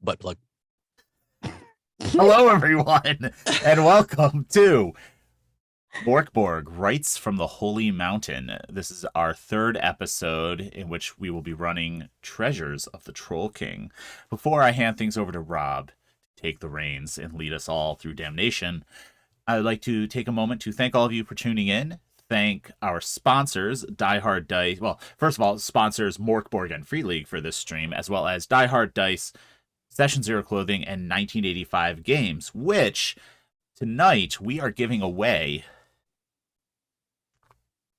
Butt plug. Hello, everyone, and welcome to Mork Borg, Rites from the Holy Mountain. This is our third episode in which we will be running Treasures of the Troll King. Before I hand things over to Rob to take the reins and lead us all through damnation, I would like to take a moment to thank all of you for tuning in. Thank our sponsors, Die Hard Dice. Well, first of all, sponsors Mork Borg and Free League for this stream, as well as Die Hard Dice, Session Zero Clothing, and 1985 Games, which tonight we are giving away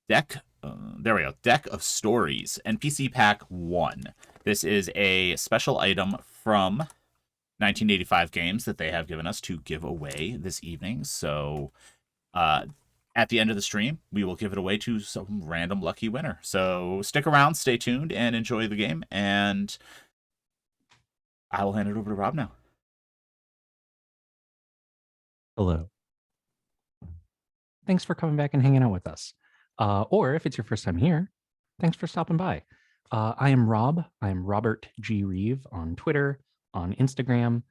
Deck of Stories, NPC Pack 1. This is a special item from 1985 Games that they have given us to give away this evening. So at the end of the stream, we will give it away to some random lucky winner. So stick around, stay tuned, and enjoy the game. And I will hand it over to Rob now. Hello. Thanks for coming back and hanging out with us. Or if it's your first time here, thanks for stopping by. I am Rob. I'm Robert G. Reeve on Twitter, on Instagram,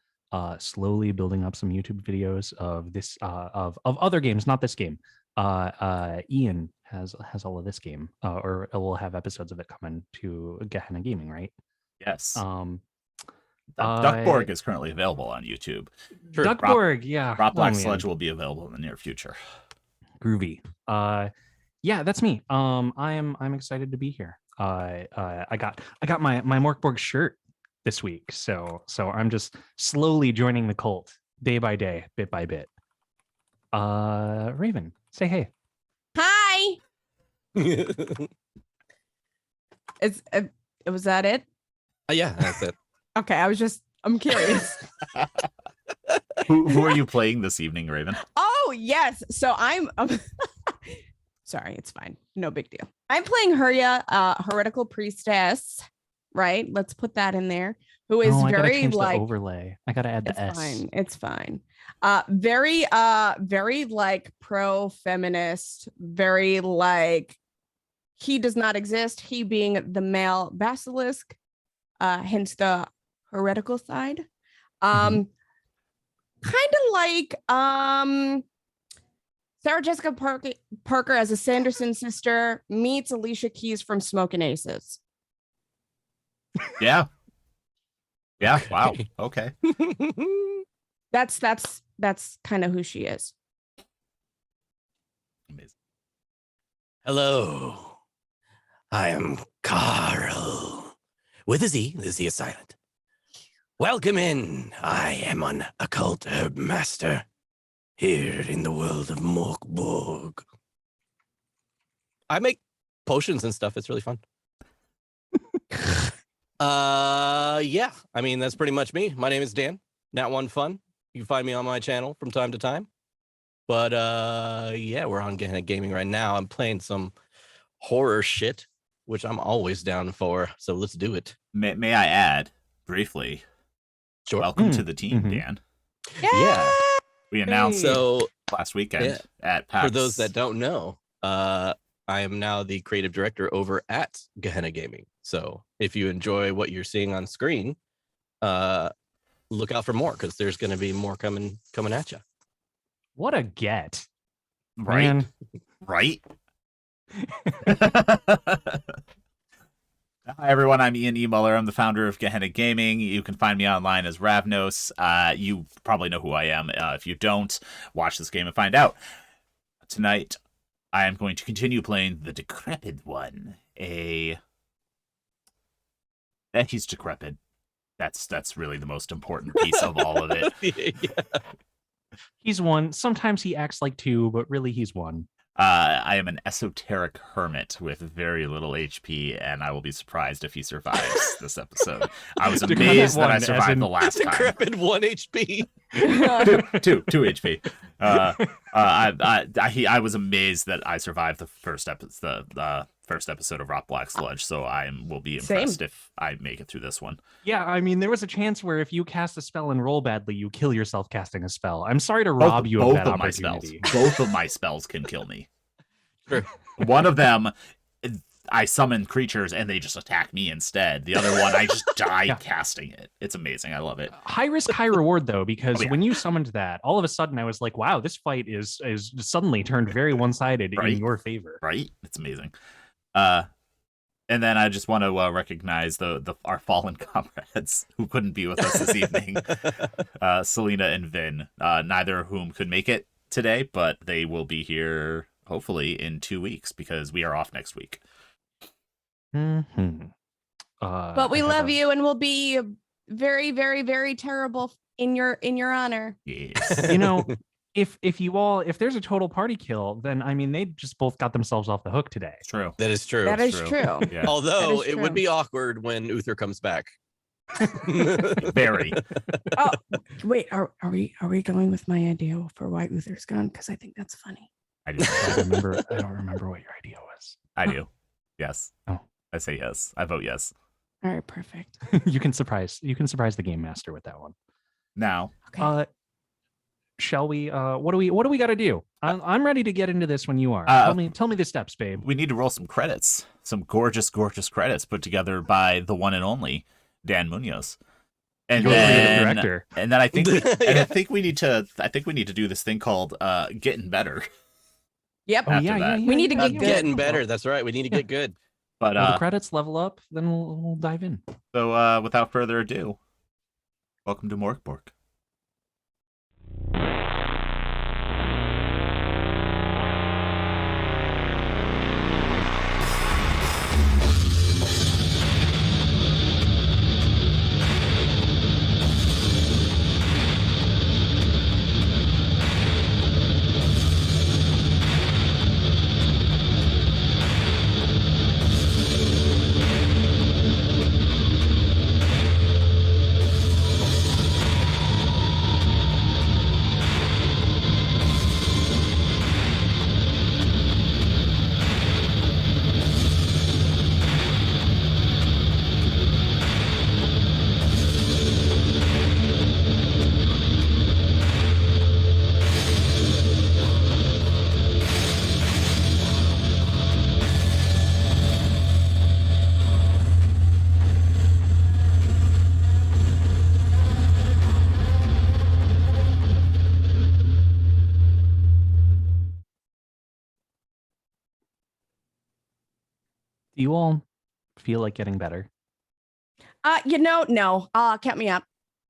slowly building up some YouTube videos of this of other games, not this game. Ian has all of this game, or we'll have episodes of it coming to Gehenna Gaming, right? Yes. Duckborg is currently available on YouTube. Sure. Duckborg, yeah. Rob Black Sludge will be available in the near future. Groovy. Yeah, that's me. I'm excited to be here. I got my Mork Borg shirt this week, so I'm just slowly joining the cult day by day, bit by bit. Raven, say hey. Hi. Was that it? Yeah, that's it. Okay, I'm curious. Who are you playing this evening, Raven? Oh, yes. So I'm sorry, it's fine. No big deal. I'm playing Hurya, heretical priestess, right? Let's put that in there. Who is I very change like the overlay. I gotta add the S. Fine. It's fine. Very like pro-feminist, very like he does not exist, he being the male basilisk, hence the heretical side. Kind of like Sarah Jessica Parker as a Sanderson sister meets Alicia Keys from Smokin' Aces. Yeah. Wow. Okay. That's kind of who she is. Amazing. Hello. I am Carl. With a Z, the Z is silent. Welcome in. I am an occult herb master here in the world of Mork Borg. I make potions and stuff. It's really fun. Yeah. I mean, that's pretty much me. My name is Dan, Nat One Fun. You can find me on my channel from time to time. But yeah, we're on Gehenna Gaming right now. I'm playing some horror shit, which I'm always down for. So let's do it. May I add briefly? Sure. Welcome to the team, Dan. Yeah. We announced So last weekend at PAX. for those that don't know, I am now the creative director over at Gehenna Gaming. So if you enjoy what you're seeing on screen, look out for more, because there's going to be more coming at you. What a get. Right? Man. Right? Hi, everyone. I'm Ian E. Muller. I'm the founder of Gehenna Gaming. You can find me online as Ravnos. You probably know who I am. If you don't, watch this game and find out. Tonight, I am going to continue playing the Decrepit one. He's decrepit. That's really the most important piece of all of it. Yeah. He's one. Sometimes he acts like two, but really he's one. I am an esoteric hermit with very little HP, and I will be surprised if he survives this episode. I was amazed that I survived the last time. Decrepit 1 HP. two HP. I was amazed that I survived the first episode of Rock Black Sludge, so I will be impressed if I make it through this one. Yeah, I mean, there was a chance where if you cast a spell and roll badly, you kill yourself casting a spell. I'm sorry to rob you of that opportunity. Both of my spells can kill me. Sure. One of them, I summon creatures and they just attack me instead. The other one, I just die casting it. It's amazing. I love it. High risk, high reward, though, because Oh, yeah. when you summoned that, all of a sudden I was like, wow, this fight is suddenly turned very one-sided Right? in your favor. Right? It's amazing. And then I just want to recognize our fallen comrades who couldn't be with us this evening. Selena and Vin, neither of whom could make it today, but they will be here hopefully in 2 weeks because we are off next week. Mm-hmm. But we love you, and we'll be very, very, very terrible in your honor. Yes. You know, if there's a total party kill, then I mean they just both got themselves off the hook today. True. That is true. That is True. true. Yeah. Although That is it would true. be awkward when Uther comes back. Very. Oh, wait, are we going with my idea for why Uther's gone? Because I think that's funny. I do. I don't remember what your idea was. I do. Yes. Oh. I say yes. I vote yes. All right, perfect. You can surprise the game master with that one. Now, Okay. Shall we? What do we got to do? I'm ready to get into this when you are. Tell me the steps, babe. we need to roll some credits. Some gorgeous, gorgeous credits put together by the one and only Dan Munoz. And Your creative then, director. and then I think Yeah. I think we need to do this thing called getting better. Yep. after that. We need to Not get good. getting better. That's right. We need to get good. But Well, the credits level up, then we'll dive in. so without further ado, welcome to Mork Borg. Do you all feel like getting better? No. Count me up.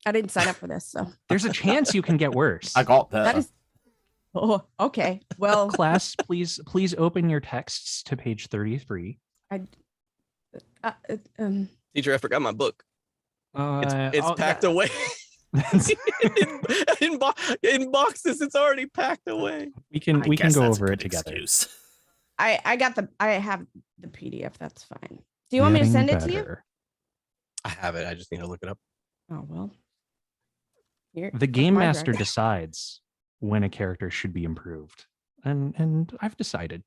I didn't sign up for this, so There's a chance you can get worse. I got that. that is. Oh, okay. Well, Class, please open your texts to page 33. Teacher, I forgot my book. It's Oh, packed that- away. that's- in boxes. It's already packed away. we can I go guess that's a over good it together. excuse. I have the PDF. That's fine. Do you want me to send it to you? Better. I have it. I just need to look it up. Oh well. Here, The that's game my master drive. decides when a character should be improved, and I've decided.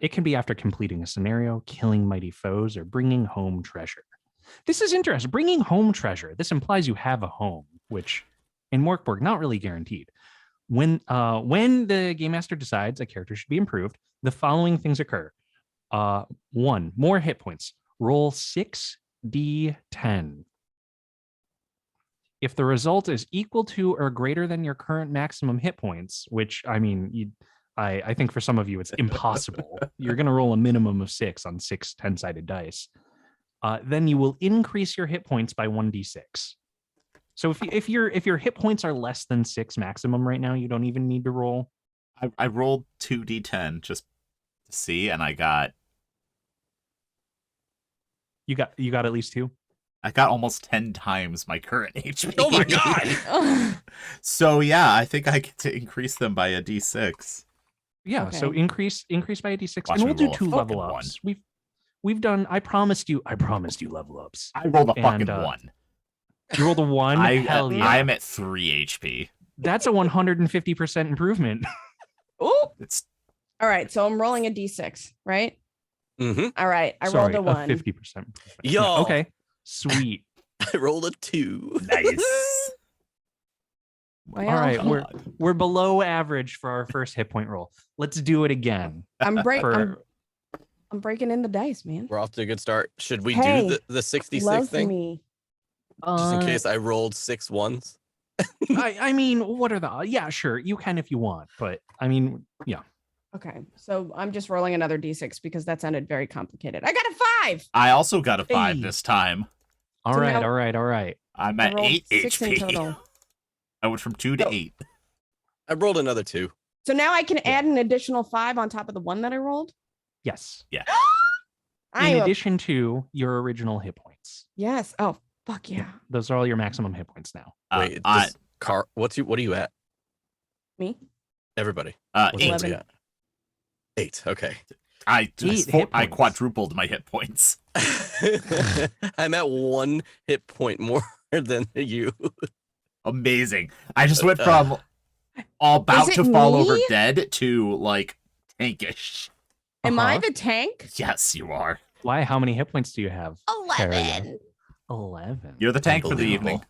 It can be after completing a scenario, killing mighty foes, or bringing home treasure. This is interesting. Bringing home treasure. This implies you have a home, which in Mork Borg, not really guaranteed. When the game master decides a character should be improved, the following things occur. 1, more hit points. Roll 6d10. If the result is equal to or greater than your current maximum hit points, which I mean, I think for some of you it's impossible. You're going to roll a minimum of 6 on 6 10-sided dice. Then you will increase your hit points by 1d6. So if your hit points are less than 6 maximum right now, you don't even need to roll. I rolled 2d10 just to see, and I got You got at least 2. I got almost 10 times my current HP. Oh my god! So yeah, I think I get to increase them by a d6. Yeah. So Okay. increase by a d6, Watch and me we'll do roll a 2 level fucking ups. We've done. I promised you level ups. I rolled a fucking And, 1. You rolled a 1. Hell yeah. I'm at 3 HP. That's a 150% improvement. Oh, It's all right. So I'm rolling a d6, right? Mm-hmm. All right. I Sorry, rolled a 1. 50%. improvement. Yo. Okay. Sweet. I rolled a 2. nice. Well, All right, come we're below average for our first hit point roll. Let's do it again. I'm break. For I'm breaking in the dice, man. We're off to a good start. Should we Hey, do the 66 Love thing? me. Just in case I rolled 6 ones. I mean, what are the? Yeah, sure, you can if you want, but I mean, yeah. Okay, so I'm just rolling another d6 because that sounded very complicated. I got a 5. I also got a 5 Hey. this time. All So right, now- all right, all right. I'm I at rolled 8 6 in HP. total. I went from 2 to So- 8. I rolled another 2. So now I can add an additional 5 on top of the one that I rolled. Yes. Yeah. In addition to your original hit points. Yes. Oh, fuck yeah. Those are all your maximum hit points now. Wait, what are you at? Me? Everybody. What's 8. 11. Yeah. 8. Okay. I 8 hit I points. quadrupled my hit points. I'm at 1 hit point more than you. Amazing. I just went from about Is to it fall me? over dead to like tankish. Am I Uh-huh. the tank? Yes, you are. Why? How many hit points do you have? 11. 11. You're the tank for the evening. Unbelievable.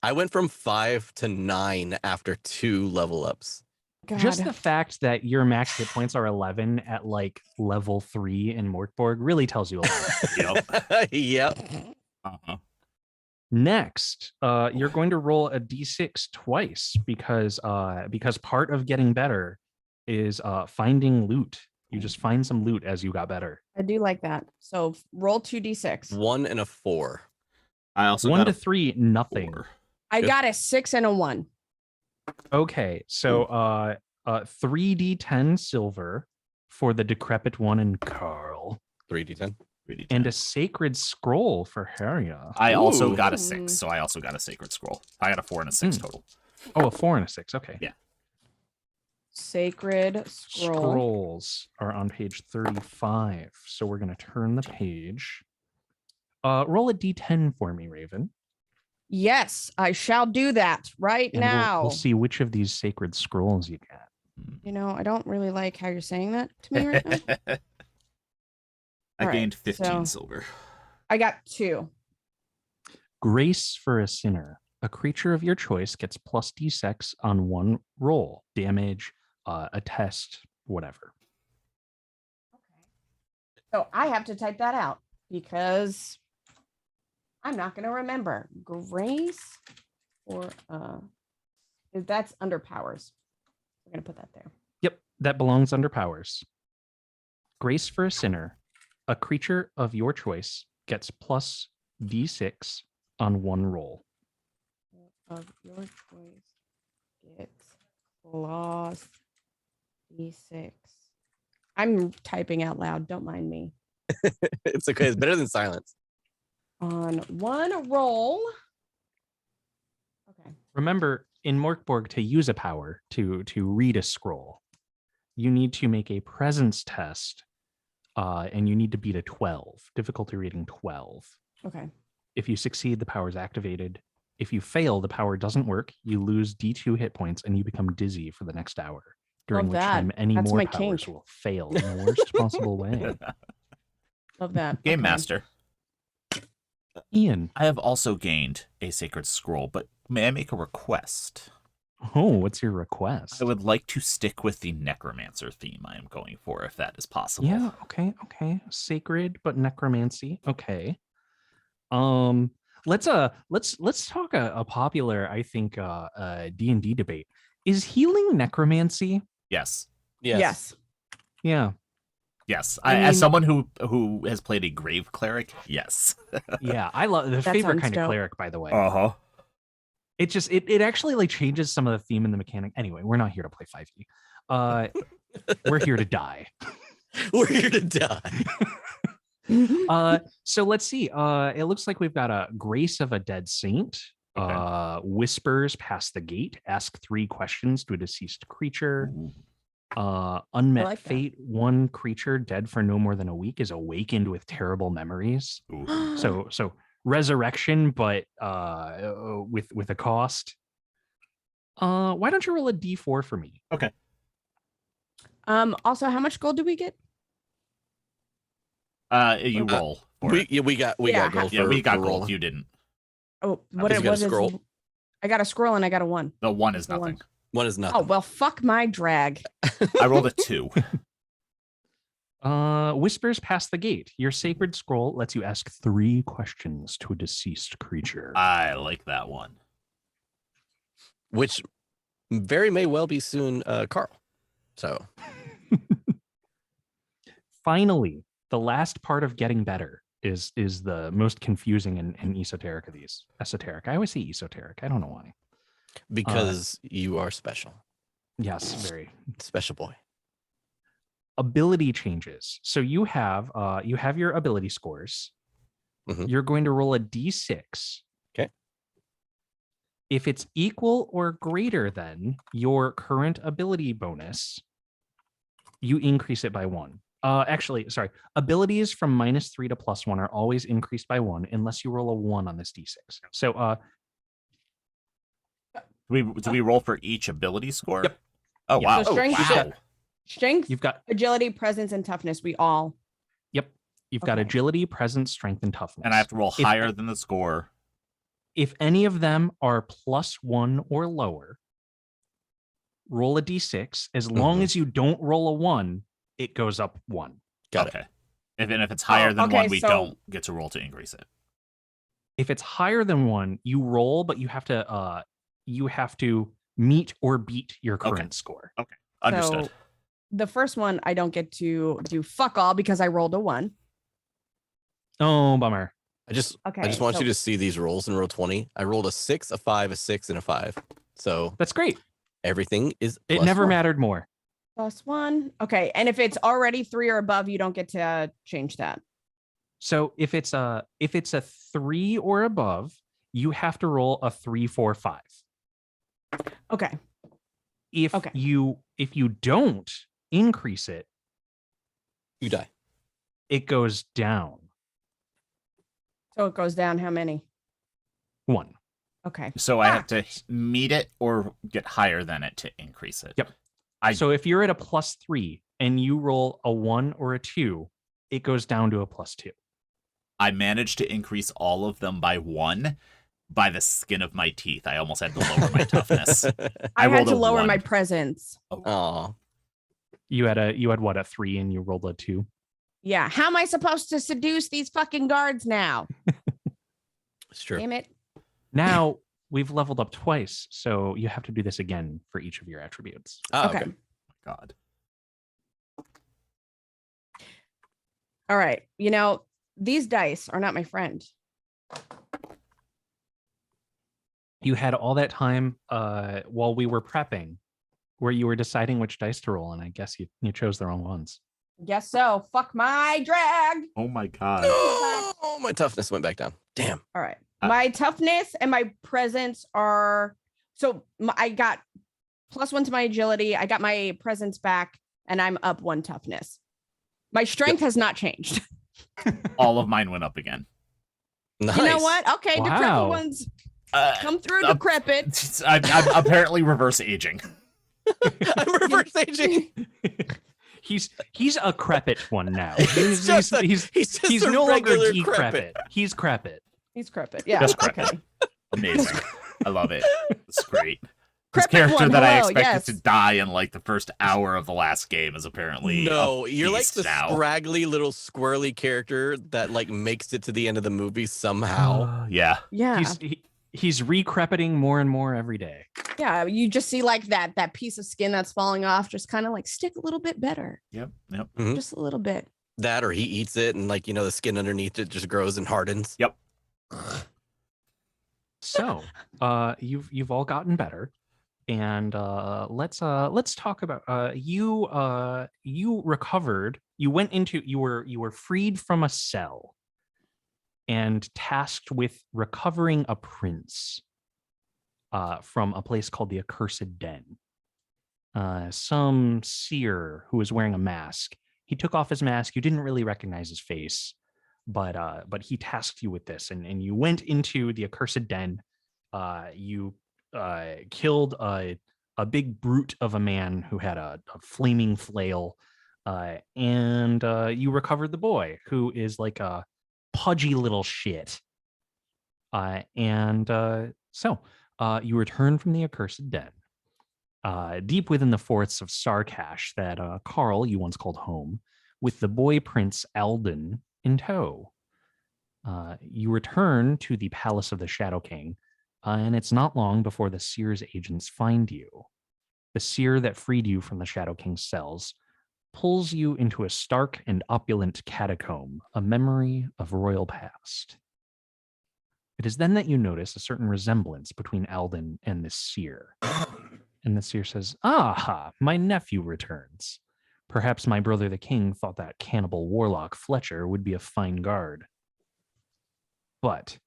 I went from 5 to 9 after 2 level ups. God. Just the fact that your max hit points are 11 at like level 3 in Mork Borg really tells you a lot. Yep. Yep. Uh-huh. Next, you're going to roll a d6 twice because part of getting better is finding loot. You just find some loot as you got better. I do like that. So roll 2d6. 1 and a 4. I also 1 got to a 3, nothing. 4. I Good. got a 6 and a 1. Okay, so 3d10 silver for the decrepit one and Carl, 3d10. and a sacred scroll for Harya. I also Ooh. got a 6, so I also got a sacred scroll. I got a 4 and a 6 total. Oh, a 4 and a 6. Okay. Yeah. Sacred scroll. Scrolls are on page 35. So we're going to turn the page. Roll a d10 for me, Raven. Yes, I shall do that right And now. we'll see which of these sacred scrolls you get. You know, I don't really like how you're saying that to me right now. I All right, gained 15 so- silver. I got 2. Grace for a sinner. A creature of your choice gets plus d6 on 1 roll. Damage, a test, whatever. So I have to type that out because I'm not going to remember. Grace or that's Underpowers. We're going to put that there. Yep, that belongs under powers. Grace for a sinner. A creature of your choice gets plus d6 on 1 roll. Of your choice gets plus d6. I'm typing out loud. Don't mind me. It's okay. It's better than silence. On 1 roll. Okay. Remember, in Mork Borg, to use a power to read a scroll, you need to make a presence test, and you need to beat a 12, difficulty rating 12. Okay. If you succeed, the power is activated. If you fail, the power doesn't work. You lose D2 hit points and you become dizzy for the next hour, during Love which that. time any That's more my powers kink. will fail in the worst possible way. Love that. Game Okay. Master. Ian, I have also gained a sacred scroll, but may I make a request? oh, what's your request? I would like to stick with the necromancer theme I am going for, if that is possible. Yeah, okay. Sacred but necromancy. Okay. Let's talk a popular, I think, D&D debate. Is healing necromancy? Yes. Yes. Yeah. Yes. I As mean- someone who has played a grave cleric, yes. Yeah, I love the That favorite sounds kind of dope. cleric, by the way. Uh-huh. It just it actually like changes some of the theme and the mechanic. Anyway, we're not here to play 5e. We're here to die. We're here to die. So let's see. It looks like we've got a Grace of a Dead Saint. Okay. Whispers past the gate. Ask 3 questions to a deceased creature. Ooh. Unmet like that. fate. 1 creature dead for no more than a week is awakened with terrible memories. Ooh. So resurrection, but with a cost. Why don't you roll a d4 for me? Also, how much gold do we get? You roll. for it. We got Yeah, gold. Yeah, for, we got for gold. rolling. You didn't. Oh, what Did you it get a was. scroll? I got a scroll and I got a 1. The 1 is The one. nothing. 1 is nothing. Oh, well, fuck my drag. I rolled a 2. Whispers past the gate. Your sacred scroll lets you ask 3 questions to a deceased creature. I like that one. Which very may well be soon Carl. So Finally, the last part of getting better is the most confusing and esoteric of these. Esoteric. I always say esoteric. I don't know why. because you are special. Yes, very. Special boy. Ability changes. So you have your ability scores. Mhm. You're going to roll a d6. Okay. If it's equal or greater than your current ability bonus, you increase it by 1. Actually, sorry. Abilities from -3 to +1 are always increased by 1 unless you roll a 1 on this d6. So Do we roll for each ability score? Yep. Oh, Yeah. wow. So strength, wow. strength, you've got agility, presence, and toughness. We all. you've got Okay. agility, presence, strength, and toughness. And I have to roll If- higher than the score. If any of them are +1 or lower, roll a d6. As long Mhm. as you don't roll a 1, it goes up 1. Got Okay. If it's higher than okay, 1, we so- don't get to roll to increase it. If it's higher than 1, you roll, but you have to meet or beat your current score. Understood. So the first one, I don't get to do fuck all because I rolled a 1. Oh, bummer. I just Okay. want so you to see these rolls in roll 20. I rolled a 6, a 5, a 6, and a 5. So That's great. everything is It plus never 1. mattered more. +1. Okay. And if it's already 3 or above, you don't get to change that. So if it's a 3 or above, you have to roll a 3, 4, 5. Okay. If Okay. you don't increase it, You die. it goes down So it goes down how many? 1. Okay. So I have to meet it or get higher than it to increase it. Yep. I- So if you're at a +3 and you roll a 1 or a 2, it goes down to a +2. I managed to increase all of them by 1 by the skin of my teeth. I almost had to lower my toughness. I had rolled to a lower 1. my presence. Aw. You had what, a 3 and you rolled a 2? Yeah. How am I supposed to seduce these fucking guards now? It's true. Damn it. Now we've leveled up twice, so you have to do this again for each of your attributes. Oh, Okay. okay. God. All right. These dice are not my friend. You had all that time while we were prepping where you were deciding which dice to roll, and I guess you chose the wrong ones. Guess so. Fuck my drag. Oh my God. Oh, my toughness went back down. Damn. All right. My toughness and my presence are I got +1 to my agility. I got my presence back, and I'm up 1 toughness. My strength has not changed. All of mine went up again. Nice. You know what? Okay, Wow. decrepit ones come through decrepit. I'm apparently reverse aging. I'm reverse aging. He's a crepit one now. He's just a He's no longer regular decrepit. He's crepit. He's crepit. Yeah. Just okay. crepit. Amazing. I love it. It's great. This Crepit character one, that I hello, expected yes. to die in like the first hour of the last game is apparently No, a you're like beast the now. scraggly little squirrely character that like makes it to the end of the movie somehow. Yeah. Yeah. He's recrepiting more and more every day. Yeah. You just see like that piece of skin that's falling off, just kind of like stick a little bit better. Yep. Yep. Mhm. Just a little bit. That or he eats it and like the skin underneath it just grows and hardens. Yep. So, you've all gotten better, and let's talk about you recovered. You went into you were freed from a cell, and tasked with recovering a prince from a place called the Accursed Den. Some seer who was wearing a mask. He took off his mask. You didn't really recognize his face, but he tasked you with this, and you went into the Accursed Den. You killed a big brute of a man who had a flaming flail, and you recovered the boy, who is like a pudgy little shit. So you return from the Accursed Den, deep within the forests of Sarkash that Carl, you once called home, with the boy prince Aldin in tow. You return to the palace of the Shadow King, and it's not long before the Seer's agents find you. The Seer that freed you from the Shadow King's cells pulls you into a stark and opulent catacomb, a memory of royal past. It is then that you notice a certain resemblance between Aldin and the Seer. And the Seer says, "Aha, my nephew returns. Perhaps my brother the king thought that cannibal warlock Fletcher would be a fine guard. But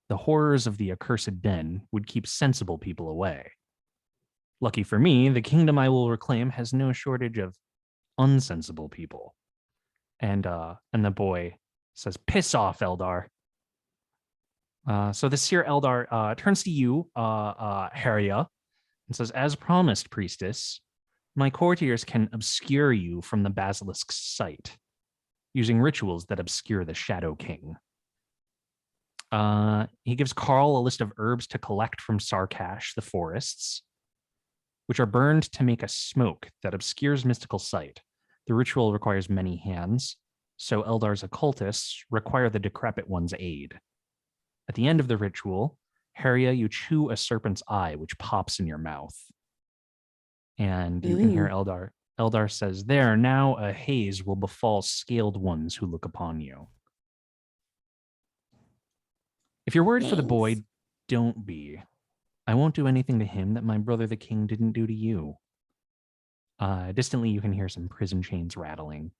the horrors of the accursed den would keep sensible people away. Lucky for me, the kingdom I will reclaim has no shortage of unsensible people." And the boy says, "Piss off, Eldar." So the Seer Eldar turns to you, Haria, and says, "As promised, priestess, my courtiers can obscure you from the basilisk's sight, using rituals that obscure the Shadow King." He gives Carl a list of herbs to collect from Sarkash, the forests, which are burned to make a smoke that obscures mystical sight. The ritual requires many hands, so Eldar's occultists require the decrepit one's aid. At the end of the ritual, Haria, you chew a serpent's eye, which pops in your mouth. And you can hear Eldar. Eldar says, "There, now a haze will befall scaled ones who look upon you." If you're worried for the boy, Thanks. don't be. I won't do anything to him that my brother the king didn't do to you. Distantly, you can hear some prison chains rattling.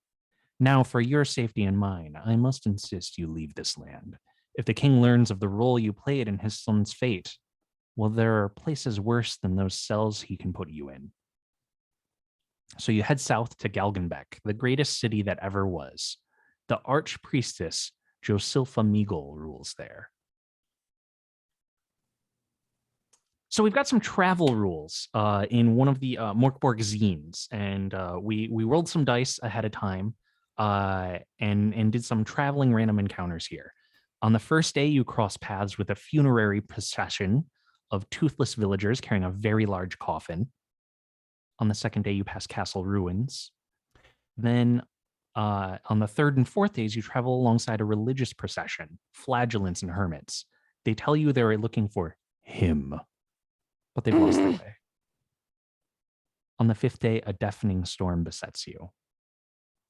Now, for your safety and mine, I must insist you leave this land. If the king learns of the role you played in his son's fate, well, there are places worse than those cells he can put you in. So you head south to Galgenbeck, the greatest city that ever was. The archpriestess Josilfa Meagle rules there. So we've got some travel rules in one of the Mork Borg zines, and we rolled some dice ahead of time and did some traveling random encounters here. On the first day, you cross paths with a funerary procession of toothless villagers carrying a very large coffin. On the second day, you pass castle ruins. Then on the third and fourth days, you travel alongside a religious procession, flagellants and hermits. They tell you they're looking for him, but they've lost their way. On the fifth day, a deafening storm besets you.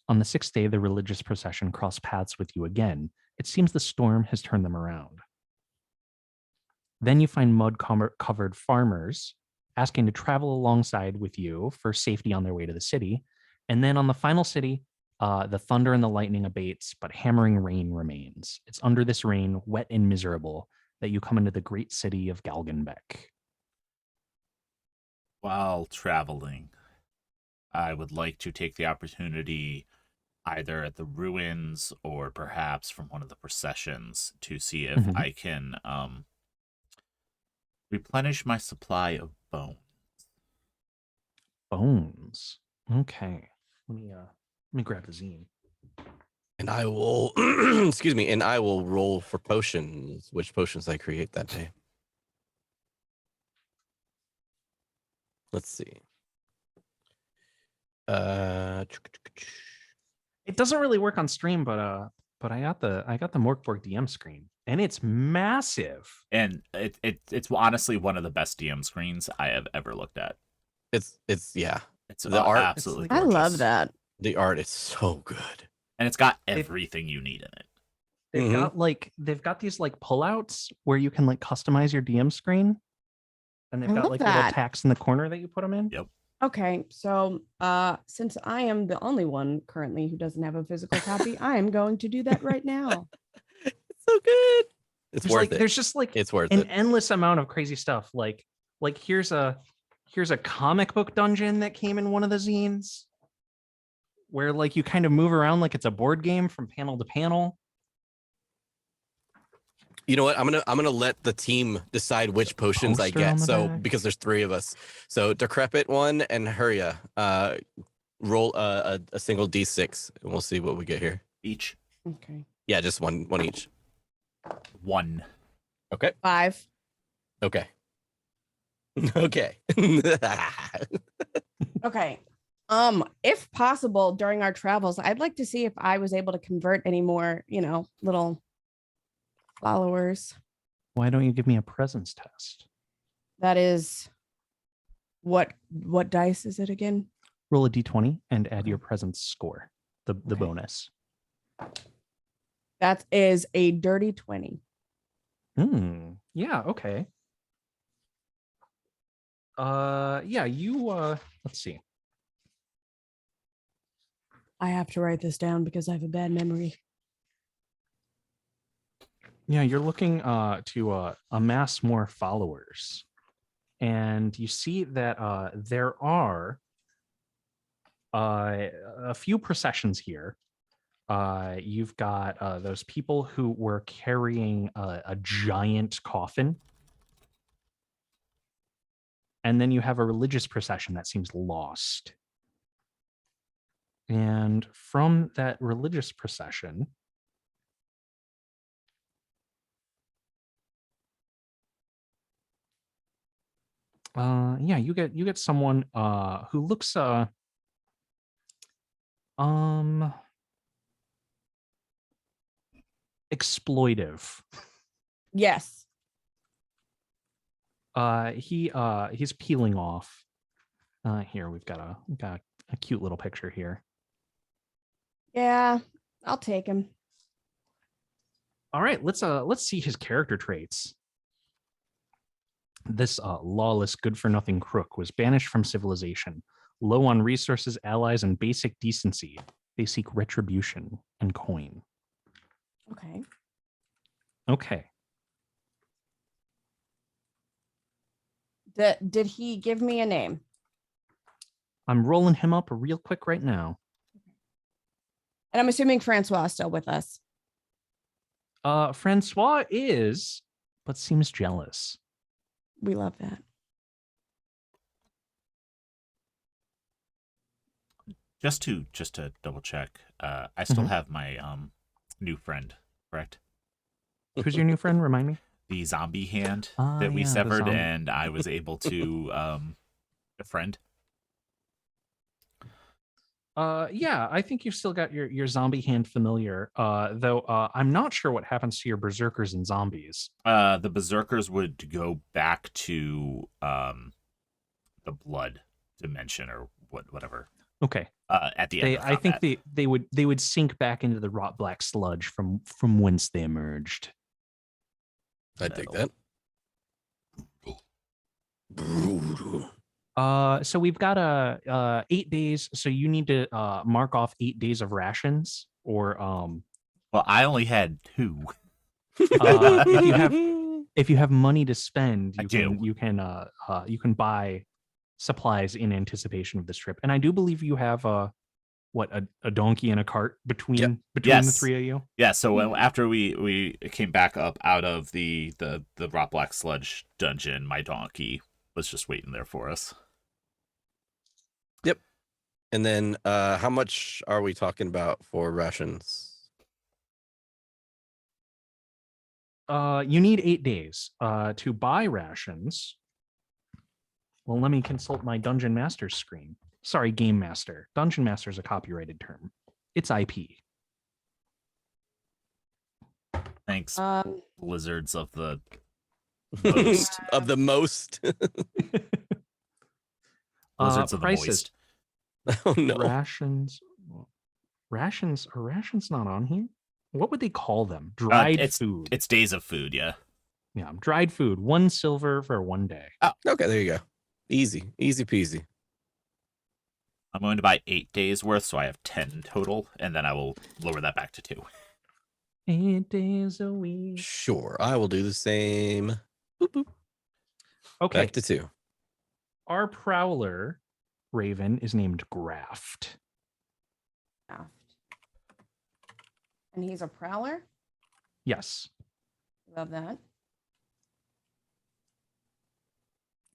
On the sixth day, the religious procession cross paths with you again. It seems the storm has turned them around. Then you find mud-covered farmers asking to travel alongside with you for safety on their way to the city. And then on the final city, the thunder and the lightning abates, but hammering rain remains. It's under this rain, wet and miserable, that you come into the great city of Galgenbeck. While traveling, I would like to take the opportunity, either at the ruins or perhaps from one of the processions, to see if I can replenish my supply of bone. Bones. Okay. Let me grab the zine. And I will, excuse me, and I will roll for potions, which potions I create that day. Let's see. It doesn't really work on stream, but I got the Mork Borg DM screen, and it's massive. And it's honestly one of the best DM screens I have ever looked at. It's yeah. It's The art, absolutely I gorgeous. love that. The art is so good. And it's got everything you need in it. They've got these like pullouts where you can like customize your DM screen, and they've I got love like little that. tacks in the corner that you put them in. Yep. Okay, so since I am the only one currently who doesn't have a physical copy, I am going to do that right now. It's so good. It's There's worth like it. there's just like It's worth an it. endless amount of crazy stuff. Like here's a comic book dungeon that came in one of the zines, where like you kind of move around like it's a board game from panel to panel. You know what? I'm gonna let the team decide which potions I Poster on get. the So back. because there's 3 of us. So decrepit one and Hurya. Roll a single D6 and we'll see what we get here. Each Okay. Yeah, just one each. 1. Okay. 5. Okay. Okay. Okay. If possible, during our travels, I'd like to see if I was able to convert any more, little followers. Why don't you give me a presence test? That is what dice is it again? Roll a d20 and add Okay. your presence score, the Okay. bonus. That is a dirty 20. Yeah, okay. Yeah, you let's see. I have to write this down because I have a bad memory. Yeah, you're looking to amass more followers. And you see that there are a few processions here. You've got those people who were carrying a giant coffin. And then you have a religious procession that seems lost. And from that religious procession, yeah, you get someone who looks exploitive. Yes. He's peeling off. Here we've got a cute little picture here. Yeah, I'll take him. All right, let's see his character traits. This lawless, good-for-nothing crook was banished from civilization. Low on resources, allies, and basic decency, they seek retribution and coin. Okay. Okay. Did he give me a name? I'm rolling him up real quick right now. And I'm assuming Francois is still with us. Francois is, but seems jealous. We love that. Just to double check, I still have my new friend, correct? Who's your new friend? Remind me. The zombie hand Ah, that we yeah, the severed, zombie. and I was able to befriend. Yeah, I think you've still got your zombie hand familiar. Though I'm not sure what happens to your berserkers and zombies. The berserkers would go back to the blood dimension or whatever. Okay. At the end of I think combat. they would sink back into the rot black sludge from whence they emerged. I'd take that. Brutal. So we've got 8 days. So you need to mark off 8 days of rations, or Well, I only had 2. if you have money to spend, I do. you can buy supplies in anticipation of this trip. And I do believe you have a donkey and a cart between the Yes. 3 of you. Yeah, so after we came back up out of the rot black sludge dungeon, my donkey was just waiting there for us. Yep. And then how much are we talking about for rations? You need 8 days to buy rations. Well, let me consult my Dungeon Master's screen. Sorry, Game Master. Dungeon Master is a copyrighted term. It's IP. Thanks, Blizzards of the Most of the most. Blizzards of the Prices. moist. Oh no. Rations. Are rations not on here? What would they call them? Dried food. It's days of food, yeah. Yeah, dried food. 1 silver for 1 day. Okay, there you go. Easy peasy. I'm going to buy 8 days worth, so I have 10 total, and then I will lower that back to 2. 8 days a week. Sure, I will do the same. Boop, boop. Okay. Back to 2. Our prowler raven is named Graft. And he's a prowler. Yes. Love that.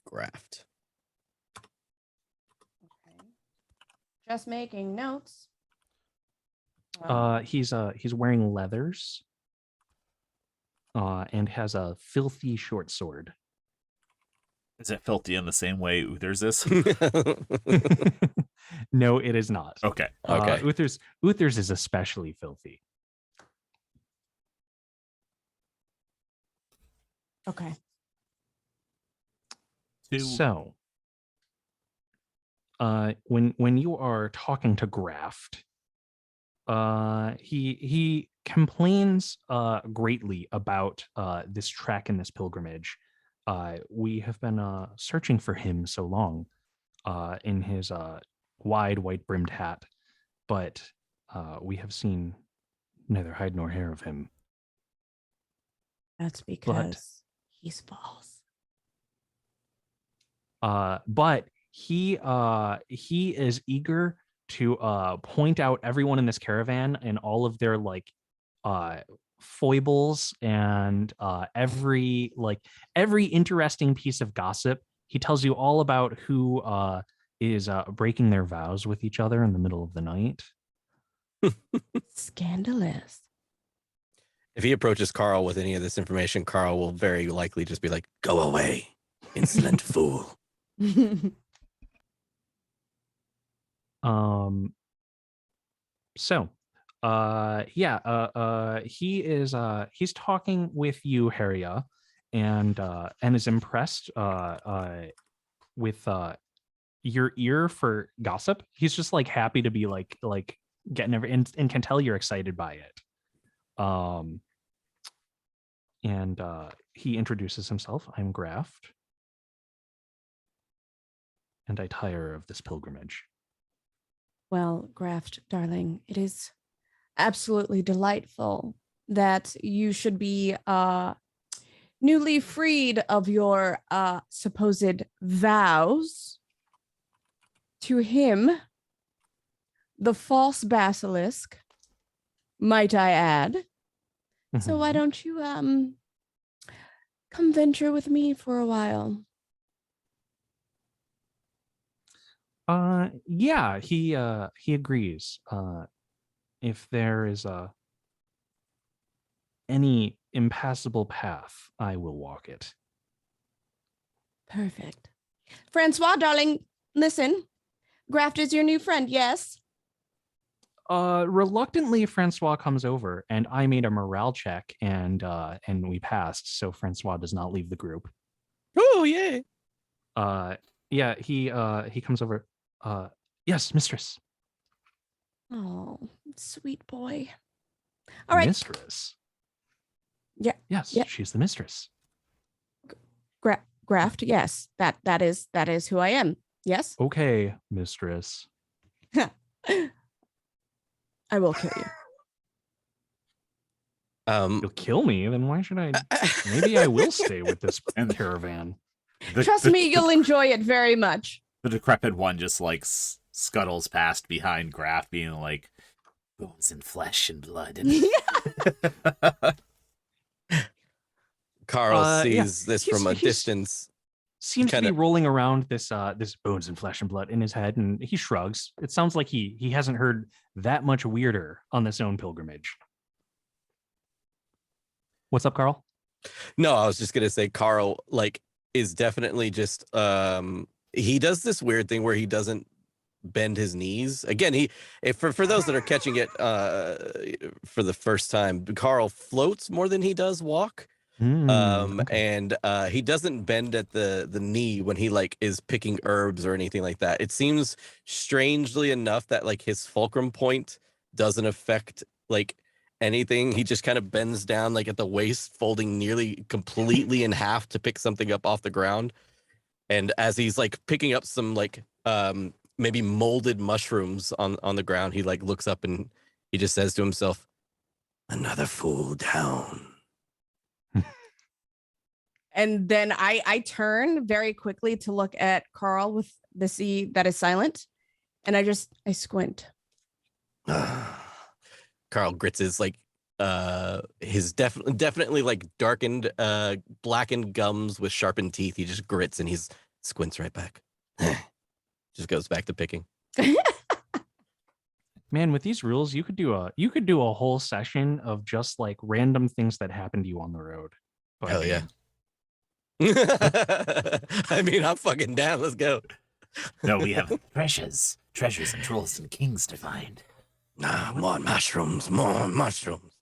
Graft. Okay. Just making notes. He's wearing leathers. And has a filthy short sword. Is it filthy in the same way Uther's is? No, it is not. Okay. Okay. Uther's is especially filthy. Okay. So, when you are talking to Graft, he complains greatly about this trek and this pilgrimage. We have been searching for him so long in his wide white brimmed hat, but we have seen neither hide nor hair of him. That's because he's false. But he is eager to point out everyone in this caravan and all of their like foibles and every interesting piece of gossip. He tells you all about who is breaking their vows with each other in the middle of the night. Scandalous. If he approaches Carl with any of this information, Carl will very likely just be like, "Go away, insolent fool." So he's talking with you, Haria, and is impressed with your ear for gossip. He's just like happy to be like getting every and can tell you're excited by it. And he introduces himself. I'm Graft, and I tire of this pilgrimage. Well, Graft, darling, it is absolutely delightful that you should be newly freed of your supposed vows to him, the false basilisk, might I add. So why don't you come venture with me for a while? Yeah, he agrees. If there is any impassable path, I will walk it. Perfect. Francois, darling, listen. Graft is your new friend, yes? Reluctantly, Francois comes over, and I made a morale check, and we passed. So Francois does not leave the group. Oh yeah. Yeah, he comes over. Yes, mistress. Oh, sweet boy. All right. Mistress. Yeah. Yes, Yeah. she's the mistress. Graft, yes. That is who I am. Yes? Okay, mistress. I will kill you. You'll kill me, then why should I? Maybe I will stay with this caravan. Trust me, you'll enjoy it very much. The decrepit one just like scuttles past behind Graft, being like, bones and flesh and blood. And Carl sees this from a distance. Seems to be rolling around this bones and flesh and blood in his head, and he shrugs. It sounds like he hasn't heard that much weirder on this own pilgrimage. What's up, Carl? No, I was just gonna say Carl is definitely just he does this weird thing where he doesn't bend his knees. Again, for those that are catching it for the first time, Carl floats more than he does walk. And he doesn't bend at the knee when he is picking herbs or anything like that. It seems strangely enough that his fulcrum point doesn't affect anything. He just kind of bends down at the waist, folding nearly completely in half to pick something up off the ground. And as he's picking up some maybe molded mushrooms on the ground, he looks up and he just says to himself, "Another fool down." And then I turn very quickly to look at Carl with the sea that is silent, and I squint. Carl grits his definitely darkened blackened gums with sharpened teeth. He just grits and he's squints right back. Just goes back to picking. Man, with these rules, you could do a whole session of just random things that happen to you on the road. But, hell yeah. I mean, I'm fucking down. Let's go. No, we have treasures Treasures and trolls and kings to find. Ah, more mushrooms, more mushrooms.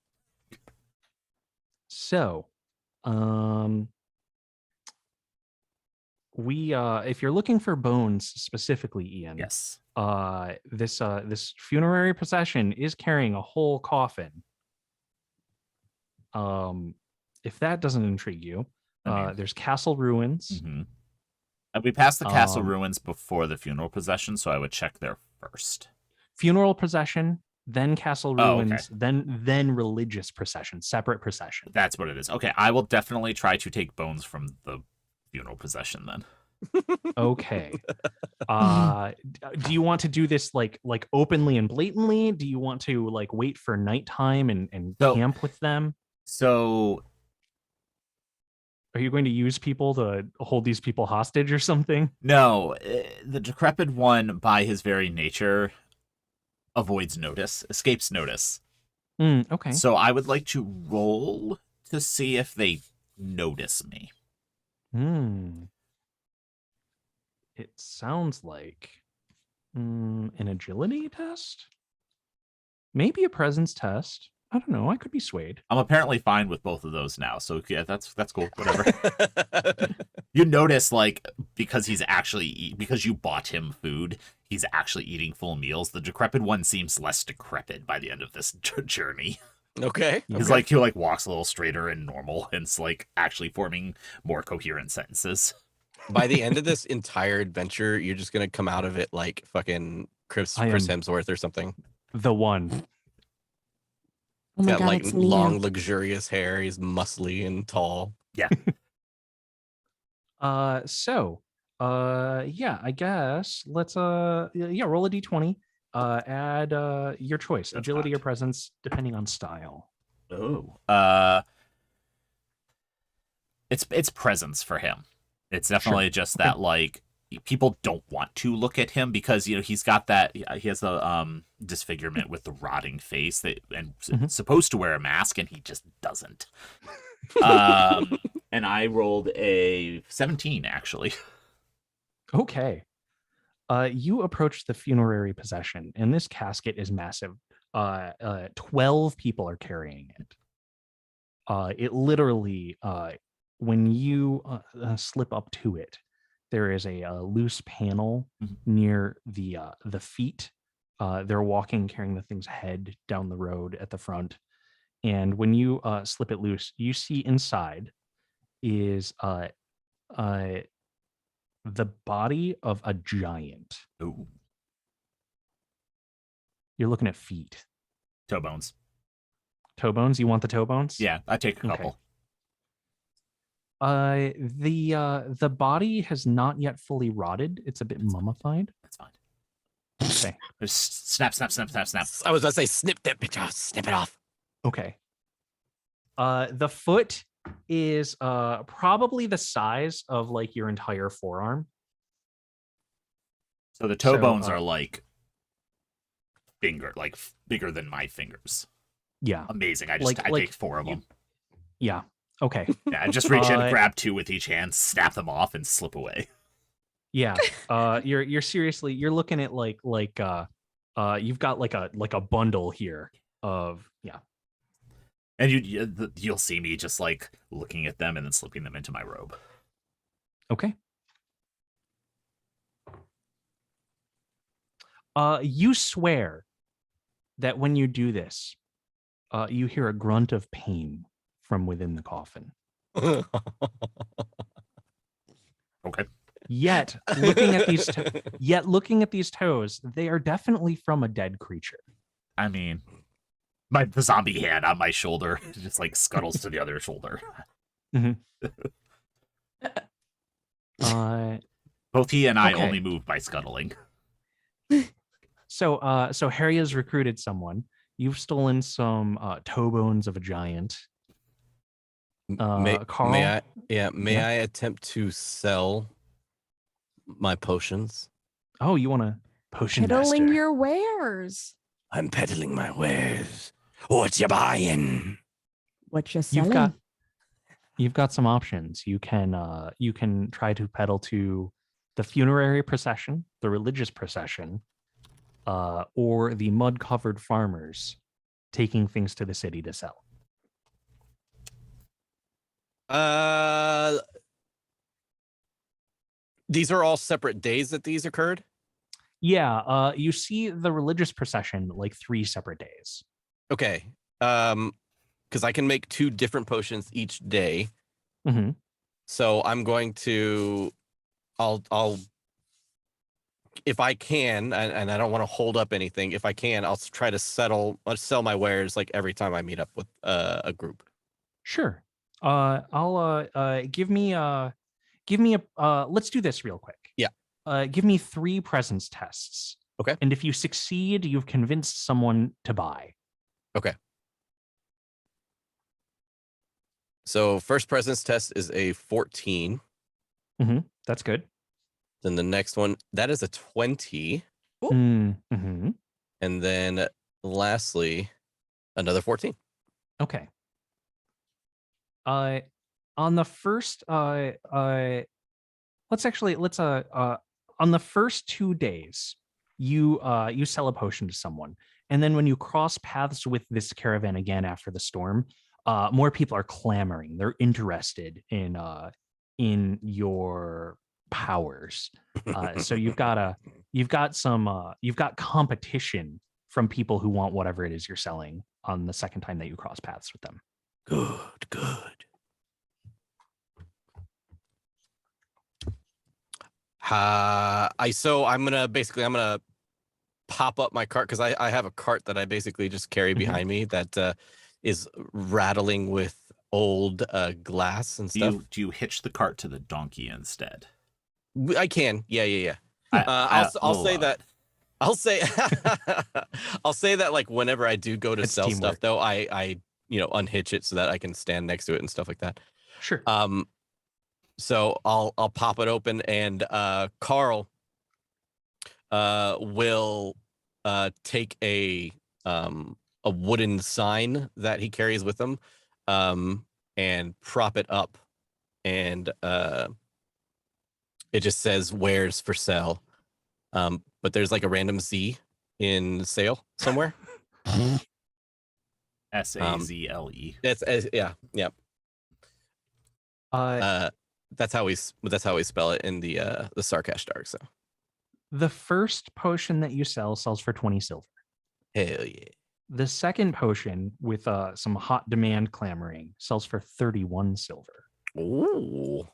So, if you're looking for bones specifically, Ian, Yes. this funerary procession is carrying a whole coffin. If that doesn't intrigue you, I mean, there's castle ruins. mm-hmm. And we passed the castle Um, ruins before the funeral procession, so I would check there first. Funeral procession, then castle Oh, okay. ruins, then religious procession, separate procession. That's what it is. Okay, I will definitely try to take bones from the funeral procession then. Okay. Do you want to do this like openly and blatantly? Do you want to like wait for nighttime and So- camp with them? So Are you going to use people to hold these people hostage or something? no, the decrepit one, by his very nature, avoids notice, escapes notice. Okay. So I would like to roll to see if they notice me. It sounds like an agility test? Maybe a presence test. I don't know. I could be swayed. I'm apparently fine with both of those now, so yeah, that's cool. Whatever. You notice, like, because because you bought him food, he's actually eating full meals. The decrepit one seems less decrepit by the end of this journey. Okay. He's like, he walks a little straighter and normal, and it's like actually forming more coherent sentences. By the end of this entire adventure, you're just gonna come out of it like fucking Chris Hemsworth or something. The one. Oh my Got God, like it's Neo. long, luxurious hair. He's muscly and tall. Yeah. Yeah, I guess let's roll a d20. Add your choice, That's agility or hot. presence, depending on style. Oh. It's presence for him. It's definitely just that like people don't want to look at him because he's got that he has a disfigurement with the rotting face and supposed to wear a mask and he just doesn't. And I rolled a 17 actually. Okay. You approach the funerary procession, and this casket is massive. 12 people are carrying it. It literally, when you slip up to it, there is a loose panel near the feet. They're walking, carrying the thing's head down the road at the front. And when you slip it loose, you see inside is the body of a giant. Ooh, You're looking at feet. toe bones. Toe bones? You want the toe bones? Yeah, I take a Okay. couple. The body has not yet fully rotted. It's a bit mummified. That's fine. Okay. Just snap. I was about to say, snip that bitch off. Snip it off. Okay. The foot is probably the size of like your entire forearm. So the toe So, bones are like bigger than my fingers. Yeah. Amazing. I Like- take 4 of them. Yeah. Okay. Yeah, I just reach in, grab 2 with each hand, snap them off, and slip away. Yeah. You're seriously, you're looking at you've got like a bundle here of And you'll see me just like looking at them and then slipping them into my robe. Okay. You swear that when you do this, you hear a grunt of pain from within the coffin. Okay. Yet looking at these toes, they are definitely from a dead creature. I mean, the zombie hand on my shoulder just like scuttles to the other shoulder. Both he and I Okay. only move by scuttling. So Harry has recruited someone. You've stolen some toe bones of a giant. Carl? May Yeah. I attempt to sell my potions? Oh, you want a potion Peddling master? your wares. I'm peddling my wares. What you buying? What you selling? You've got some options. You can try to peddle to the funerary procession, the religious procession, or the mud-covered farmers taking things to the city to sell? These are all separate days that these occurred. Yeah, you see the religious procession like 3 separate days. Okay. Because I can make 2 different potions each day. Mm-hmm. So I'm going to, I'll, if I can, and I don't want to hold up anything. If I can, I'll try to sell my wares like every time I meet up with a group. Sure. I'll give me a let's do this real quick. Yeah. Give me 3 presence tests. Okay. And if you succeed, you've convinced someone to buy. Okay. So first presence test is a 14. Mm-hmm. That's good. Then the next one, that is a 20. Mm-hmm. And then lastly, another 14. Okay. On the first on the first 2 days, you sell a potion to someone, and then when you cross paths with this caravan again after the storm, more people are clamoring. They're interested in your powers. So you've got competition from people who want whatever it is you're selling on the second time that you cross paths with them. Good. I'm gonna pop up my cart because I have a cart that I basically just carry behind me that is rattling with old glass and stuff. Do you hitch the cart to the donkey instead? I can, yeah. I'll say that. I'll say I'll say that like whenever I do go to sell stuff though, I unhitch it so that I can stand next to it and stuff like that. Sure. So I'll pop it open and Carl will take a wooden sign that he carries with him and prop it up, and it just says wares for sale. But there's like a random Z in sale somewhere. SAZLE. That's yeah. That's how we spell it in the Sarkash Dark. So the first potion that you sells for 20 silver. Hell yeah. The second potion with some hot demand clamoring sells for 31 silver. Ooh.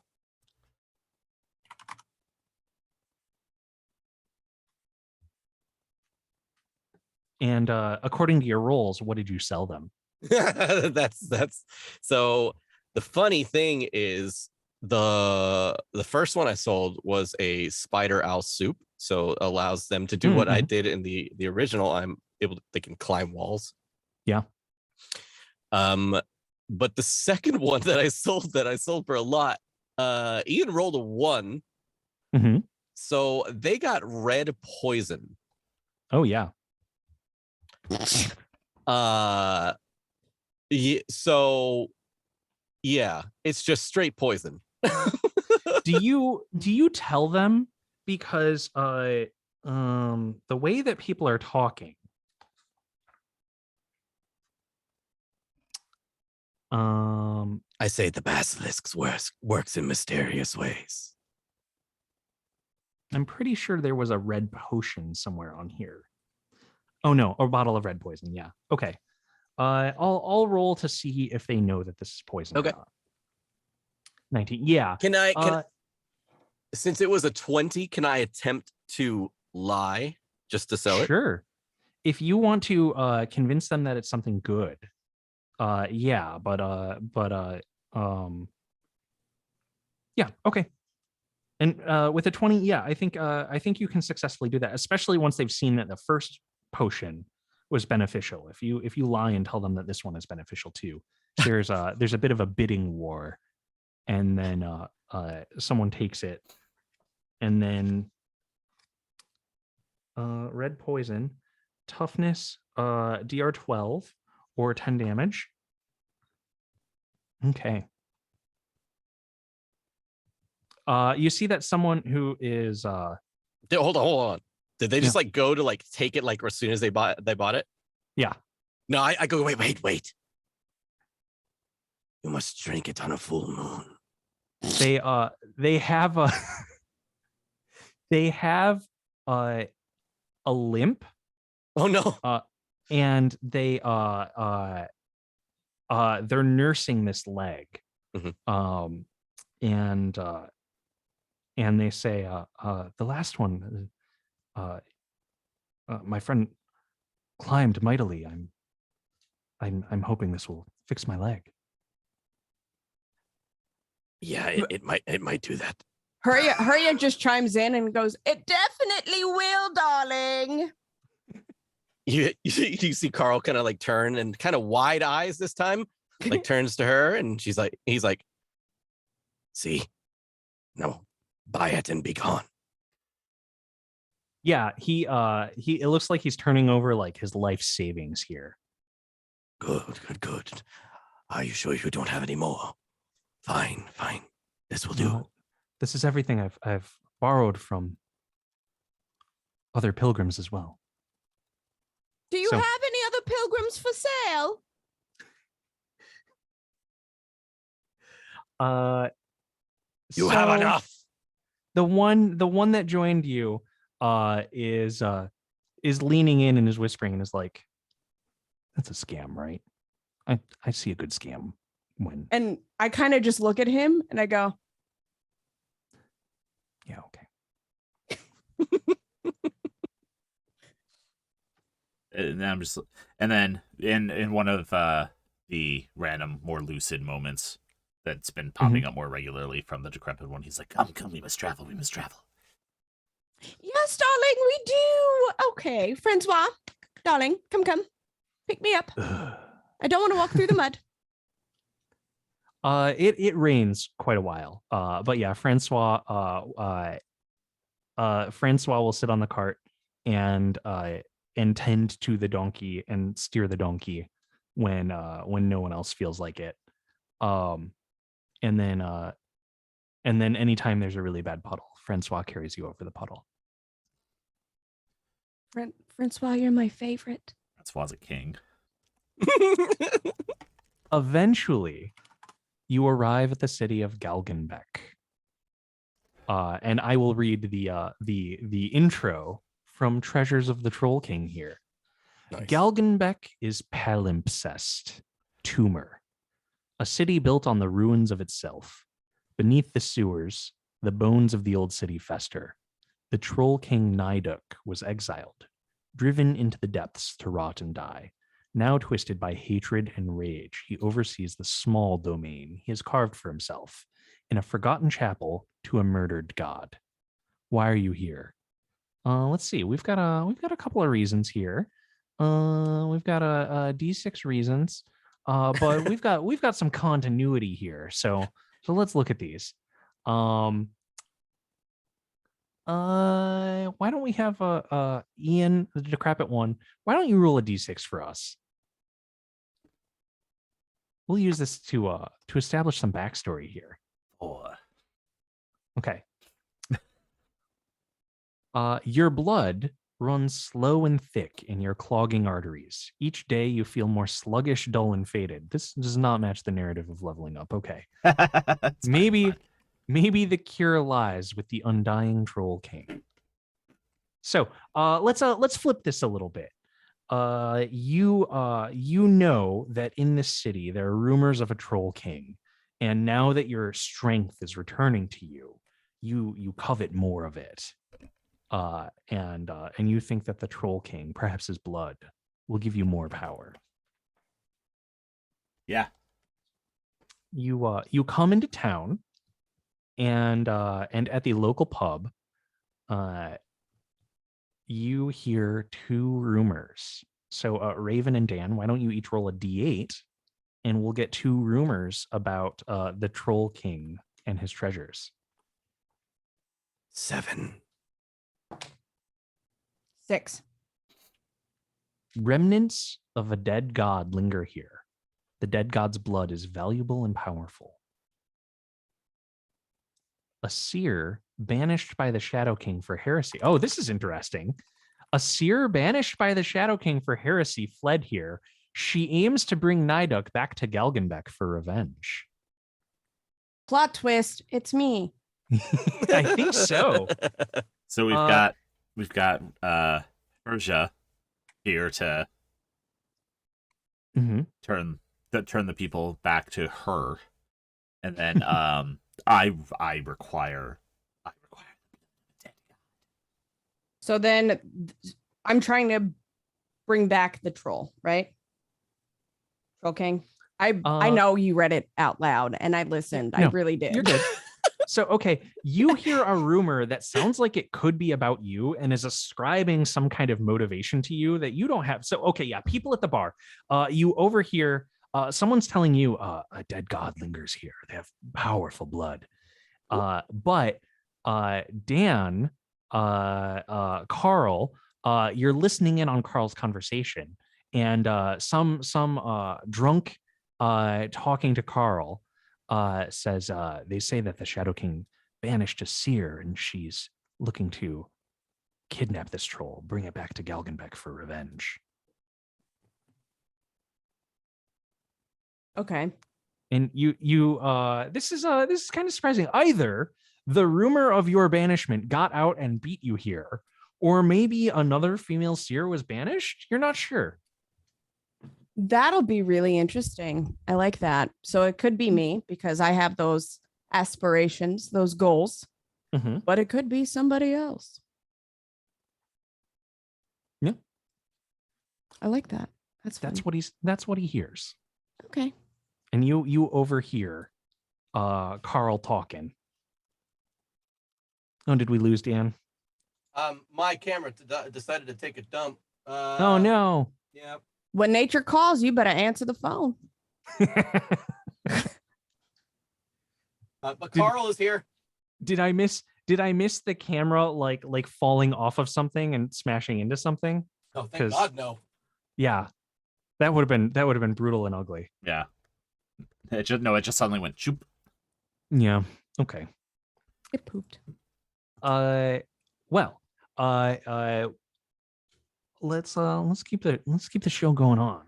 And according to your rolls, what did you sell them? that's so the funny thing is the first one I sold was a spider owl soup, so it allows them to do what I did in the original. They can climb walls. Yeah. But the second one that I sold for a lot, Ian rolled a 1. Mm-hmm. So they got red poison. Oh yeah. So yeah, it's just straight poison. do you tell them, because the way that people are talking, I say the basilisk works in mysterious ways. I'm pretty sure there was a red potion somewhere on here. Oh no, a bottle of red poison. Yeah. Okay. I'll roll to see if they know that this is poison. Okay. Or not. 19. Yeah. Can I since it was a 20, can I attempt to lie just to sell it? Sure. If you want to convince them that it's something good. Yeah, yeah, okay. And with a 20, yeah, I think you can successfully do that, especially once they've seen that the first potion was beneficial. If you lie and tell them that this one is beneficial too, there's a bit of a bidding war, and then someone takes it, and then red poison, toughness, DR 12 or 10 damage. Okay. You see that someone who is Hold on. Did they just like go to like take it like as soon as they bought it? Yeah. No, I go, wait. You must drink it on a full moon. They have a they have a limp. Oh no. And they're nursing this leg. Mhm. And they say the last one my friend climbed mightily. I'm hoping this will fix my leg. Yeah, it might do that. Hurria just chimes in and goes, "It definitely will, darling." You see Carl kind of like turn and kind of wide eyes this time, like turns to her, and he's like, "See, no, buy it and be gone." Yeah, he it looks like he's turning over like his life savings here. Good. Are you sure you don't have any more? Fine. This will do. No, this is everything I've borrowed from other pilgrims as well. Do you have any other pilgrims for sale? You have enough. The one that joined you is leaning in and is whispering and is like, "That's a scam, right? I see a good scam when." And I kind of just look at him and I go, "Yeah, okay." And then in one of the random, more lucid moments that's been popping up more regularly from the decrepit one, he's like, "Come, we must travel. "Yes, darling, we do. Okay, Francois, darling, come, pick me up. I don't want to walk through the mud." It rains quite a while. But yeah, Francois will sit on the cart and tend to the donkey and steer the donkey when no one else feels like it. And then anytime there's a really bad puddle, Francois carries you over the puddle. Francois, you're my favorite. Francois a king. Eventually, you arrive at the city of Galgenbeck. And I will read the intro from Treasures of the Troll King here. Nice. Galgenbeck is palimpsest, tumor, a city built on the ruins of itself. Beneath the sewers, the bones of the old city fester. The Troll King Niduk was exiled, driven into the depths to rot and die. Now twisted by hatred and rage, he oversees the small domain he has carved for himself in a forgotten chapel to a murdered god. Why are you here? Let's see. We've got a couple of reasons here. We've got a D6 reasons, but we've got some continuity here. So let's look at these. Why don't we have Ian, the decrepit one? Why don't you roll a D6 for us? We'll use this to establish some backstory here. Okay. Your blood runs slow and thick in your clogging arteries. Each day you feel more sluggish, dull, and faded. This does not match the narrative of leveling up. Okay. Maybe the cure lies with the undying Troll King. So let's flip this a little bit. You know that in this city there are rumors of a Troll King, and now that your strength is returning to you, you covet more of it. And you think that the Troll King, perhaps his blood, will give you more power. Yeah. You come into town, and at the local pub, you hear two rumors. So Raven and Dan, why don't you each roll a D8, and we'll get two rumors about the Troll King and his treasures. 7. 6. Remnants of a dead god linger here. The dead god's blood is valuable and powerful. A seer banished by the Shadow King for heresy. Oh, this is interesting. A seer banished by the Shadow King for heresy fled here. She aims to bring Niduk back to Galgenbeck for revenge. Plot twist. It's me. I think so. So we've got Persia here to Mhm. turn the people back to her, and then I require dead god. So then I'm trying to bring back the troll, right? Troll King. I know you read it out loud and I listened. I No, really did. You're good. So, okay, you hear a rumor that sounds like it could be about you and is ascribing some kind of motivation to you that you don't have. So, okay, yeah, people at the bar, you overhear someone's telling you a dead god lingers here. They have powerful blood. But Dan, Carl, you're listening in on Carl's conversation, and some drunk talking to Carl says they say that the Shadow King banished a seer and she's looking to kidnap this troll, bring it back to Galgenbeck for revenge. Okay. And you this is kind of surprising. Either the rumor of your banishment got out and beat you here, or maybe another female seer was banished. You're not sure. That'll be really interesting. I like that. So it could be me because I have those aspirations, those goals, Mhm. but it could be somebody else. Yeah. I like that. That's what he hears. okay. And you overhear Carl talking. Oh, did we lose Dan? My camera decided to take a dump. Oh no. Yeah. When nature calls, you better answer the phone. But Carl is here. Did I miss the camera like falling off of something and smashing into something? Oh, thank God, no. Yeah. That would have been brutal and ugly. Yeah. It just suddenly went choop. Yeah. Okay. It pooped. Well, let's keep the show going on.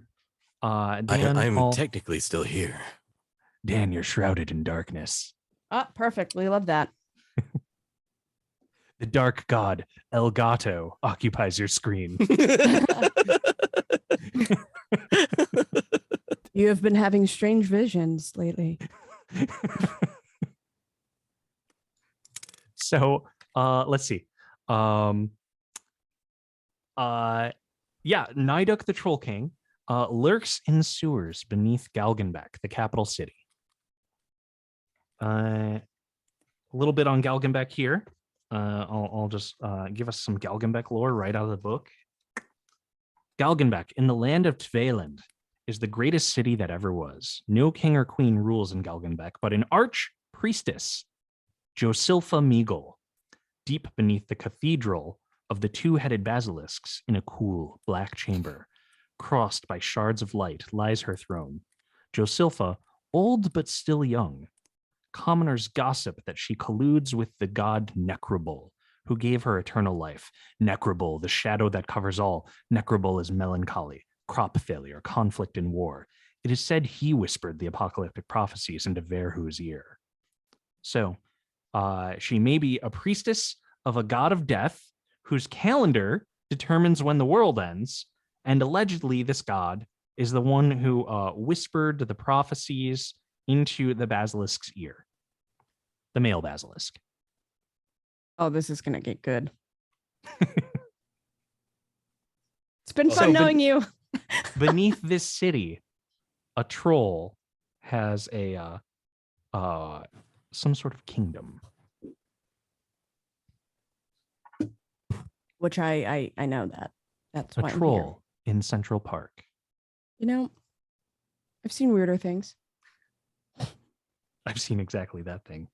Dan, I'm technically still here. Dan, you're shrouded in darkness. Ah, perfect. We love that. The dark god Elgato occupies your screen. You have been having strange visions lately. So let's see. Niduk the Troll King lurks in sewers beneath Galgenbeck, the capital city. A little bit on Galgenbeck here. I'll just give us some Galgenbeck lore right out of the book. Galgenbeck, in the land of Tveland, is the greatest city that ever was. No king or queen rules in Galgenbeck, but an arch-priestess, Josilpha Meagle, deep beneath the cathedral of the two-headed basilisks in a cool black chamber, crossed by shards of light, lies her throne. Josilpha, old but still young. Commoners gossip that she colludes with the god Necrobol, who gave her eternal life. Necrobol, the shadow that covers all. Necrobol is melancholy, crop failure, conflict and war. It is said he whispered the apocalyptic prophecies into Verhu's ear. So, she may be a priestess of a god of death whose calendar determines when the world ends, and allegedly this god is the one who whispered the prophecies into the basilisk's ear, the male basilisk. Oh, this is going to get good. It's been fun knowing you. Beneath this city, a troll has a some sort of kingdom. Which I know that. That's why A troll in Central Park. You know, I've seen weirder things. I've seen exactly that thing.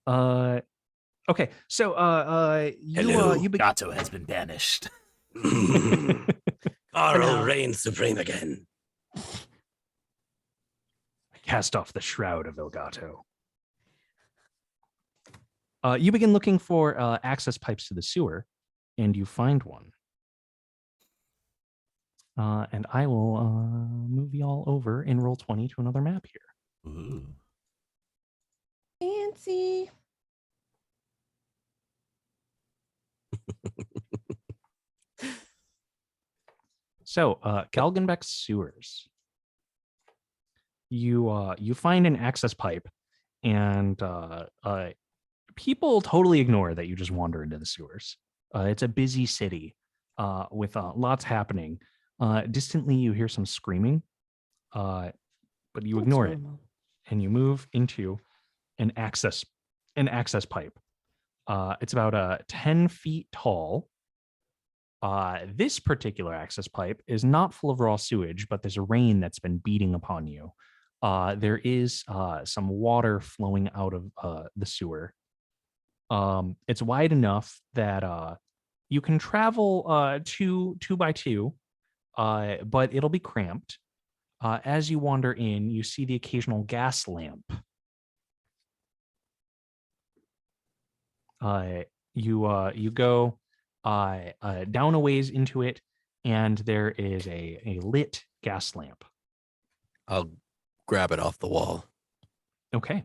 Okay, so you Gato has been banished. Carl reigns supreme again. cast off the shroud of Elgato. You begin looking for access pipes to the sewer, and you find one. And I will move y'all over in Roll20 to another map here. Ooh. Fancy. So, Galgenbeck sewers. You find an access pipe, and people totally ignore that you just wander into the sewers. It's a busy city with lots happening. Distantly, you hear some screaming, but you ignore it, and you move into an access pipe. It's about 10 feet tall. This particular access pipe is not full of raw sewage, but there's a rain that's been beating upon you. There is some water flowing out of the sewer. It's wide enough that you can travel two by two, but it'll be cramped. As you wander in, you see the occasional gas lamp. You go down a ways into it, and there is a lit gas lamp. I'll grab it off the wall. Okay.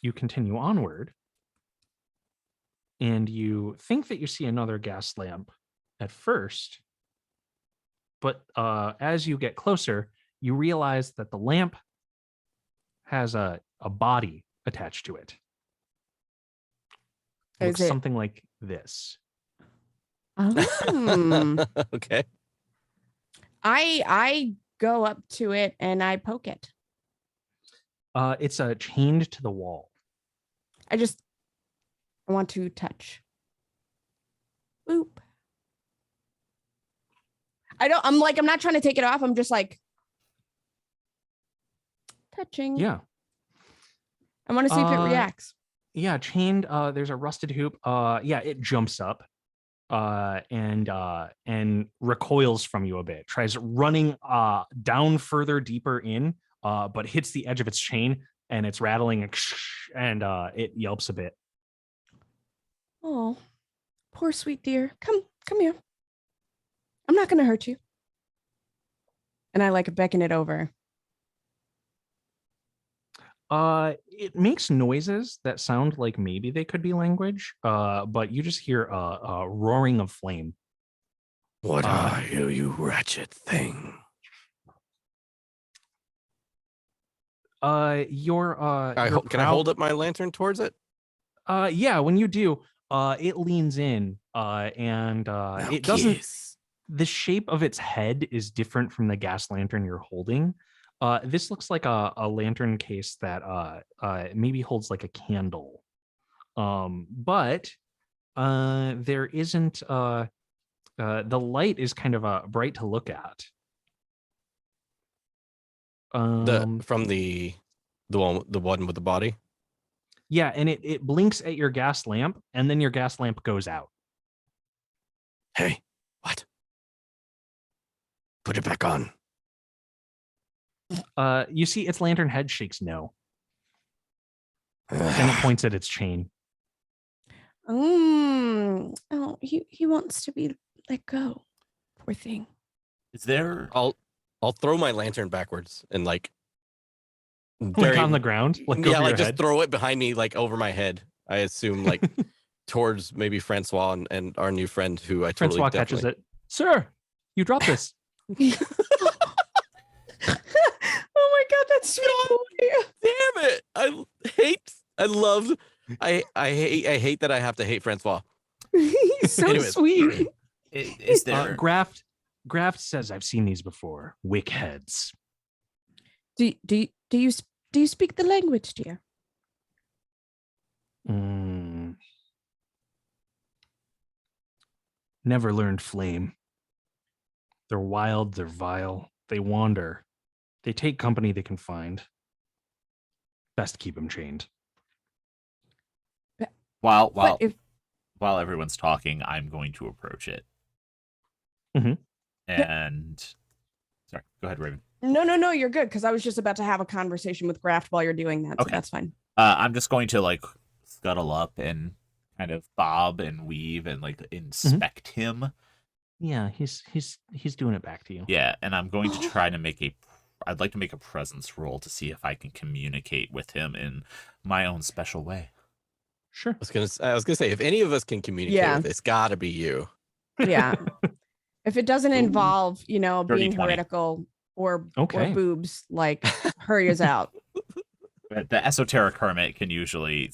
You continue onward, and you think that you see another gas lamp at first, but as you get closer, you realize that the lamp has a body attached to it. It looks something like this. Okay. I go up to it and I poke it. It's chained to the wall. I want to touch. Boop. I'm not trying to take it off. I'm just like touching. Yeah. I want to see if it reacts. Yeah, chained. There's a rusted hoop. Yeah, it jumps up and recoils from you a bit. Tries running down further, deeper in, but hits the edge of its chain, and it's rattling, and it yelps a bit. Oh, poor sweet dear. Come here. I'm not going to hurt you. And I beckon it over. It makes noises that sound like maybe they could be language, but you just hear a roaring of flame. What are you, you wretched thing? Can I hold up my lantern towards it? Yeah, when you do, it leans in, and it doesn't. The shape of its head is different from the gas lantern you're holding. This looks like a lantern case that maybe holds like a candle. But there isn't the light is kind of bright to look at. From the one with the body? Yeah, and it blinks at your gas lamp, and then your gas lamp goes out. Hey, what? Put it back on. You see its lantern head shakes no. And it points at its chain. Oh, he wants to be let go. Poor thing. Is there? I'll throw my lantern backwards and on the ground? Just throw it behind me, over my head. I assume towards maybe Francois and our new friend who I totally Francois catches it. Sir, you dropped this. Oh my god, that's sweet. Damn it. I hate that I have to hate Francois. He's so sweet. Is there Graft says I've seen these before. Wickheads. Do you speak the language, dear? Never learned flame. They're wild, they're vile, they wander. They take company they can find. Best keep them chained. While everyone's talking, I'm going to approach it. Mm-hmm. And sorry, go ahead, Raven. No, you're good, because I was just about to have a conversation with Graft while you're doing that, so that's fine. I'm just going to like scuttle up and kind of bob and weave and like inspect him. Yeah, he's doing it back to you. Yeah, and I'm going to try to I'd like to make a presence roll to see if I can communicate with him in my own special way. Sure. I was gonna say, if any of us can communicate Yeah. with this, gotta be you. Yeah. If it doesn't involve, Dirty being 20. heretical or Okay. boobs, like hurry us out. But the esoteric hermit can usually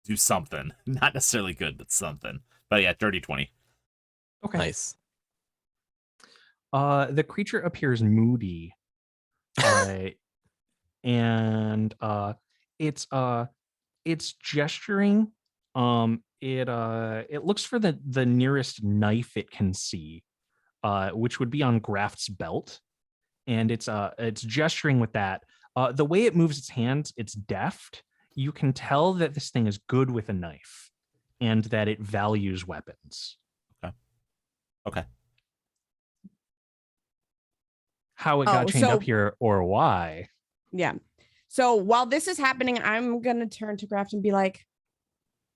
do something. Not necessarily good, but something. But yeah, dirty 20. Okay. Nice. The creature appears moody, and it's gesturing. It looks for the nearest knife it can see, which would be on Graft's belt, and it's gesturing with that. The way it moves its hands, it's deft. You can tell that this thing is good with a knife, and that it values weapons. Okay. How it got chained up here or why? Yeah. So while this is happening, I'm going to turn to Graft and be like,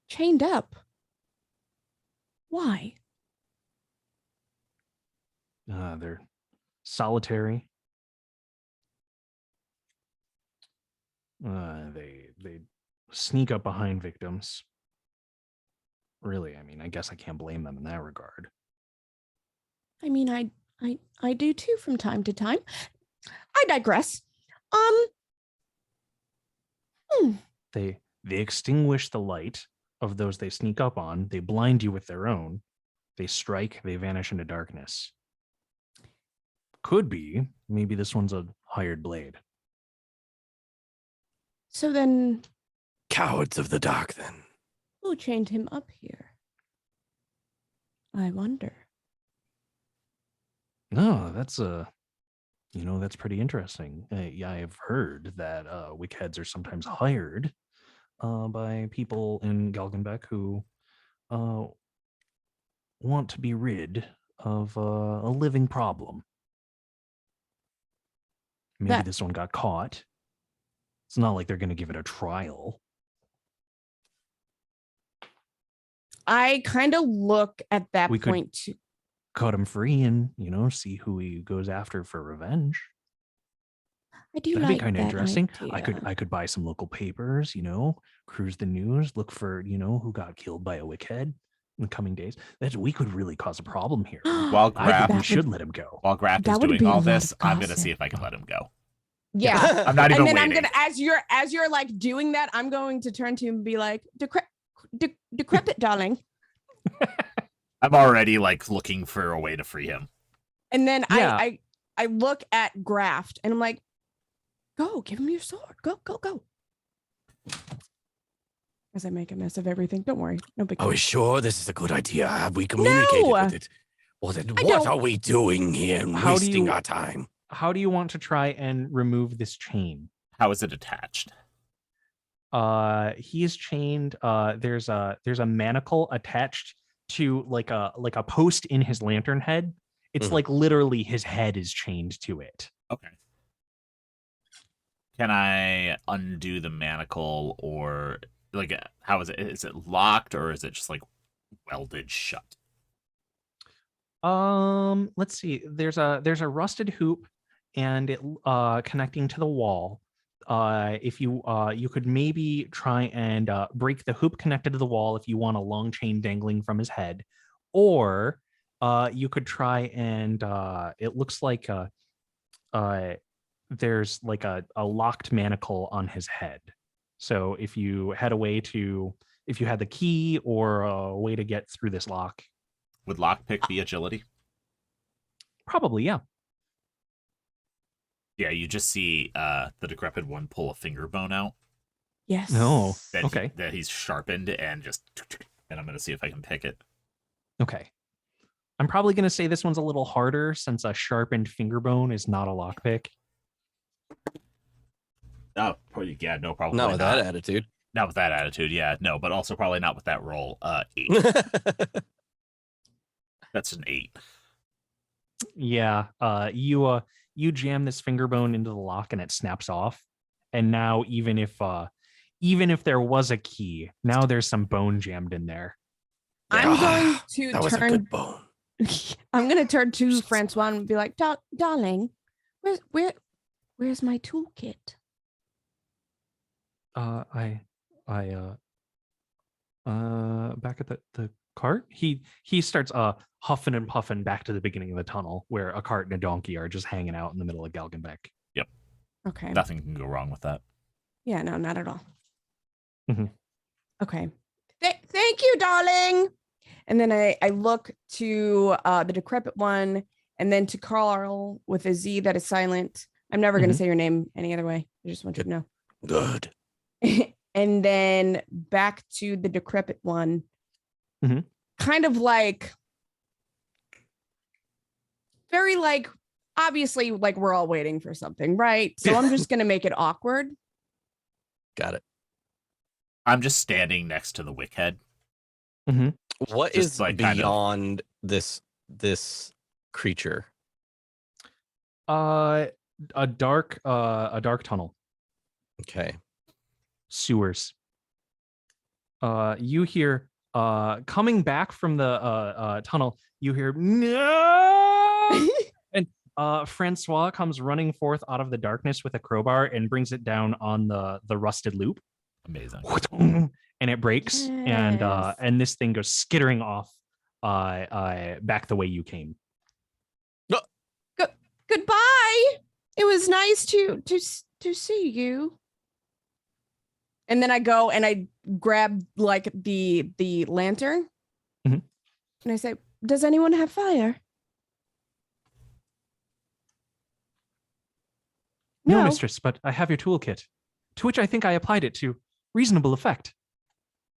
chained up? Why? They're solitary. They sneak up behind victims. Really, I mean, I guess I can't blame them in that regard. I mean, I do too from time to time. I digress. They extinguish the light of those they sneak up on. They blind you with their own. They strike. They vanish into darkness. Could be. Maybe this one's a hired blade. So then, Cowards of the dark, then. who chained him up here? I wonder. No, that's that's pretty interesting. Yeah, I've heard that wickheads are sometimes hired by people in Galgenbeck who want to be rid of a living problem. Maybe this one got caught. It's not like they're going to give it a trial. I kind of look at that point too. Cut him free and, see who he goes after for revenge. I do That'd like be kind of that interesting. idea. I could buy some local papers, cruise the news, look for, who got killed by a wickhead in the coming days. We could really cause a problem here. While I think we Graft, should let him go. while Graft is that would doing be a all lot this, of I'm gonna gossip. see if I can let him go. Yeah. I'm not even And then waiting. I'm gonna, as you're like doing that, I'm going to turn to him and be like, decrepit, darling. I'm already like looking for a way to free him. And then Yeah. I look at Graft and I'm like, go, give him your sword. Go. As I make a mess of everything. Don't worry. No big Are deal. we sure this is a good idea? Have we communicated No! with it? Well, then I what don't- are we doing here and How do wasting you- our time? How do you want to try and remove this chain? How is it attached? He is chained. There's a manacle attached to like a post in his lantern head. It's Mhm. like literally his head is chained to it. Okay. Can I undo the manacle, or like how is it? Is it locked, or is it just like welded shut? Let's see. There's a rusted hoop, and it connecting to the wall. If you could maybe try and break the hoop connected to the wall if you want a long chain dangling from his head, or you could try and it looks like there's like a locked manacle on his head. So if you had the key or a way to get through this lock. Would lockpick be agility? Probably, yeah. Yeah, you just see the decrepit one pull a finger bone out Yes. No. that Okay. that he's sharpened, and I'm gonna see if I can pick it. Okay. I'm probably going to say this one's a little harder since a sharpened finger bone is not a lockpick. Oh, yeah, no problem. Not with that attitude. Not with that attitude, yeah, no, but also probably not with that roll. 8. That's an 8. Yeah. You jam this finger bone into the lock and it snaps off. And now even if even if there was a key, now there's some bone jammed in there. I'm going Ah, to that was a turn. good bone. I'm going to turn to Francois and be like, "Darling, where's my toolkit?" Back at the cart. He starts huffing and puffing back to the beginning of the tunnel where a cart and a donkey are just hanging out in the middle of Galgenbeck. Okay. Nothing can go wrong with that. Yeah, no, not at all. Mhm. Okay. Thank you, darling. And then I look to the decrepit one, and then to Carl with a Z that is silent. I'm never going to Mhm. say your name any other way. I just want you to know. Good. And then back to the decrepit one. Mhm. Kind of like, very like, obviously, like we're all waiting for something, right? So I'm just going to make it awkward. Got it. I'm just standing next to the wick head. What Just is like kind of- beyond this creature? A dark tunnel. Okay. Sewers. You hear coming back from the tunnel, you hear no. And Francois comes running forth out of the darkness with a crowbar and brings it down on the rusted loop. Amazing. And it breaks. Yes. And this thing goes skittering off back the way you came. Goodbye. It was nice to see you. And then I go and I grab like the lantern, Mhm. and I say, "Does anyone have fire?" No, mistress, but I have your toolkit, to which I think I applied it to reasonable effect.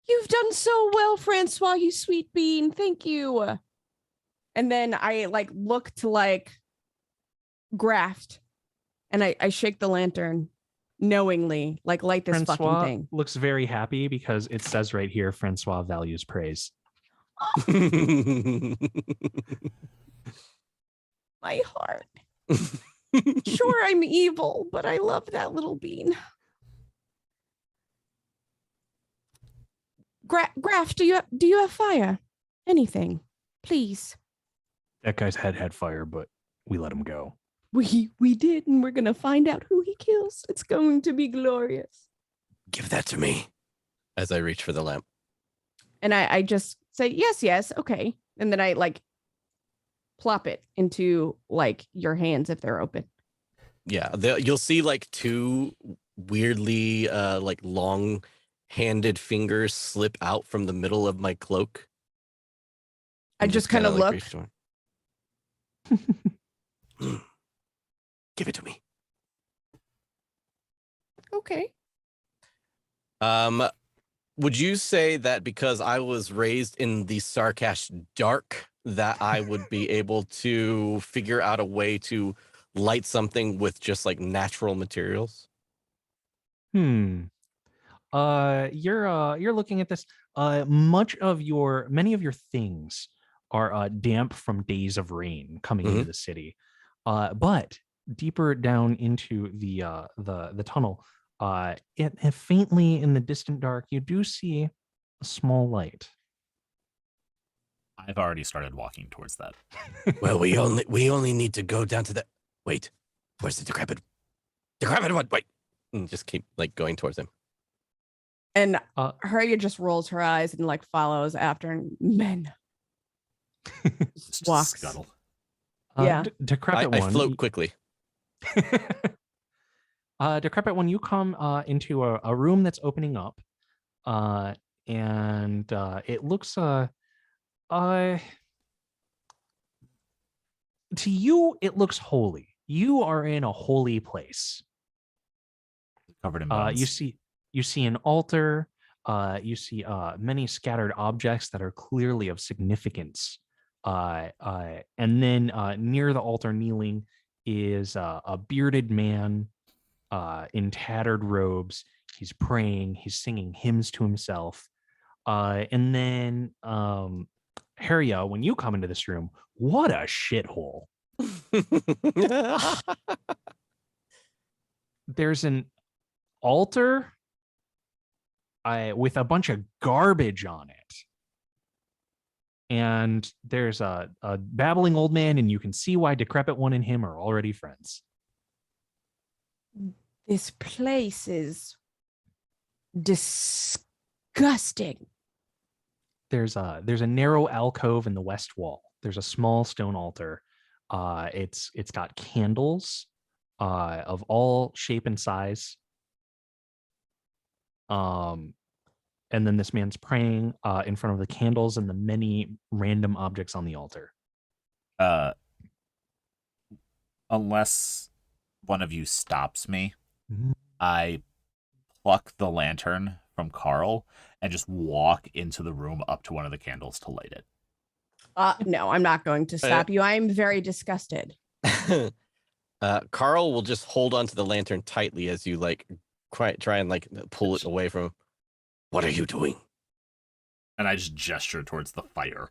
You've done so well, Francois, you sweet bean. Thank you. And then I like look to like graft, and I shake the lantern knowingly, like light this fucking Francois thing. looks very happy because it says right here, Francois values praise. My heart. Sure, I'm evil, but I love that little bean. Graf, do you have fire? Anything, please. That guy's head had fire, but we let him go. We did, and we're gonna find out who he kills. It's going to be glorious. Give that to me. As I reach for the lamp. And I just say yes, okay, and then I like plop it into like your hands if they're open. Yeah, you'll see like two weirdly like long-handed fingers slip out from the middle of my cloak. I And just kind of kinda, look. reach toward- Give it to me. Okay. Would you say that because I was raised in the Sarkash dark, that I would be able to figure out a way to light something with just like natural materials? You're looking at this. Many of your things are damp from days of rain coming into the city. But deeper down into the tunnel, it faintly in the distant dark, you do see a small light. I've already started walking towards that. Well, we only need to go down to the. Wait, where's the decrepit one? Wait, and just keep like going towards him. And Harriet just rolls her eyes and like follows after, and men. Just Walks. scuttle. Yeah. Decrepit I one. float quickly. Decrepit one, you come into a room that's opening up, and it looks to you it looks holy. You are in a holy place. Covered in bones. You see an altar. You see many scattered objects that are clearly of significance. And then near the altar, kneeling, is a bearded man in tattered robes. He's praying. He's singing hymns to himself. And then Haria, when you come into this room, what a shithole. There's an altar with a bunch of garbage on it. And there's a babbling old man, and you can see why Decrepit One and him are already friends. This place is disgusting. There's a narrow alcove in the west wall. There's a small stone altar. It's got candles of all shape and size. And then this man's praying in front of the candles and the many random objects on the altar. Unless one of you stops me, Mhm. I pluck the lantern from Carl and just walk into the room up to one of the candles to light it. No, I'm not going to stop you. I am very disgusted. Carl will just hold onto the lantern tightly as you like try and like pull it away from him. What are you doing? And I just gesture towards the fire.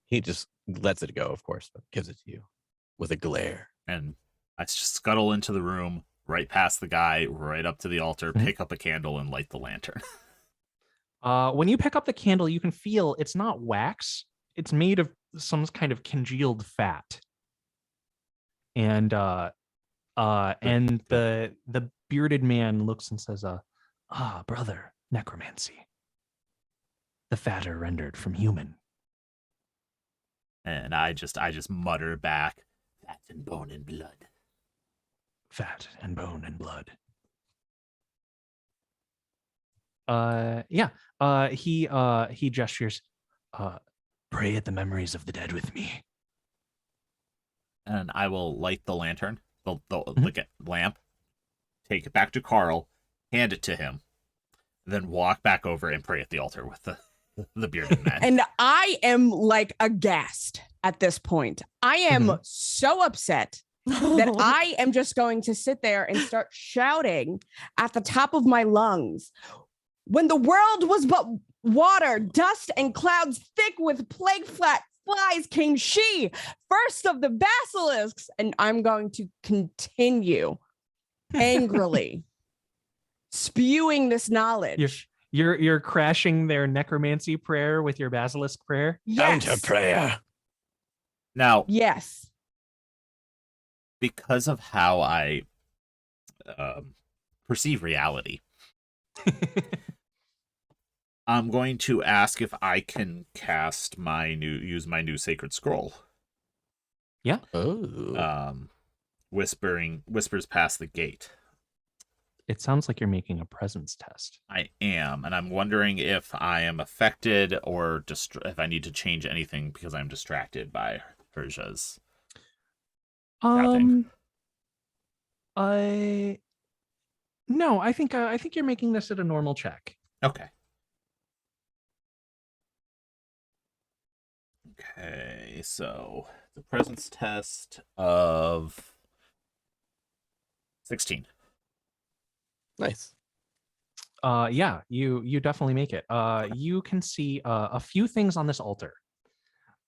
He just lets it go, of course, but gives it to you with a glare. And I just scuttle into the room, right past the guy, right up to the altar, pick up a candle, and light the lantern. When you pick up the candle, you can feel it's not wax. It's made of some kind of congealed fat. And the bearded man looks and says, brother, necromancy. The fat are rendered from human. And I just mutter back, fat and bone and blood. Fat and bone and blood. He gestures, pray at the memories of the dead with me. And I will light the lantern, the lamp, take it back to Carl, hand it to him, then walk back over and pray at the altar with the bearded man. And I am like aghast at this point. I am so upset that I am just going to sit there and start shouting at the top of my lungs. When the world was but water, dust, and clouds thick with plague flies came she, first of the basilisks. And I'm going to continue angrily spewing this knowledge. You're crashing their necromancy prayer with your basilisk prayer? Yes. Counter prayer. Now, Yes. because of how I perceive reality, I'm going to ask if I can cast use my new sacred scroll. Yeah. Oh. Whispers past the gate. It sounds like you're making a presence test. I am, and I'm wondering if I am affected or if I need to change anything because I'm distracted by Herja's shouting. No, I think you're making this at a normal check. Okay. Okay, so the presence test of 16. Nice. Yeah, you definitely make it. You can see a few things on this altar.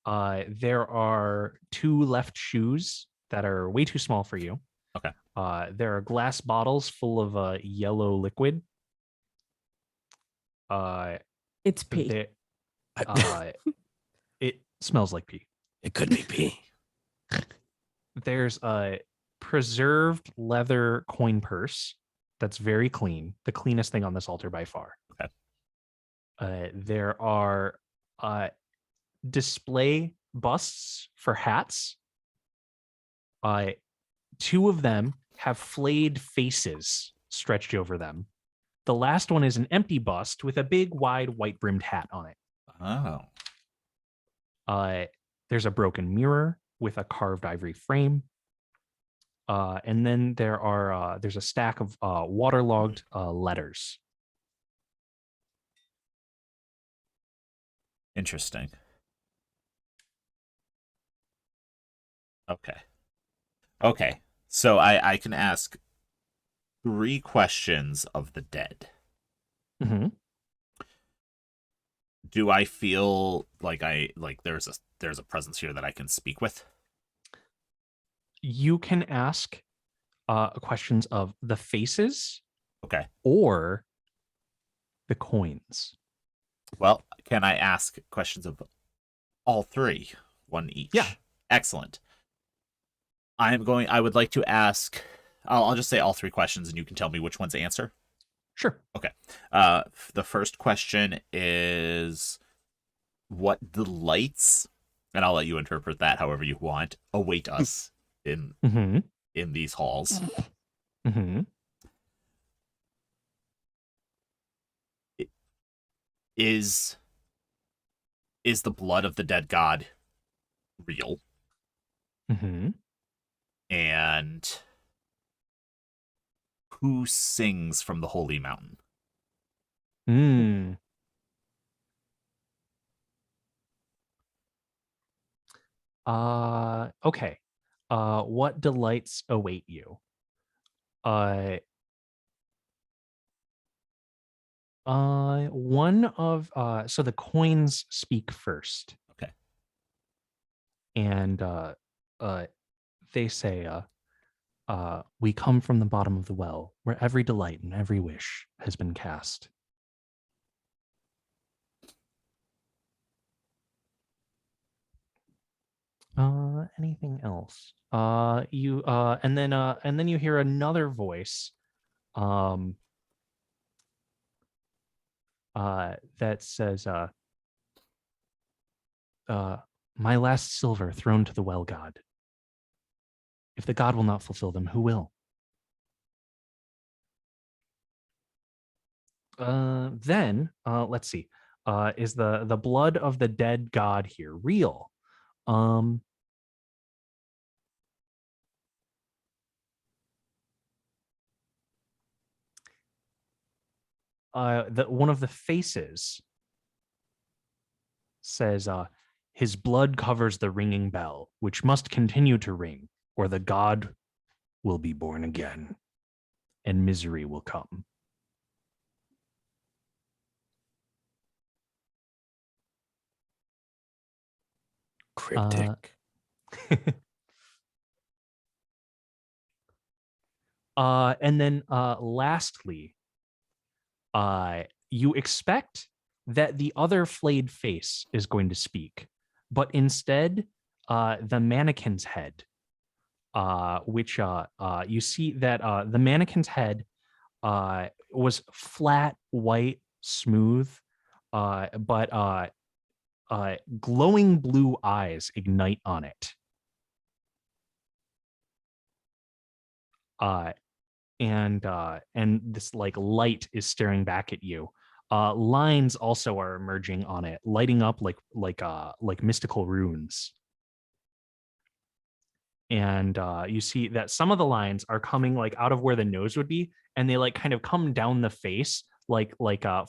There are 2 left shoes that are way too small for you. Okay. There are glass bottles full of yellow liquid. It's pee. It smells like pee. It could be pee. There's a preserved leather coin purse that's very clean, the cleanest thing on this altar by far. Okay. There are display busts for hats. 2 of them have flayed faces stretched over them. The last one is an empty bust with a big, wide, white-brimmed hat on it. Oh. There's a broken mirror with a carved ivory frame. And then there's a stack of waterlogged letters. Interesting. Okay. So I can ask 3 questions of the dead. Mm-hmm. Do I feel like there's a presence here that I can speak with? You can ask questions of the faces Okay. or the coins. Well, can I ask questions of all three? One each. Yeah. Excellent. I would like to ask, I'll just say all three questions and you can tell me which ones to answer. Sure. Okay. The first question is, what delights, and I'll let you interpret that however you want, await us in Mm-hmm. in these halls? Mm-hmm. Is the blood of the dead god real? Mm-hmm. And who sings from the holy mountain? Mm. Okay. What delights await you? One of so the coins speak first. Okay. And they say we come from the bottom of the well, where every delight and every wish has been cast. Anything else? You and then you hear another voice that says my last silver thrown to the well god. If the god will not fulfill them, who will? Then let's see. Is the blood of the dead god here real? One of the faces says, his blood covers the ringing bell, which must continue to ring, or the god will be born again, and misery will come. Cryptic. And then lastly, you expect that the other flayed face is going to speak, but instead, the mannequin's head, which you see that the mannequin's head was flat, white, smooth, but glowing blue eyes ignite on it. And this like light is staring back at you. Lines also are emerging on it, lighting up like mystical runes. And you see that some of the lines are coming like out of where the nose would be, and they like kind of come down the face, like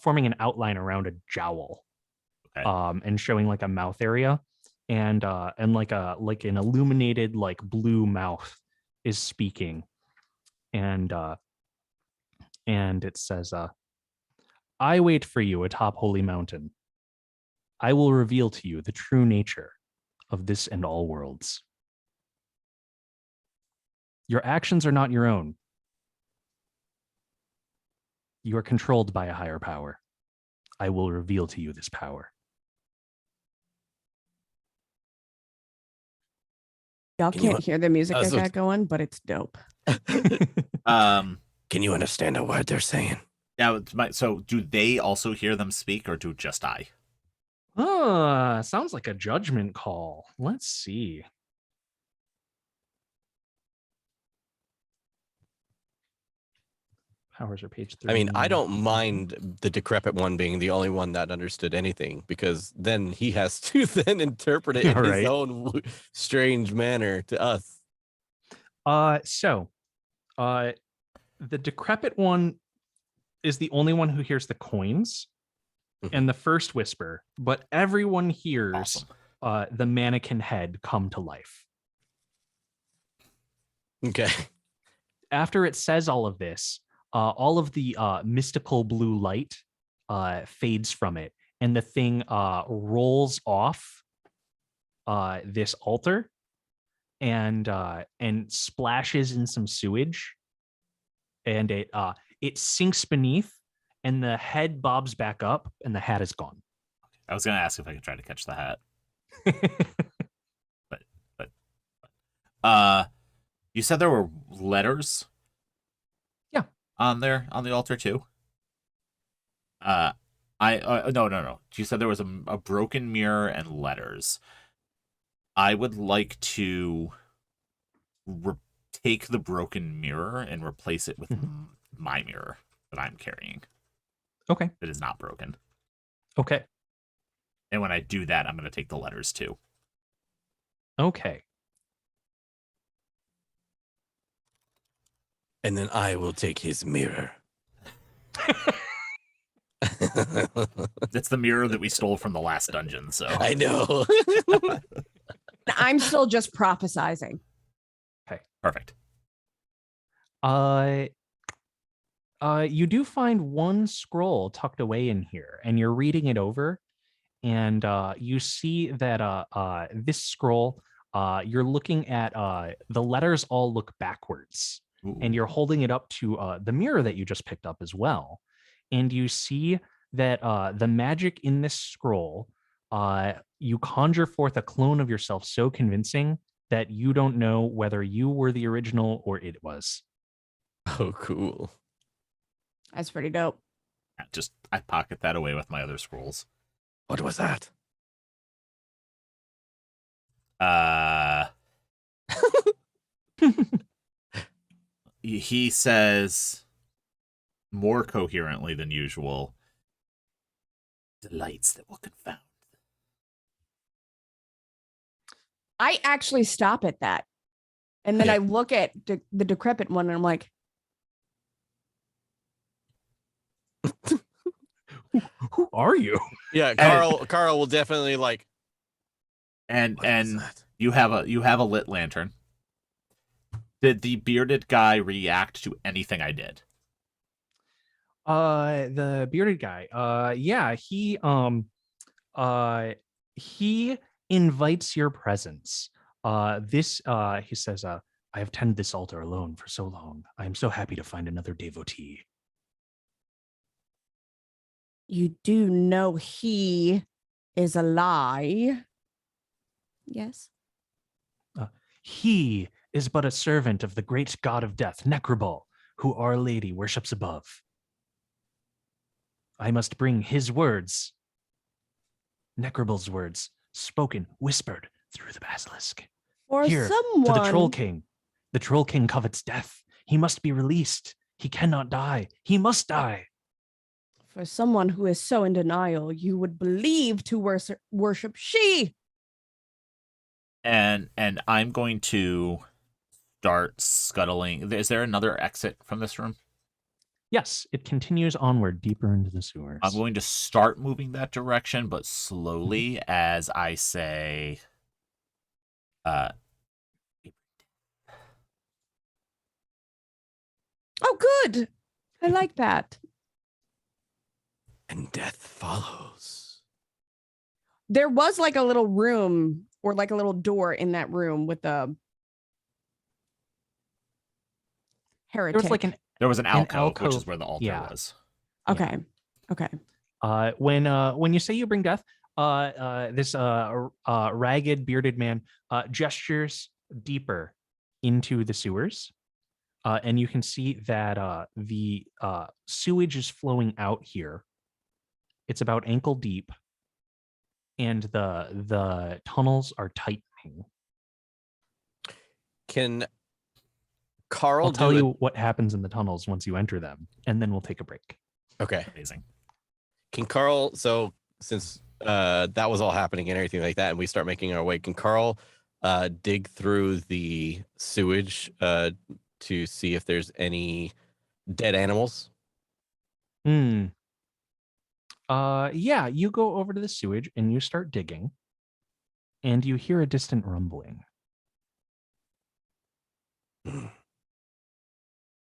forming an outline around a jowl, Okay. and showing like a mouth area, and like an illuminated like blue mouth is speaking, and it says, I wait for you atop Holy Mountain. I will reveal to you the true nature of this and all worlds. Your actions are not your own. You are controlled by a higher power. I will reveal to you this power. Y'all Can you- can't hear the music I so- got going, but it's dope. Can you understand a word they're saying? Yeah. So do they also hear them speak, or do just I? Sounds like a judgment call. Let's see. Powers are page 3. I mean, I don't mind the decrepit one being the only one that understood anything, because then he has to then interpret it in Right. his own strange manner to us. So the decrepit one is the only one who hears the coins and the first whisper, but everyone hears the mannequin head come to life. Okay. After it says all of this, all of the mystical blue light fades from it, and the thing rolls off this altar and splashes in some sewage, and it sinks beneath, and the head bobs back up, and the hat is gone. I was gonna ask if I could try to catch the hat, but you said there were letters. Yeah. On there on the altar too. No. You said there was a broken mirror and letters. I would like to take the broken mirror and replace it with my mirror that I'm carrying. Okay. That is not broken. Okay. And when I do that, I'm going to take the letters too. Okay. And then I will take his mirror. That's the mirror that we stole from the last dungeon, so. I know. I'm still just prophesizing. Okay. Perfect. You do find one scroll tucked away in here, and you're reading it over, and you see that this scroll, you're looking at the letters all look backwards. Ooh. And you're holding it up to the mirror that you just picked up as well. And you see that the magic in this scroll, you conjure forth a clone of yourself so convincing that you don't know whether you were the original or it was. Oh, cool. That's pretty dope. I pocket that away with my other scrolls. What was that? He says more coherently than usual, delights that will confound. I actually stop at that. And then Yeah. I look at the decrepit one and I'm like, Who are you? Yeah, Carl will definitely like. And What was that? you have a lit lantern. Did the bearded guy react to anything I did? The bearded guy. Yeah, he invites your presence. He says, I have tended this altar alone for so long. I am so happy to find another devotee. you do know he is a lie. Yes. He is but a servant of the great god of death, Necrobol, who Our Lady worships above. I must bring his words, Necrobol's words, spoken, whispered through the basilisk. For Here, someone to the Troll King. The Troll King covets death. He must be released. He cannot die. He must die. for someone who is so in denial, you would believe to worship she. And I'm going to start scuttling. Is there another exit from this room? Yes, it continues onward deeper into the sewers. I'm going to start moving that direction, but slowly as I say, Oh, good. I like that. And death follows. There was like a little room or like a little door in that room with the heretic. There was like there was an alcove, which alcove, is where the altar yeah. was. Okay. Okay. When you say you bring death, this ragged bearded man gestures deeper into the sewers, and you can see that the sewage is flowing out here. It's about ankle deep, and the tunnels are tightening. Can Carl I'll tell you what happens in the tunnels once you enter them, and then we'll take a break. Okay. Amazing. Can Carl, so since that was all happening and everything like that, and we start making our way, can Carl dig through the sewage to see if there's any dead animals? Yeah, you go over to the sewage and you start digging, and you hear a distant rumbling.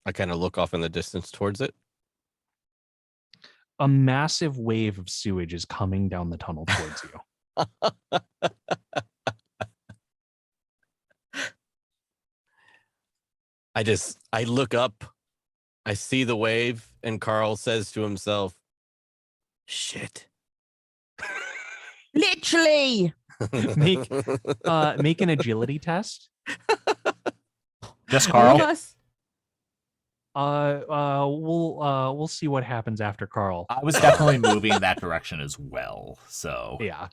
I kind of look off in the distance towards it. A massive wave of sewage is coming down the tunnel towards you. I look up, I see the wave, and Carl says to himself, shit. Literally. Make an agility test. Just All of Carl. us. We'll see what happens after Carl. I was definitely moving in that direction as well. So Yeah.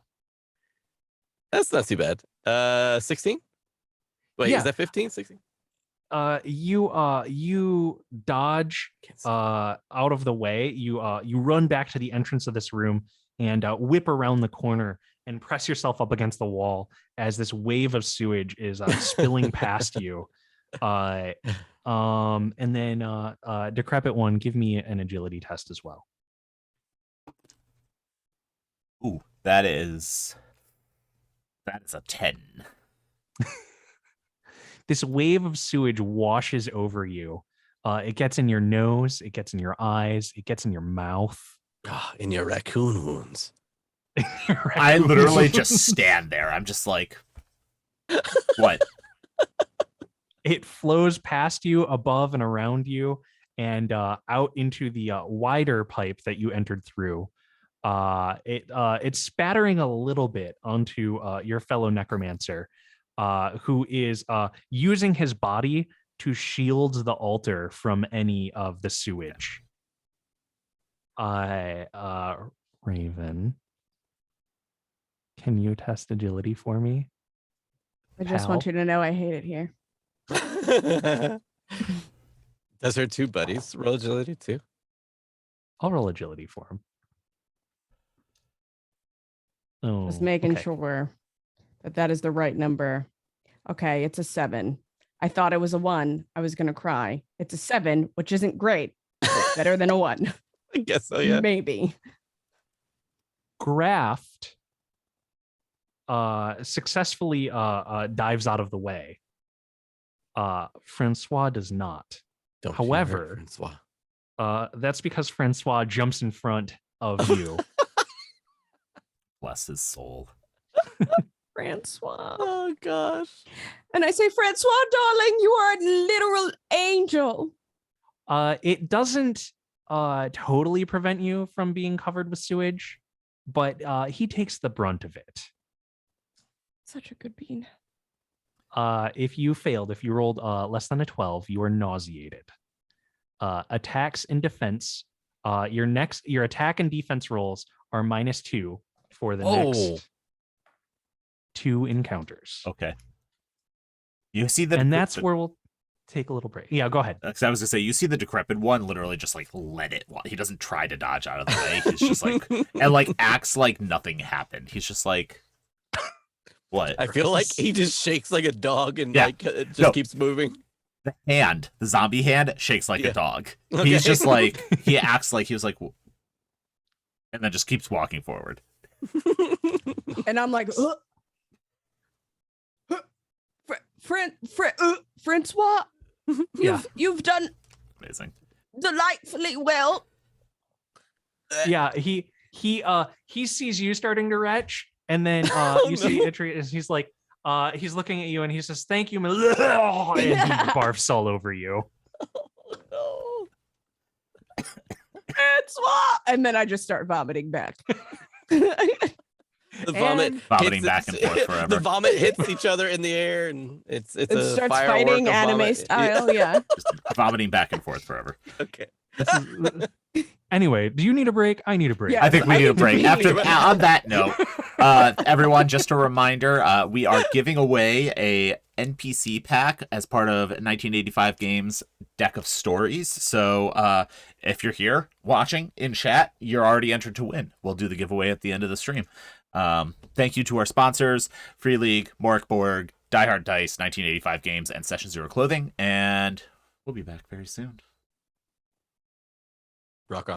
That's not too bad. 16? Wait, Yeah. is that 15? 16? You dodge out of the way. You run back to the entrance of this room and whip around the corner and press yourself up against the wall as this wave of sewage is spilling past you. And then Decrepit One, give me an agility test as well. ooh, that is a 10. This wave of sewage washes over you. It gets in your nose, it gets in your eyes, it gets in your mouth. In your raccoon wounds. I literally just stand there. I'm just like, what? It flows past you, above and around you, and out into the wider pipe that you entered through. It's spattering a little bit onto your fellow necromancer, who is using his body to shield the altar from any of the sewage. Raven, can you test agility for me? I just want you to know I hate it here. Does her two buddies roll agility too? I'll roll agility for him. Oh, Just making okay. sure that is the right number. Okay, it's a 7. I thought it was a 1. I was going to cry. It's a 7, which isn't great. But it's better than a 1. I guess so, yeah. Maybe. Graft successfully dives out of the way. Francois does not. Don't you hurt However, Francois. that's because Francois jumps in front of you. Bless his soul. Francois. Oh gosh. And I say, Francois, darling, you are a literal angel. It doesn't totally prevent you from being covered with sewage, but he takes the brunt of it. Such a good bean. If you rolled less than a 12, you are nauseated. Attacks and defense, your attack and defense rolls are -2 for the next 2 encounters. Okay. You see the And that's where we'll take a little break. Yeah, go ahead. Because I was gonna say, you see the decrepit one literally just like let it. He doesn't try to dodge out of the way. He's just like and like acts like nothing happened. He's just like, what? I feel like he just shakes like a dog and Yeah. like it just keeps moving. The zombie hand shakes like Yeah. a dog. Okay. He's just like he acts like he was like, and then just keeps walking forward. And I'm like, Francois, you've done Amazing. delightfully well. Yeah, he sees you starting to retch, and then you see Atreus, he's like, he's looking at you and he says, "Thank you," and he barfs all over you. Oh, no. Francois, and then I just start vomiting back. The vomit Vomiting hits back and forth forever. The vomit hits each other in the air, and it's It a starts firework fighting of anime vomit. style. Yeah. Just vomiting back and forth forever. Okay. Anyway, do you need a break? I need a break. Yeah. I think we need a break. we After need- on that note, everyone, just a reminder, we are giving away a NPC pack as part of 1985 Games Deck of Stories. So if you're here watching in chat, you're already entered to win. We'll do the giveaway at the end of the stream. Thank you to our sponsors, Free League, Mork Borg, Die Hard Dice, 1985 Games, and Session Zero Clothing. And we'll be back very soon. Rock on.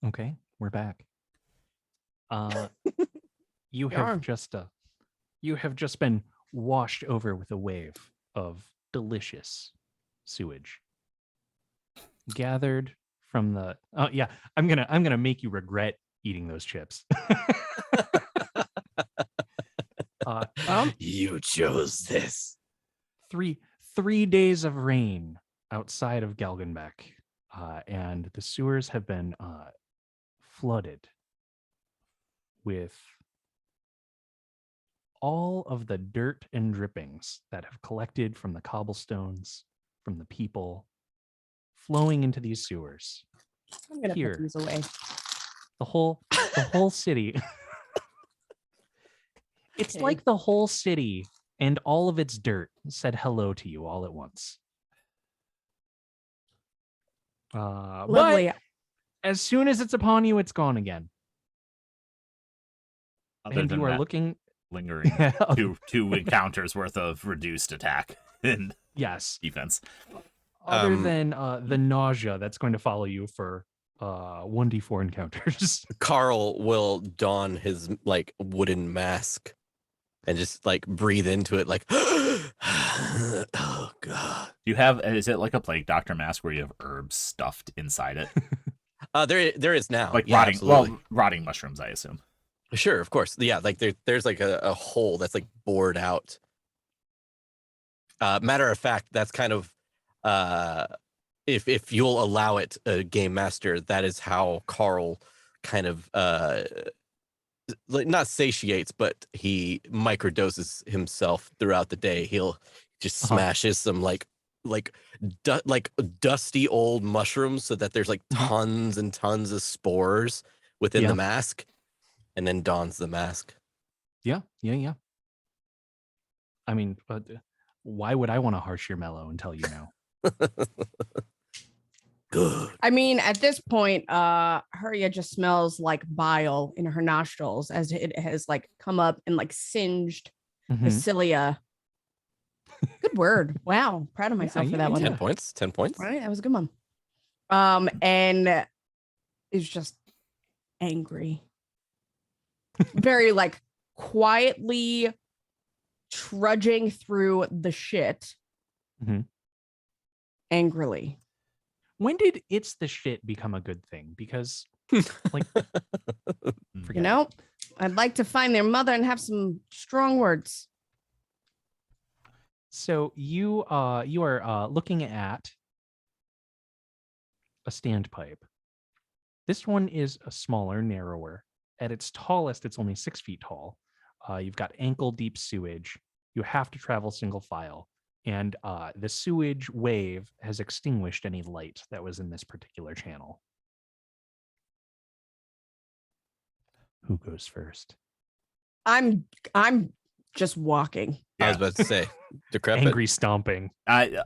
Okay, we're back. You Darn. have just been washed over with a wave of delicious sewage gathered from the. Oh yeah, I'm gonna make you regret eating those chips. You chose this. 3 days of rain outside of Galgenbeck, and the sewers have been flooded with all of the dirt and drippings that have collected from the cobblestones, from the people, flowing into these sewers. I'm gonna Here. put these away. The whole city. It's Okay. like the whole city and all of its dirt said hello to you all at once. Lovely. But as soon as it's upon you, it's gone again. Other And than you are that, looking. lingering two encounters worth of reduced attack and Yes. defense. Other than the nausea that's going to follow you for 1d4 encounters. Carl will don his like wooden mask and just like breathe into it like oh god. You have, is it like a plague doctor mask where you have herbs stuffed inside it? There is now. Like Yeah, rotting, absolutely. well, rotting mushrooms, I assume. Sure, of course. Yeah, like there's like a hole that's like bored out. Matter of fact, that's kind of if you'll allow it, game master, that is how Carl kind of like not satiates, but he microdoses himself throughout the day. He'll just smashes some like dusty old mushrooms so that there's like tons and tons of spores within the mask, and then dons the mask. Yeah. I mean, why would I want to harsh your mellow and tell you now? Good. I mean, at this point, Huria just smells like bile in her nostrils as it has like come up and like singed the cilia. Good word. Wow. Proud of myself for that one. 10 points. 10 points. Right. That was a good one. And is just angry. Very like quietly trudging through the shit angrily. When did it's the shit become a good thing? Because like You know, I'd like to find their mother and have some strong words. So you are looking at a standpipe. This one is a smaller, narrower. At its tallest, it's only 6 feet tall. You've got ankle deep sewage. You have to travel single file. And the sewage wave has extinguished any light that was in this particular channel. Who goes first? I'm just walking. I was about to say, decrepit. Angry stomping. I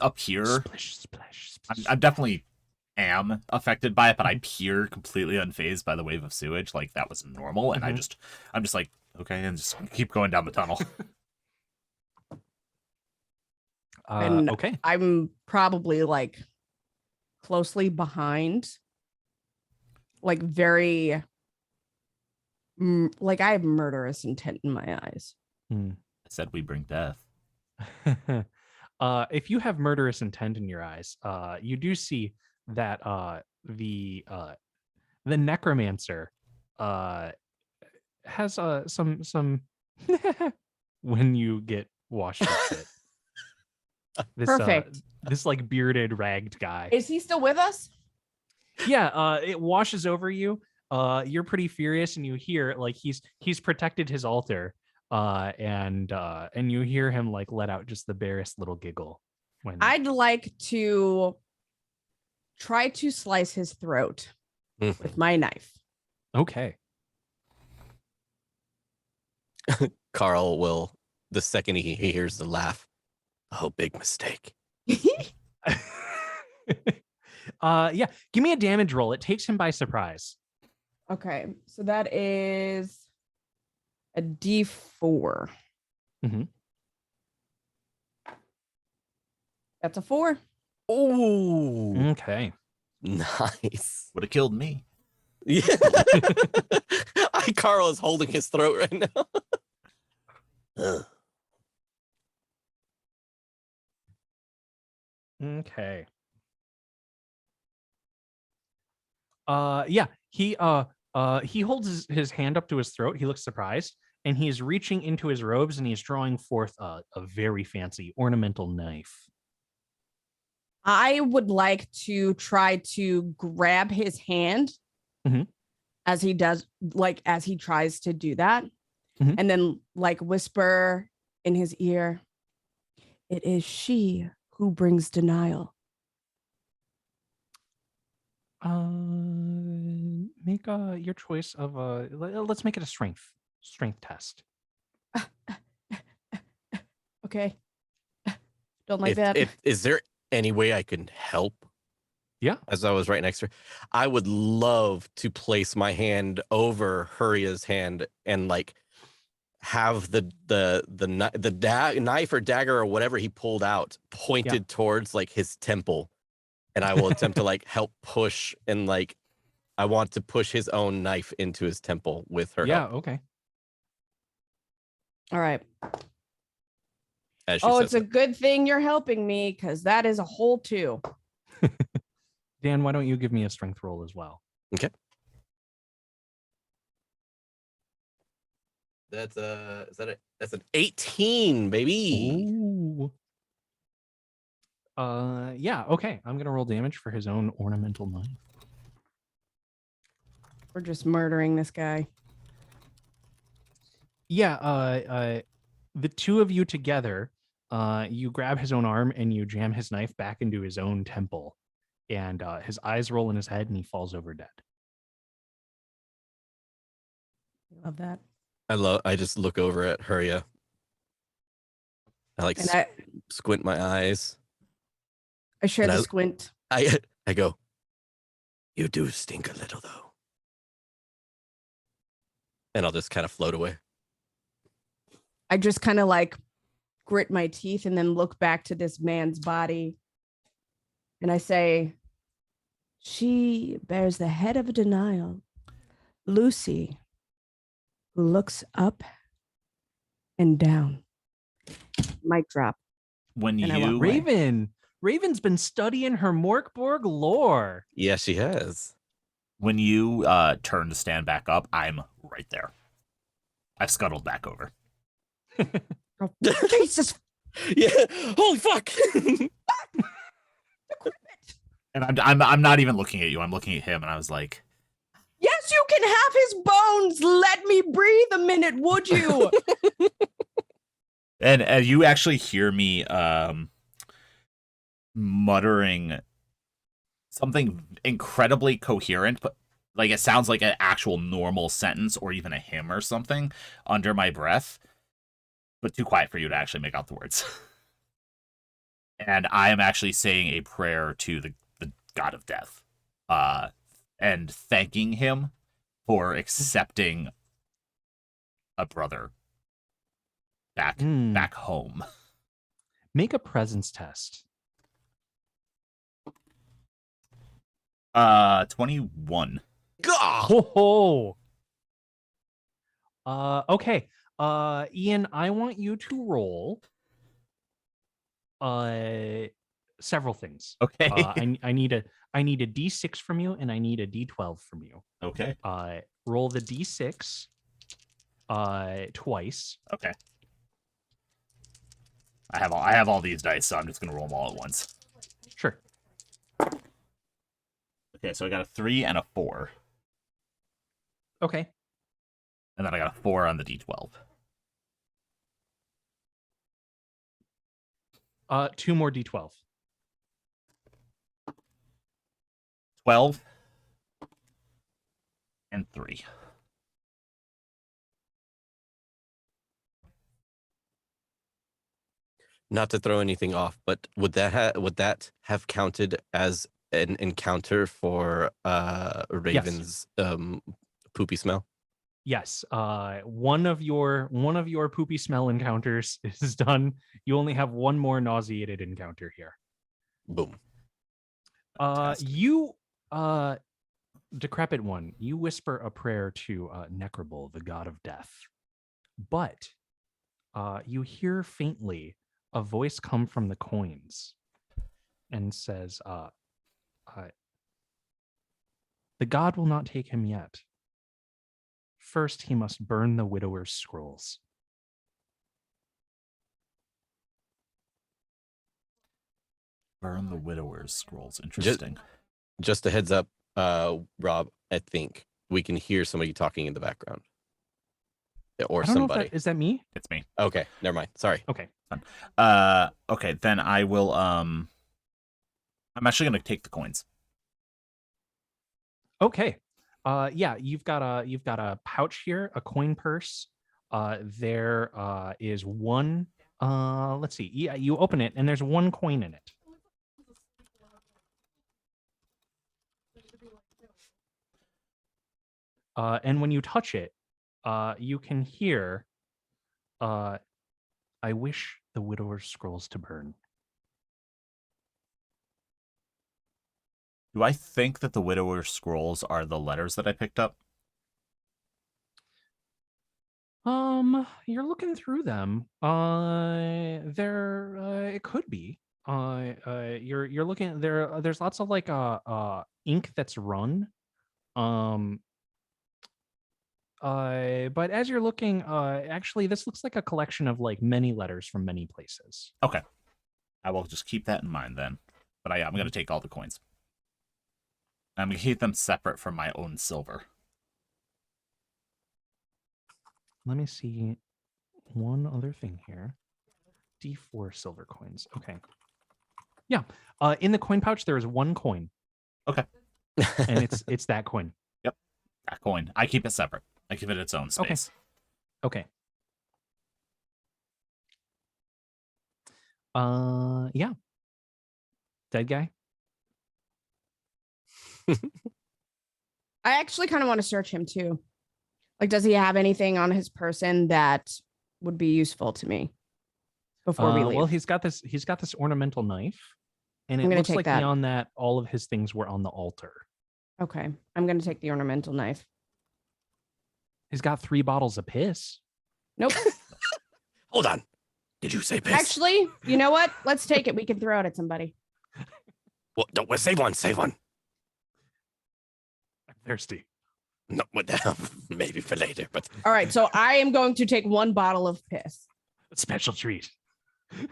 appear. Splish, splash, splash. I'm definitely am affected by it, but I appear completely unfazed by the wave of sewage. Like that was normal, and I'm just like, okay, and just keep going down the tunnel. And okay. I'm probably like closely behind, like very like I have murderous intent in my eyes. I said we bring death. If you have murderous intent in your eyes, you do see that the necromancer has some when you get washed with shit. Perfect. This like bearded, ragged guy. Is he still with us? Yeah, it washes over you. You're pretty furious, and you hear like he's protected his altar, and you hear him like let out just the barest little giggle. When I'd like to try to slice his throat with my knife. Okay. Carl will, the second he hears the laugh, oh, big mistake. Yeah, give me a damage roll. It takes him by surprise. Okay, so that is a D4. That's a 4. Oh, Okay. Nice. Would have killed me. Yeah. Carl is holding his throat right now. Ugh. Okay. Yeah, he holds his hand up to his throat. He looks surprised, and he's reaching into his robes and he's drawing forth a very fancy ornamental knife. I would like to try to grab his hand Mhm. as he does, like as he tries to do that, Mhm. and then like whisper in his ear, "It is she who brings denial." Make your choice of let's make it a strength test. Okay. Don't like that. Is there any way I can help? Yeah. As I was right next to her, I would love to place my hand over Hurria's hand and like have the knife or dagger or whatever he pulled out pointed towards like his temple, and I will attempt to like help push, and like I want to push his own knife into his temple with her help. Okay. All right. As she Oh, says it's a good thing you're helping me, because that is a hole too. Dan, why don't you give me a strength roll as well? Okay. That's that's an 18, baby. Ooh. Yeah, okay. I'm gonna roll damage for his own ornamental knife. We're just murdering this guy. Yeah, the two of you together, you grab his own arm and you jam his knife back into his own temple, and his eyes roll in his head and he falls over dead. Love that. I just look over at Hurria. I like And squint my eyes. I share And the I- squint. I go, "You do stink a little though." And I'll just kind of float away. I just kind of like grit my teeth and then look back to this man's body. And I say, "She bears the head of denial, Lucy, who looks up and down." Mic drop. When And I walk you away. Raven's been studying her Mork Borg lore. Yeah, she has. when you turn to stand back up, I'm right there. I've scuttled back over. Oh, Jesus. Yeah. Holy fuck. And I'm not even looking at you. I'm looking at him, and I was like, Yes, you can have his bones. Let me breathe a minute, would you? and you actually hear me muttering something incredibly coherent, but like it sounds like an actual normal sentence or even a hymn or something under my breath, but too quiet for you to actually make out the words. And I am actually saying a prayer to the god of death, and thanking him for accepting a brother back home. Make a presence test. 21. God. Oh. Okay. Ian, I want you to roll several things. Okay. I need a D6 from you, and I need a D12 from you. Okay. Roll the D6 twice. Okay. I have all these dice, so I'm just gonna roll them all at once. Sure. Okay, so I got a 3 and a 4. Okay. And then I got a 4 on the D12. 2 more D12. 12 and 3. Not to throw anything off, but would that have counted as an encounter for Raven's poopy smell? Yes. One of your poopy smell encounters is done. You only have one more nauseated encounter here. Boom. Fantastic. You Decrepit one, you whisper a prayer to Necrobol, the god of death, but you hear faintly a voice come from the coins and says, the god will not take him yet. First, he must burn the widower's scrolls. Burn the widower's scrolls. Interesting. Just a heads up, Rob, I think we can hear somebody talking in the background. Or I don't know somebody. is that me? It's me. Okay, never mind. Sorry. Okay. Okay, then I will I'm actually gonna take the coins. Okay. Yeah, you've got a pouch here, a coin purse. There is one. Let's see. Yeah, you open it and there's one coin in it. And when you touch it, you can hear, I wish the widower's scrolls to burn. Do I think that the widower's scrolls are the letters that I picked up? You're looking through them. It could be. You're looking there. There's lots of like ink that's run. But as you're looking, actually, this looks like a collection of like many letters from many places. Okay. I will just keep that in mind then. But I'm going to take all the coins. I'm going to keep them separate from my own silver. Let me see one other thing here. D4 silver coins. Okay. Yeah. In the coin pouch, there is one coin. Okay. And it's that coin. Yep. That coin. I keep it separate. I give it its own space. Okay. Yeah. Dead guy. I actually kind of want to search him too. Like, does he have anything on his person that would be useful to me before we leave? Well, he's got this ornamental knife, and it I'm gonna looks take like that. beyond that, all of his things were on the altar. Okay, I'm gonna take the ornamental knife. He's got 3 bottles of piss. Nope. Hold on. Did you say piss? Actually, you know what? Let's take it. We can throw it at somebody. Well, save one. Save one. I'm thirsty. No, maybe for later, but All right, so I am going to take 1 bottle of piss. Special treat.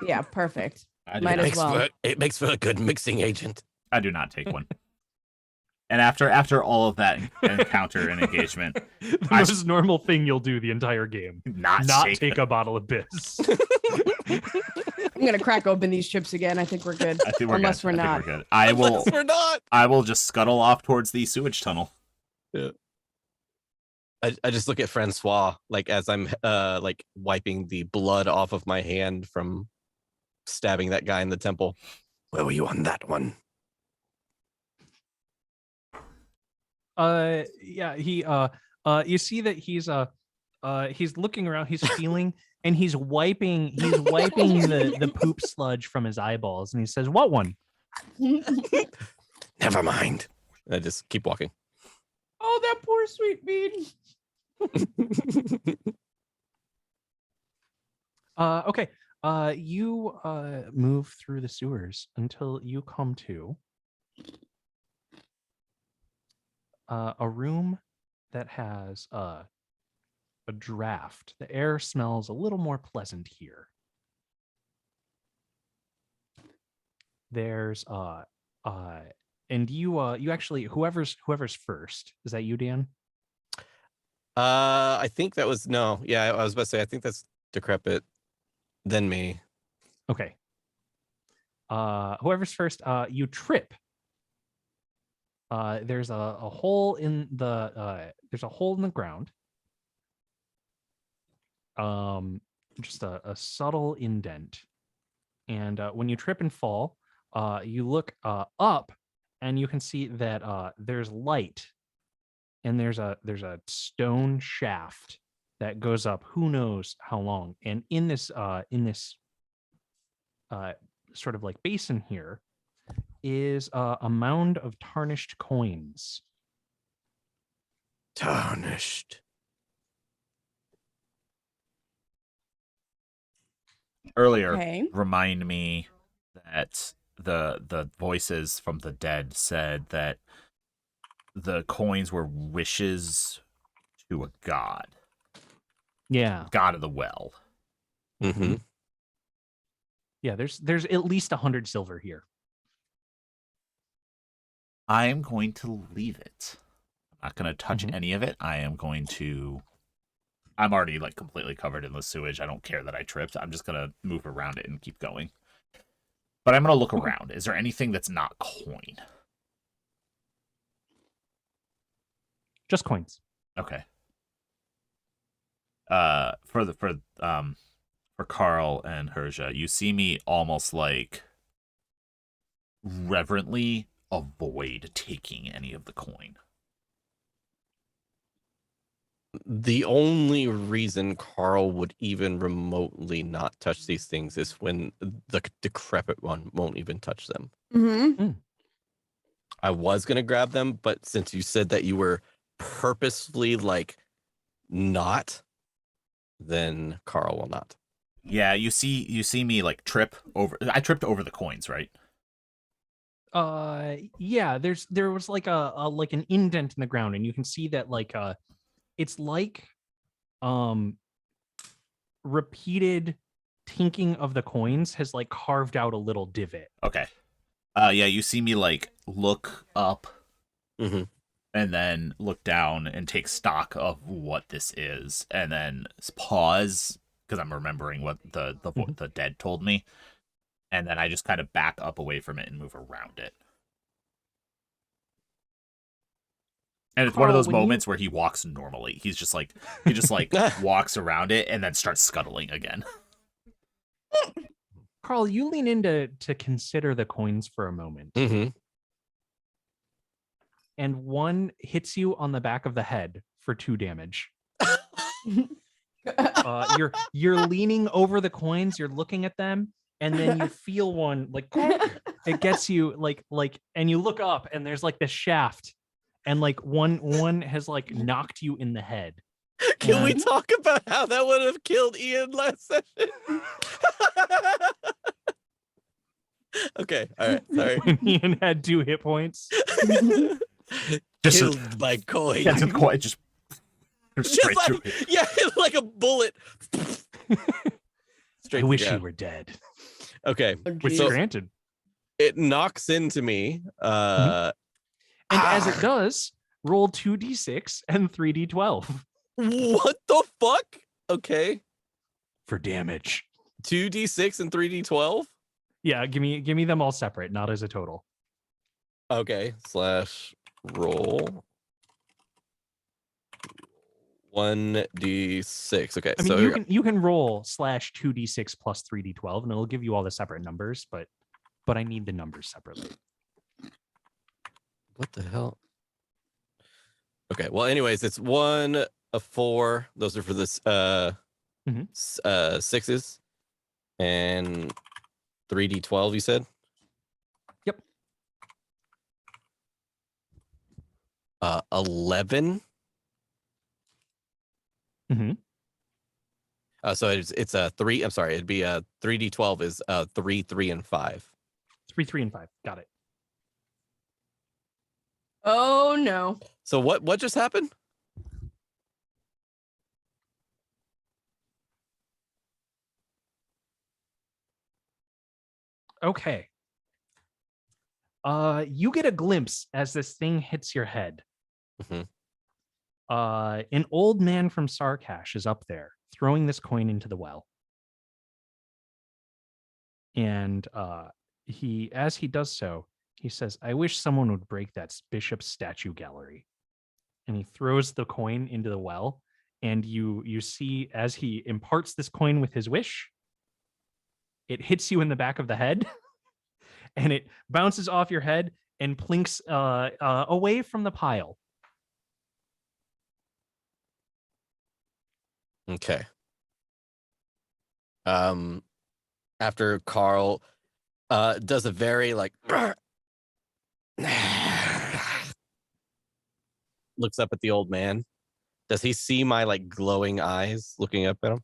Yeah, perfect. I Might as well. it makes for a good mixing agent. I do not take one. And after all of that encounter and engagement, The most normal thing you'll do the entire game. not Take a bottle of piss. I'm gonna crack open these chips again. I think we're good. I think we're Unless good. we're I think not. we're good. I will. Unless we're not. I will just scuttle off towards the sewage tunnel. Yeah. I just look at Francois like as I'm like wiping the blood off of my hand from stabbing that guy in the temple. Where were you on that one? Yeah, he you see that he's looking around, he's feeling, and he's wiping the poop sludge from his eyeballs, and he says, "What one?" Never mind. I just keep walking. Oh, that poor sweet bean. Okay. You move through the sewers until you come to a room that has a draft. The air smells a little more pleasant here. There's and you actually whoever's first. Is that you, Dan? I think that was I was about to say I think that's Decrepit, then me. Okay. Whoever's first, you trip. There's a hole in the ground. Just a subtle indent. And when you trip and fall, you look up and you can see that there's light, and there's a stone shaft that goes up who knows how long. And in this sort of like basin here, is a mound of tarnished coins. Tarnished. Earlier, Okay. remind me that the voices from the dead said that the coins were wishes to a god. Yeah. God of the well. Mm-hmm. Yeah, there's at least 100 silver here. I am going to leave it. I'm not going to touch Mhm. any of it. I'm already like completely covered in the sewage. I don't care that I tripped. I'm just going to move around it and keep going. But I'm going to look Okay. around. Is there anything that's not coin? Just coins. Okay. For Carl and Herja, you see me almost like reverently avoid taking any of the coin. The only reason Carl would even remotely not touch these things is when the decrepit one won't even touch them. Mm-hmm. I was gonna grab them, but since you said that you were purposefully like not, then Carl will not. Yeah, you see me like trip over. I tripped over the coins, right? Yeah, there was like a like an indent in the ground, and you can see that like it's like repeated tinking of the coins has like carved out a little divot. Okay. Yeah, you see me like look up Mm-hmm. and then look down and take stock of what this is, and then pause because I'm remembering what the dead told me, and then I just kind of back up away from it and move around it. And it's one of Carl, those when you- moments where he walks normally. He just like walks around it and then starts scuttling again. Carl, you lean in to consider the coins for a moment, Mm-hmm. and one hits you on the back of the head for 2 damage. You're leaning over the coins, you're looking at them, and then you feel one like it gets you like and you look up and there's like this shaft, and like one has like knocked you in the head. Can we And- talk about how that would have killed Ian last session? Okay, all right, sorry. when Ian had 2 hit points. Just Killed by coin. Gets him quite just Just straight like, through it. yeah, like a bullet. Straight I to wish the you ground. were dead. Okay, Which So- granted. it knocks into me. And as it does, roll 2d6 and 3d12 What the fuck? Okay, for damage. 2d6 and 3d12. Yeah, give me them all separate, not as a total. Okay, slash roll 1d6. Okay, I mean, so you can roll slash 2d6 plus 3d12, and it'll give you all the separate numbers, but I need the numbers separately. what the hell? Okay, well, anyways, it's 1 of 4. Those are for this Mhm. 6s and 3d12. You said. Yep. 11. Mm-hmm. So it's a 3. I'm sorry, it'd be a 3d12 is 3, 3, and 5. 3, 3, and 5. Got it. Oh no. So what just happened? Okay. You get a glimpse as this thing hits your head. Mhm. An old man from Sarkash is up there throwing this coin into the well. And as he does so, he says, "I wish someone would break that bishop's statue gallery." And he throws the coin into the well, and you see as he imparts this coin with his wish, it hits you in the back of the head, and it bounces off your head and plinks away from the pile. Okay. After Carl does a very like looks up at the old man. Does he see my like glowing eyes looking up at him?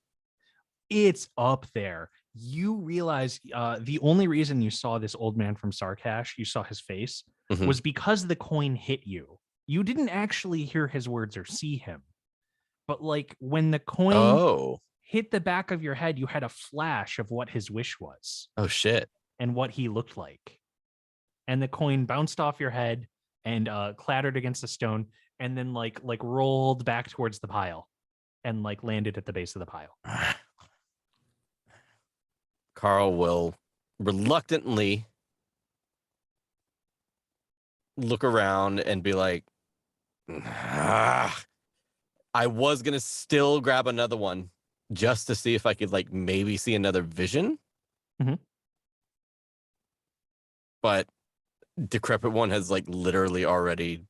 It's up there. You realize the only reason you saw this old man from Sarkash, you saw his face, Mhm. was because the coin hit you. You didn't actually hear his words or see him. But like when the coin Oh. hit the back of your head, you had a flash of what his wish was Oh shit. and what he looked like. And the coin bounced off your head and clattered against the stone and then like rolled back towards the pile and like landed at the base of the pile. Carl will reluctantly look around and be like, I was gonna still grab another one just to see if I could like maybe see another vision. Mhm. But Decrepit One has like literally already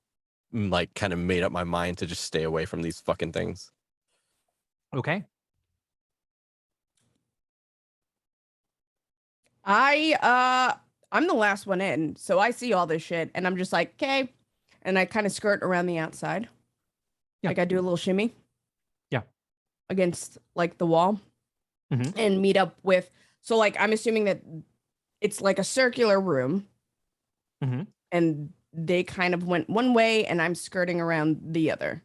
like kind of made up my mind to just stay away from these fucking things. Okay. I'm the last one in, so I see all this shit, and I'm just like, okay, and I kind of skirt around the outside. Yeah. Like I do a little shimmy. Yeah. Against like the wall, Mhm. and meet up with. So like I'm assuming that it's like a circular room, Mhm. and they kind of went one way, and I'm skirting around the other.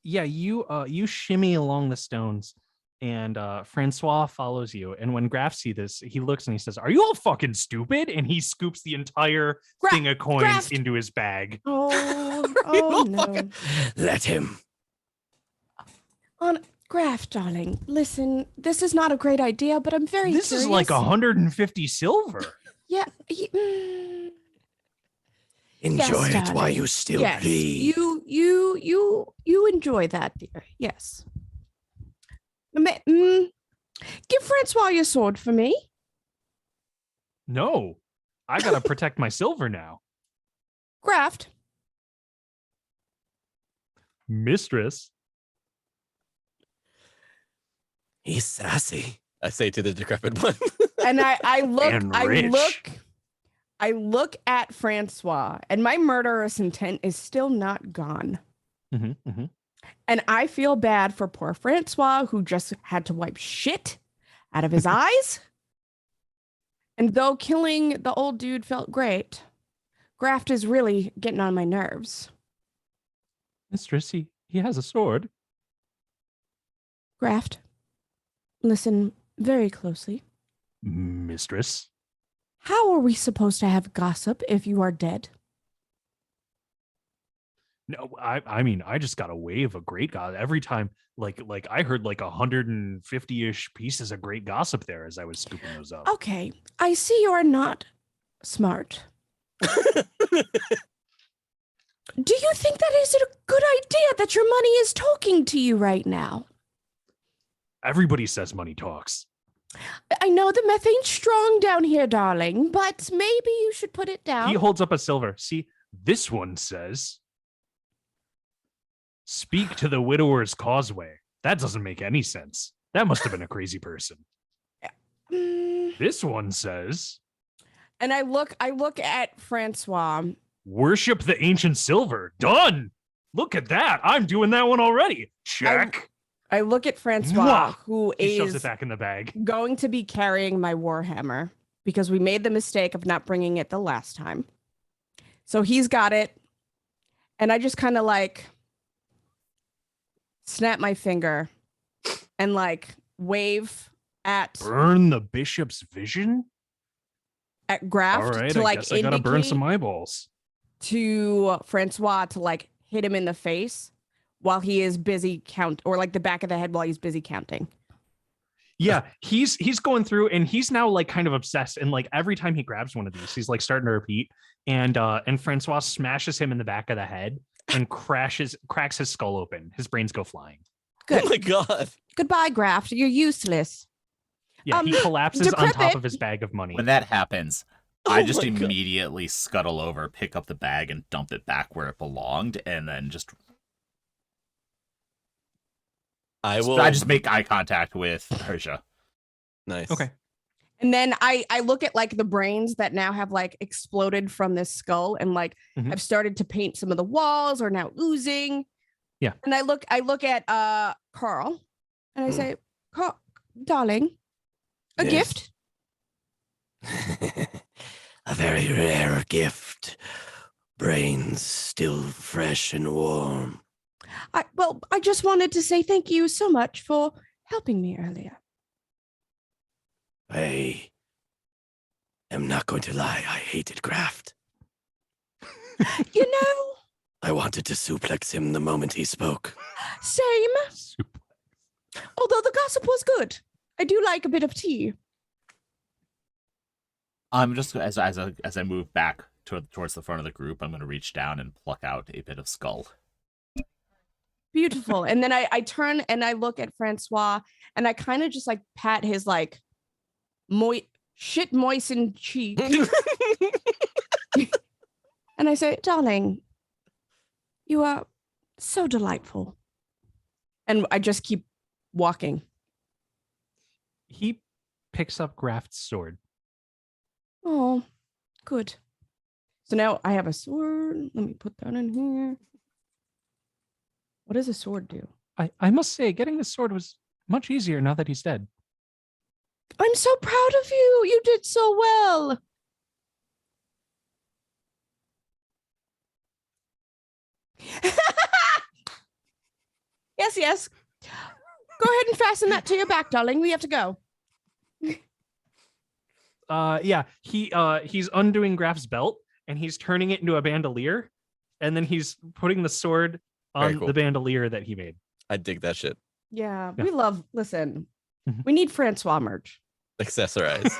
You shimmy along the stones and Francois follows you, and when Graf sees this, he looks and he says, "Are you all fucking stupid?" And he scoops the entire thing of coins Graft. into his bag. Oh no. Fucking let him. On Graf, darling, listen, this is not a great idea, but I'm very This curious. is like 150 silver. Yeah. Enjoy Yes, it while darling. you still Yes, breathe. you enjoy that, dear. Yes. Give Francois your sword for me. No, I gotta protect my silver now, Graft. mistress. He's sassy, I say to the Decrepit One. And I look, And I rich. look at Francois, and my murderous intent is still not gone. Mm-hmm. And I feel bad for poor Francois, who just had to wipe shit out of his eyes. And though killing the old dude felt great, Graft is really getting on my nerves. Mistress, he has a sword. Graft, listen very closely. Mistress. How are we supposed to have gossip if you are dead? No, I mean, I just got a wave of great gossip every time. Like I heard like 150-ish pieces of great gossip there as I was scooping those up. Okay, I see you are not smart. Do you think that is a good idea that your money is talking to you right now? Everybody says money talks. I know the methane's strong down here, darling, but maybe you should put it down. He holds up a silver. See, this one says, "Speak to the widower's causeway." That doesn't make any sense. That must have been a crazy person. This one says, And I look at Francois. "Worship the ancient silver." Done. Look at that. I'm doing that one already. Check. I look at Francois, Mwah! who He shoves is it back in the bag. going to be carrying my warhammer because we made the mistake of not bringing it the last time. So he's got it. And I just kind of like snap my finger and like wave at Burn the bishop's vision? Graft All right, to I like guess I gotta burn some indicate eyeballs. to Francois to like hit him in the face while he is busy like the back of the head while he's busy counting. Yeah, he's going through and he's now like kind of obsessed, and like every time he grabs one of these, he's like starting to repeat, and Francois smashes him in the back of the head and cracks his skull open. His brains go flying. Good. Oh my god. Goodbye, Graft. You're useless. Yeah, he collapses on top Decrepit. of his bag of money. When that happens, Oh I just my God. immediately scuttle over, pick up the bag, and dump it back where it belonged, and then I will. I just make eye contact with Persia. Nice. Okay. And then I look at like the brains that now have like exploded from this skull and like Mhm. I've started to paint some of the walls are now oozing. Yeah. And I look at Carl and I Hmm. say, Carl, darling, a Yes. gift. A very rare gift. Brains still fresh and warm. I just wanted to say thank you so much for helping me earlier. I am not going to lie. I hated Graft. You know, I wanted to suplex him the moment he spoke. same. Super. Although the gossip was good. I do like a bit of tea. I'm just as I move back towards the front of the group, I'm going to reach down and pluck out a bit of skull. Beautiful. And then I turn and I look at Francois and I kind of just like pat his like shit moistened cheek. And I say, darling, you are so delightful. And I just keep walking. He picks up Graft's sword. Oh, good. So now I have a sword. Let me put that in here. What does a sword do? I must say, getting this sword was much easier now that he's dead. I'm so proud of you. You did so well. Yes. Go ahead and fasten that to your back, darling. We have to go. Yeah, he's undoing Graft's belt and he's turning it into a bandolier, and then he's putting the sword Very on cool. the bandolier that he made. I dig that shit. Yeah, Yeah. we love. Listen, Mhm. we need Francois merch. Accessorize.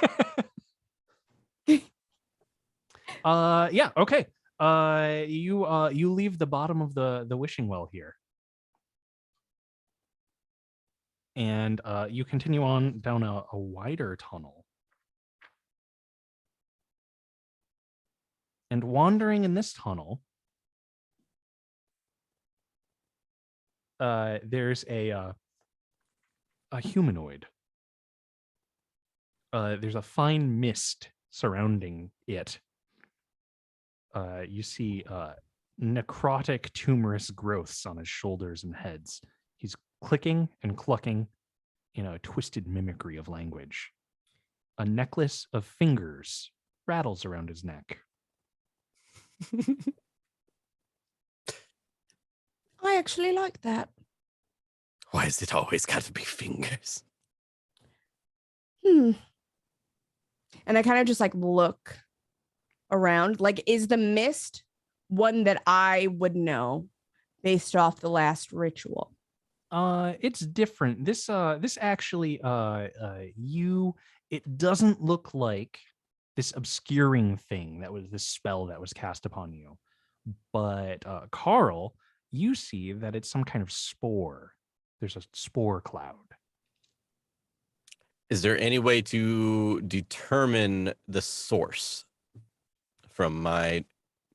Yeah, okay. You leave the bottom of the wishing well here. And you continue on down a wider tunnel. And wandering in this tunnel, there's a humanoid. There's a fine mist surrounding it. You see necrotic, tumorous growths on his shoulders and heads. He's clicking and clucking in a twisted mimicry of language. A necklace of fingers rattles around his neck. I actually like that. Why is it always got to be fingers? And I kind of just like look around. Like, is the mist one that I would know based off the last ritual? It's different. This actually it doesn't look like this obscuring thing that was this spell that was cast upon you. But Carl, you see that it's some kind of spore. There's a spore cloud. Is there any way to determine the source from my,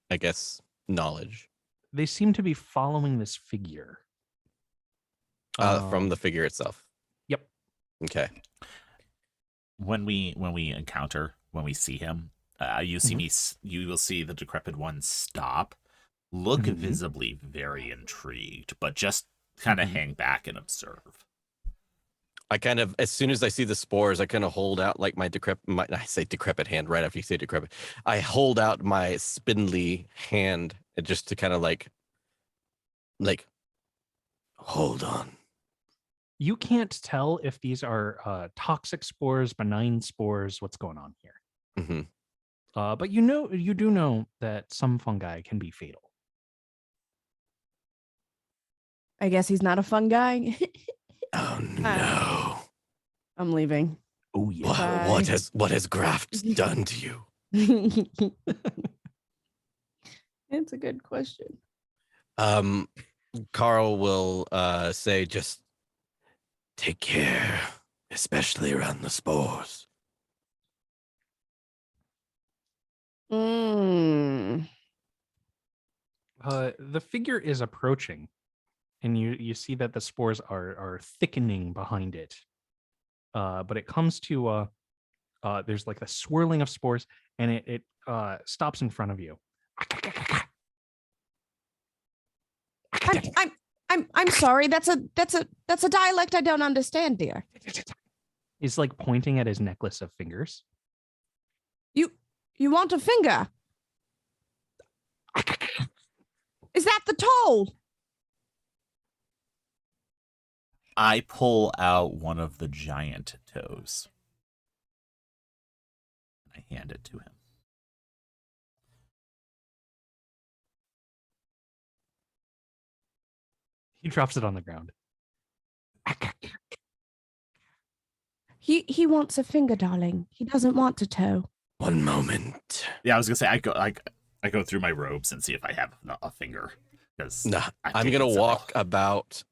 I guess, knowledge? They seem to be following this figure. From the figure itself. Yep. Okay. When we see him, you will see the decrepit one stop, look Mhm. visibly very intrigued, but just kind of hang back and observe. I kind of, as soon as I see the spores, I kind of hold out like I say decrepit hand right after you say decrepit. I hold out my spindly hand just to kind of like, hold on. You can't tell if these are toxic spores, benign spores, what's going on here. Mm-hmm. But you do know that some fungi can be fatal. I guess he's not a fun guy. Oh no. I'm leaving. Oh yeah. What has Graft done to you? It's a good question. Carl will say, just Take care, especially around the spores. Mm. The figure is approaching, and you see that the spores are thickening behind it. But it comes to there's like a swirling of spores, and it stops in front of you. I'm sorry. That's a dialect I don't understand, dear. He's like pointing at his necklace of fingers. You want a finger? Is that the toll? I pull out one of the giant toes. I hand it to him. He drops it on the ground. He wants a finger, darling. He doesn't want a toe. One moment. Yeah, I was gonna say I go through my robes and see if I have a finger. Because Nah, I'm gonna walk about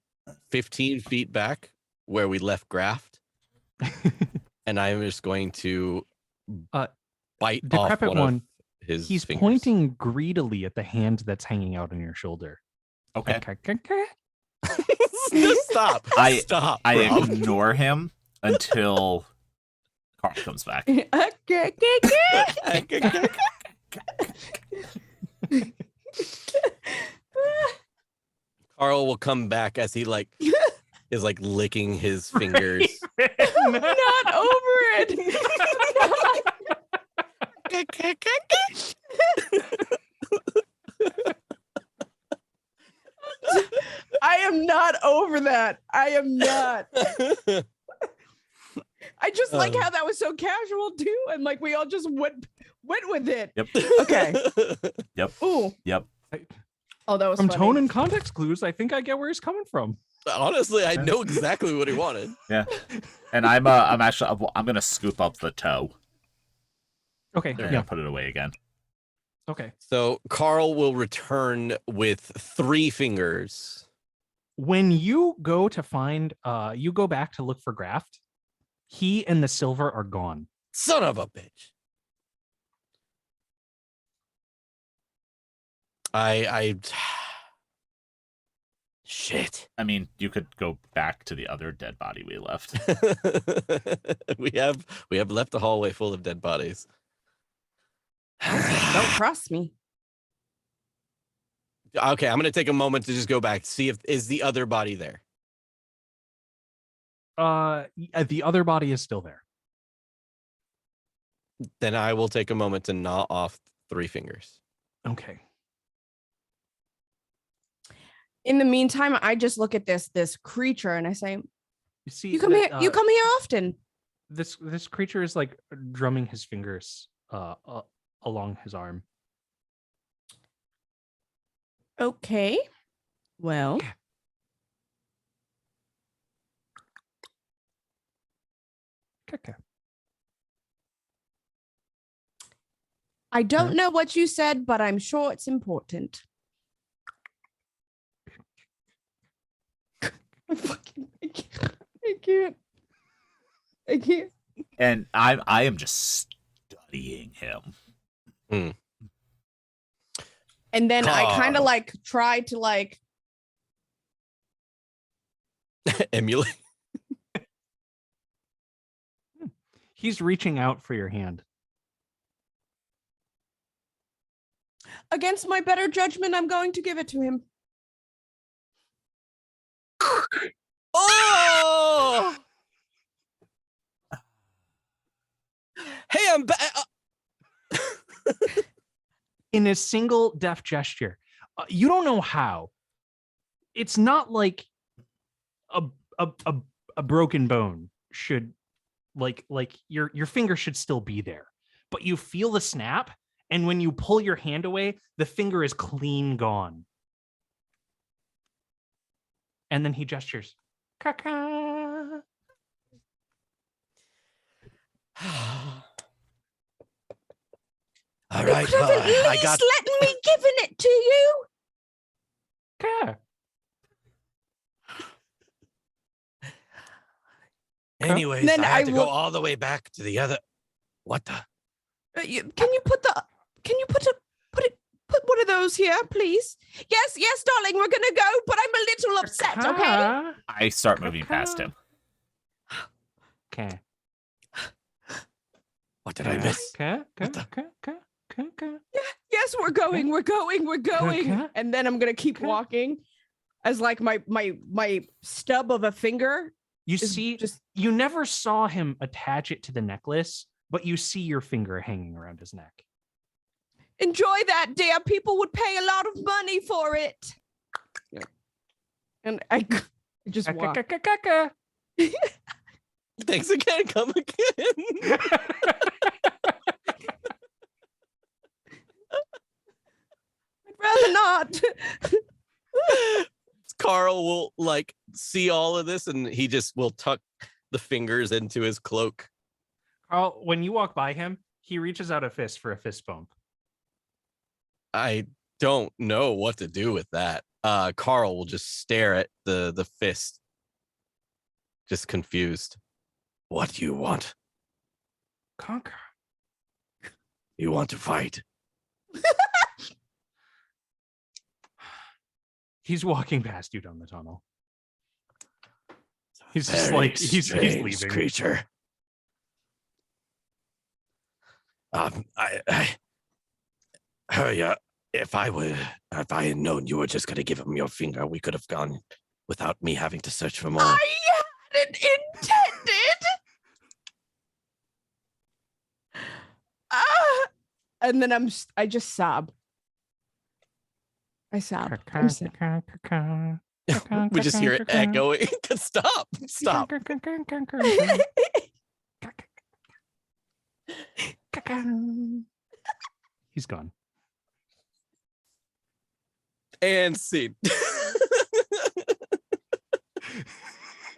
15 feet back where we left Graft, and I'm just going to bite off Decrepit one of his He's fingers. pointing greedily at the hand that's hanging out on your shoulder. Okay. Stop! Stop! I Rob. ignore him until Carl comes back. Carl will come back as he is licking his fingers. Not over it. I am not over that. I am not. I just like how that was so casual too, and like we all just went with it. Yep. Okay. Yep. Ooh. Yep. Oh, that was From funny. tone and context clues, I think I get where he's coming from. Honestly, I know exactly what he wanted. Yeah. And I'm gonna scoop up the toe Okay. and Yeah. put it away again. Okay. So Carl will return with 3 fingers. When you go to find, you go back to look for Graft, he and the silver are gone. Son of a bitch. I shit. I mean, you could go back to the other dead body we left. we have left a hallway full of dead bodies. Don't cross me. Okay, I'm gonna take a moment to just go back, see if is the other body there. The other body is still there. Then I will take a moment to gnaw off 3 fingers. Okay. In the meantime, I just look at this creature and I say, You see, "You come here. You come here often." This creature is like drumming his fingers along his arm. Okay. Well, Okay. I don't know what you said, but I'm sure it's important. I can't. And I am just studying him. And then I kind of Carl. like try to like Emulate. He's reaching out for your hand. against my better judgment, I'm going to give it to him. Oh! Hey, I'm back. In a single deft gesture. You don't know how. It's not like a broken bone should like your finger should still be there, but you feel the snap, and when you pull your hand away, the finger is clean gone. And then he gestures. Caca. All right, Could have at least I got. let me giving it to you. Caca. Anyways, Then I had I to will- go all the way back to the other. What the? Can you put one of those here, please? Yes, darling, we're gonna go, but I'm a little upset, okay? Caca. I start moving past him. Okay. What did I miss? Okay. What the- Yes, we're going. We're going. We're going. Okay. And then I'm gonna keep Okay. walking, as like my stub of a finger. You is see, just you never saw him attach it to the necklace, but you see your finger hanging around his neck. enjoy that, dear. People would pay a lot of money for it. And I just walk. Thanks again. Come again. I'd rather not. Carl will like see all of this and he just will tuck the fingers into his cloak. Carl, when you walk by him, he reaches out a fist for a fist bump. I don't know what to do with that. Carl will just stare at the fist, just confused. What do you want? Conquer. You want to fight? He's walking past you down the tunnel. He's just Very like he's strange leaving. creature. Yeah. If I had known you were just gonna give him your finger, we could have gone without me having to search for more. I hadn't intended. And then I just sob. I sob. I'm sad. We just hear it echoing. Stop. He's gone. And scene.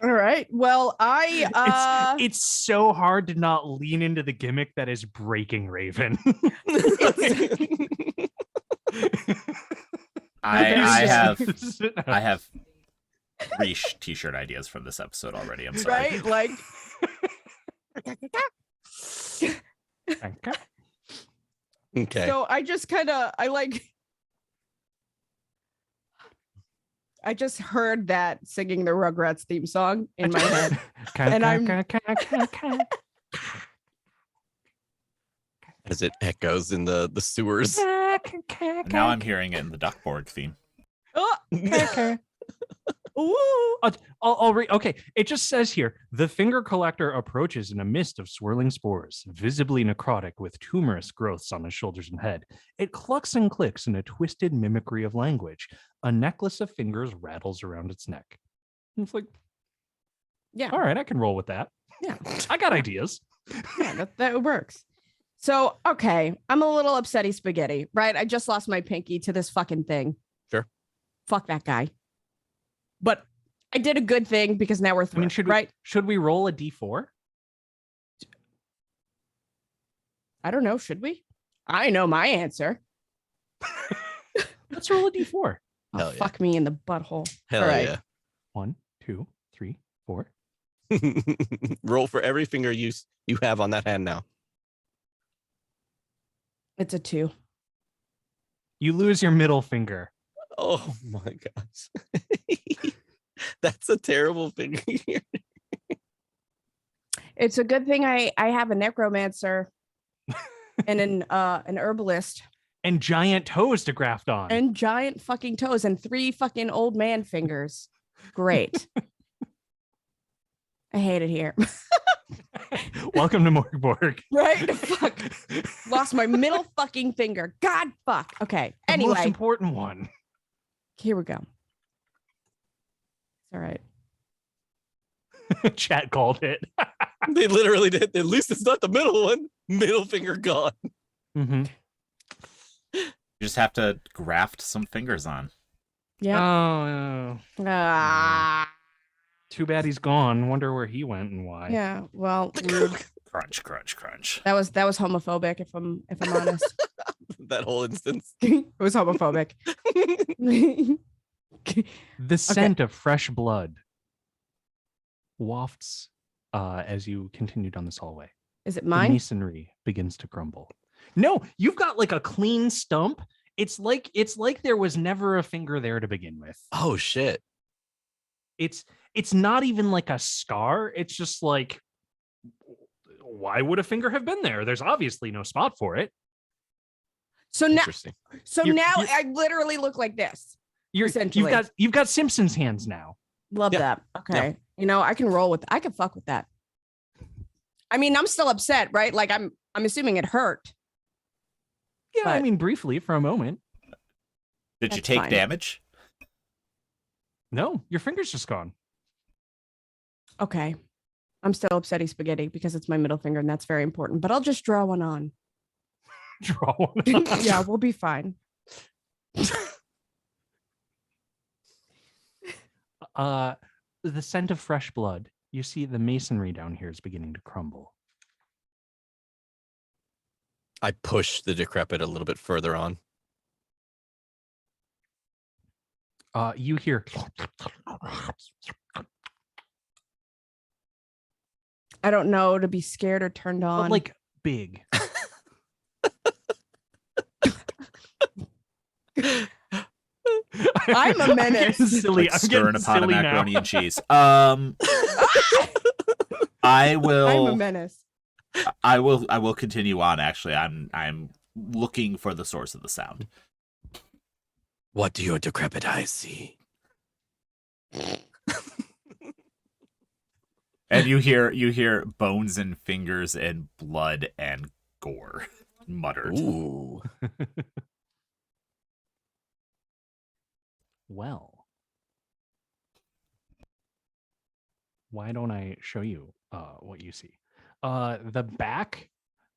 All right. Well, It's so hard to not lean into the gimmick that is breaking Raven. I have 3 t-shirt ideas for this episode already. I'm sorry. right, like Okay. so. I just kind of I just heard that singing the Rugrats theme song in my head. And As it echoes in the sewers. Now I'm hearing it in the Duckborg theme. Oh, ooh. I'll read. Okay, it just says here the finger collector approaches in a mist of swirling spores, visibly necrotic with tumorous growths on his shoulders and head. It clucks and clicks in a twisted mimicry of language. A necklace of fingers rattles around its neck. It's like, Yeah. all right, I can roll with that. Yeah. I got ideas. Yeah, that works. So, okay, I'm a little upsetty spaghetti, right? I just lost my pinky to this fucking thing. Sure. Fuck that guy. But I did a good thing because now we're I through, mean, should we roll a d4? I don't know. Should we? I know my answer. Let's roll a d4. Oh, Hell yeah. fuck me in the butthole. Hell All right. yeah. 1, 2, 3, 4. Roll for every finger you have on that hand now. It's a 2. You lose your middle finger. Oh my gosh. That's a terrible finger. It's a good thing I have a necromancer and an herbalist And giant toes to graft on. and giant fucking toes and 3 fucking old man fingers. Great. I hate it here. Welcome to Mork Borg. Right? Fuck. Lost my middle fucking finger. God fuck. Okay. The most Anyway, important one. here we go. It's all right. Chat called it. They literally did. At least it's not the middle one. Middle finger gone. Mm-hmm. You just have to graft some fingers on. Yeah. Oh, Ah. too bad he's gone. Wonder where he went and why. Yeah. Well, rude. Crunch, crunch, crunch. That was homophobic if I'm honest. That whole instance. It was homophobic. The scent of fresh blood wafts as you continue down this hallway. Is it The mine? masonry begins to crumble. No, you've got like a clean stump. It's like there was never a finger there to begin with. Oh shit. It's not even like a scar. It's just like why would a finger have been there? There's obviously no spot for it. So now, Interesting. You're- I literally look like this. You've Essentially. got Simpsons hands now. Love Yeah. that. Okay. You know, I can fuck with that. I mean, I'm still upset, right? Like I'm assuming it hurt. Yeah, I But- mean, briefly for a moment. Did you That's take fine. damage? No, your finger's just gone. Okay. I'm still upsetty spaghetti because it's my middle finger and that's very important. But I'll just draw one on. Draw one. Yeah, we'll be fine. The scent of fresh blood. You see the masonry down here is beginning to crumble. I push the decrepit a little bit further on. You hear I don't know to be scared or turned on. but like big. I'm a menace. getting silly. Like I'm stirring getting a pot of silly macaroni now. and cheese. I will. I'm a menace. I will continue on. Actually, I'm looking for the source of the sound. What do your decrepit eyes see? And you hear bones and fingers and blood and gore muttered. Ooh. Well, why don't I show you what you see? The back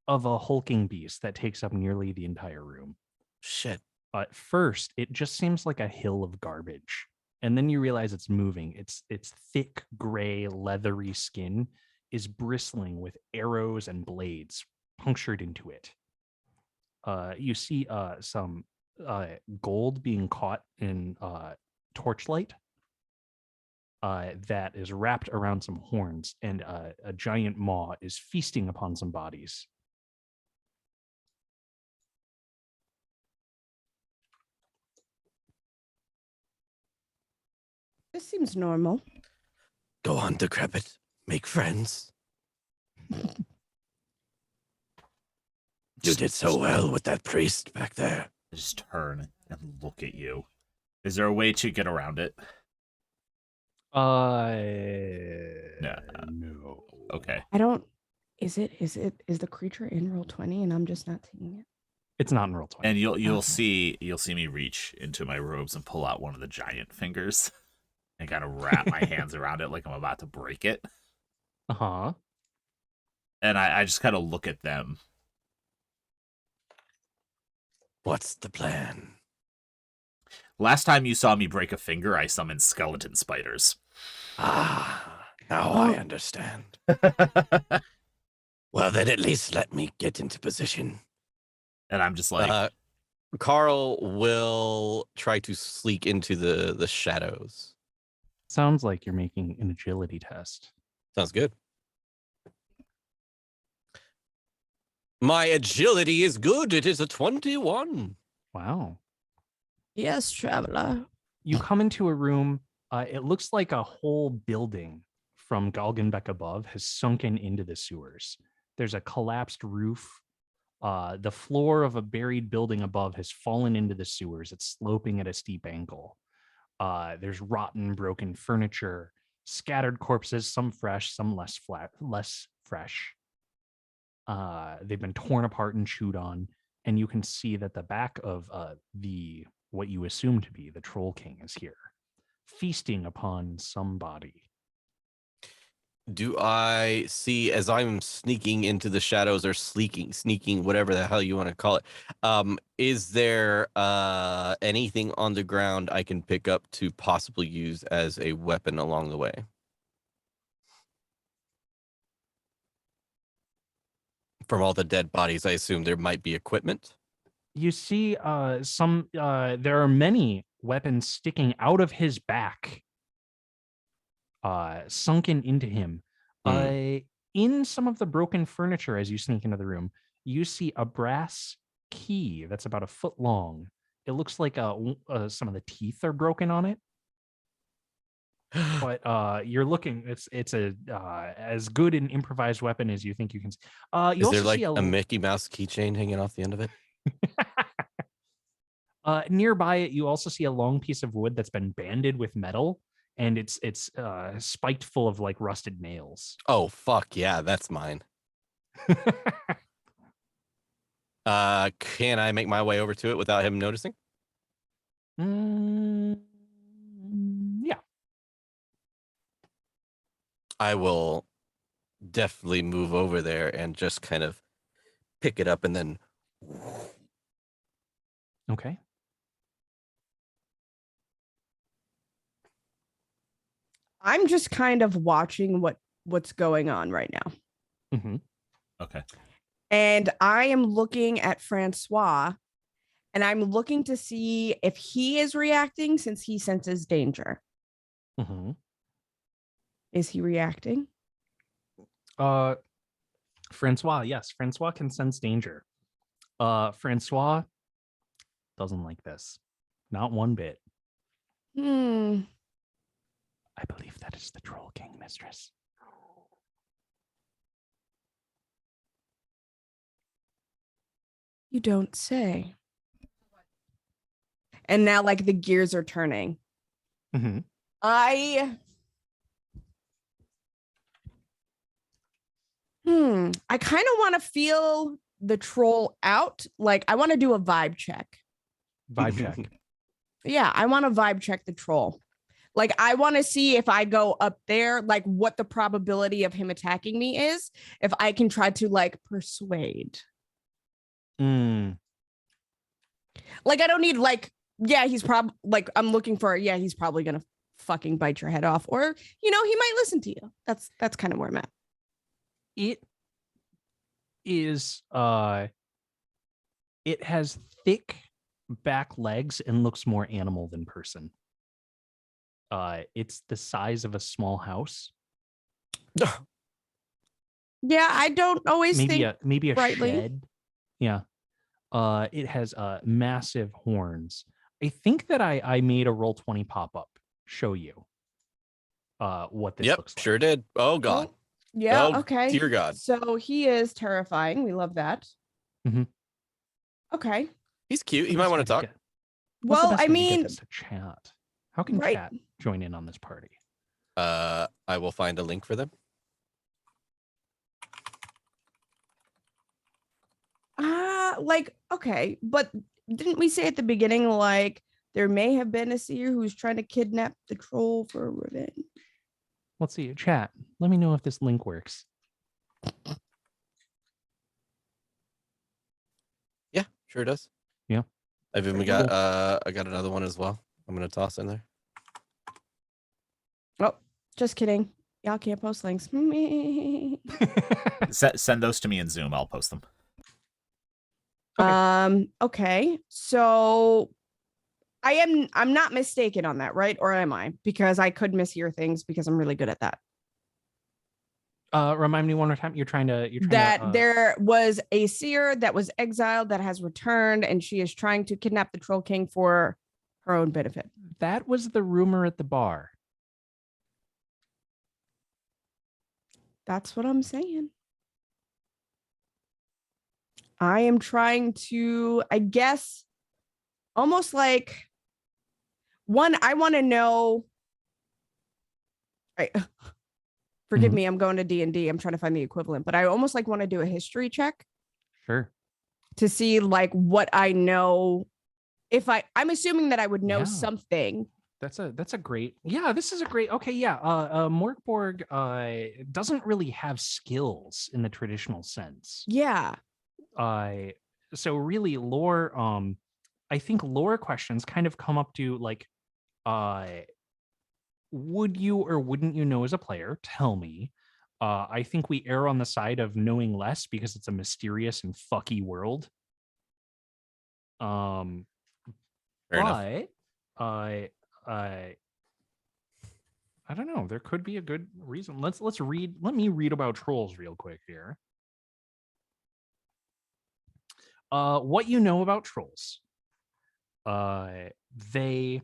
of a hulking beast that takes up nearly the entire room. Shit. At first, it just seems like a hill of garbage. And then you realize it's moving. Its thick, gray, leathery skin is bristling with arrows and blades punctured into it. You see some gold being caught in torchlight that is wrapped around some horns, and a giant maw is feasting upon some bodies. This seems normal. Go on, decrepit. Make friends. You did so well with that priest back there. Just turn and look at you. Is there a way to get around it? No. Okay. I don't. Is the creature in roll 20 and I'm just not seeing it? It's not in roll 20. And you'll Okay. see me reach into my robes and pull out one of the giant fingers and kind of wrap my hands around it like I'm about to break it. Uh-huh. And I just kind of look at them. What's the plan? Last time you saw me break a finger, I summoned skeleton spiders. Ah, now Oh. I understand. Well, then at least let me get into position. And I'm just like, Carl will try to sneak into the shadows. Sounds like you're making an agility test. Sounds good. My agility is good. It is a 21. Wow. Yes, traveler. You come into a room. It looks like a whole building from Galgenbeck above has sunken into the sewers. There's a collapsed roof. The floor of a buried building above has fallen into the sewers. It's sloping at a steep angle. There's rotten, broken furniture, scattered corpses, some fresh, some less fresh. They've been torn apart and chewed on, and you can see that the back of what you assume to be the Troll King is here, feasting upon some body. Do I see as I'm sneaking into the shadows or sneaking, whatever the hell you want to call it? Is there anything on the ground I can pick up to possibly use as a weapon along the way? From all the dead bodies, I assume there might be equipment. You see there are many weapons sticking out of his back, sunken into him. In some of the broken furniture, as you sneak into the room, you see a brass key that's about a foot long. It looks like some of the teeth are broken on it. but you're looking. It's a as good an improvised weapon as you think you can. You Is also there like see a Mickey Mouse keychain hanging off the end of it? Nearby it, you also see a long piece of wood that's been banded with metal, and it's spiked full of like rusted nails. Oh fuck yeah, that's mine. Can I make my way over to it without him noticing? Yeah. I will definitely move over there and just kind of pick it up and then Okay. I'm just kind of watching what's going on right now. Mm-hmm. Okay. And I am looking at Francois, and I'm looking to see if he is reacting since he senses danger. Mm-hmm. Is he reacting? Francois, yes, Francois can sense danger. Francois doesn't like this. Not one bit. Hmm. I believe that is the Troll King, mistress. You don't say. And now, like, the gears are turning. Mm-hmm. I kind of want to feel the troll out. Like, I want to do a vibe check. Vibe check. Yeah, I want to vibe check the troll. Like, I want to see if I go up there, like, what the probability of him attacking me is, if I can try to, like, persuade. Mm. Like, I don't need, like, yeah, he's probably, like, I'm looking for, yeah, he's probably going to fucking bite your head off. Or, you know, he might listen to you. That's kind of where I'm at. It is, it has thick back legs and looks more animal than person. It's the size of a small house. Yeah, I don't always Maybe think a brightly. shed. Yeah. It has massive horns. I think that I made a Roll20 pop-up show you what this looks like. Sure did. Oh god. Oh, yeah, Oh, okay. dear God. So he is terrifying. We love that. Mhm. Okay. He's cute. What's He the might best want way to talk. get- what's the Well, best I way to get mean, this to chat? How can right. chat join in on this party? I will find a link for them. Like, okay, but didn't we say at the beginning, like, there may have been a seer who's trying to kidnap the troll for revenge? Let's see. Chat. Let me know if this link works. Yeah, sure does. Yeah. I've even Very got cool. I got another one as well. I'm gonna toss in there. Oh, just kidding. Y'all can't post links. Send those to me in Zoom. I'll post them. Okay. Okay. So I'm not mistaken on that, right? Or am I? Because I could mishear things because I'm really good at that. Remind me one more time. You're trying to There was a seer that was exiled that has returned, and she is trying to kidnap the Troll King for her own benefit. That was the rumor at the bar. That's what I'm saying. I am trying to, I guess, almost like one, I want to know. Right. Forgive me, I'm going to D&D. I'm trying to find the equivalent, but I almost like want to do a history check. Sure. To see like what I know. If I'm assuming that I would know something. That's a great. Yeah, this is a great. Okay, yeah. Mork Borg doesn't really have skills in the traditional sense. Yeah. So really lore, I think lore questions kind of come up to like, would you or wouldn't you know as a player? Tell me. I think we err on the side of knowing less because it's a mysterious and fucky world. Fair but I don't know. There could be a good reason. Let's read. Let me read about trolls real quick here. What you know about trolls? They,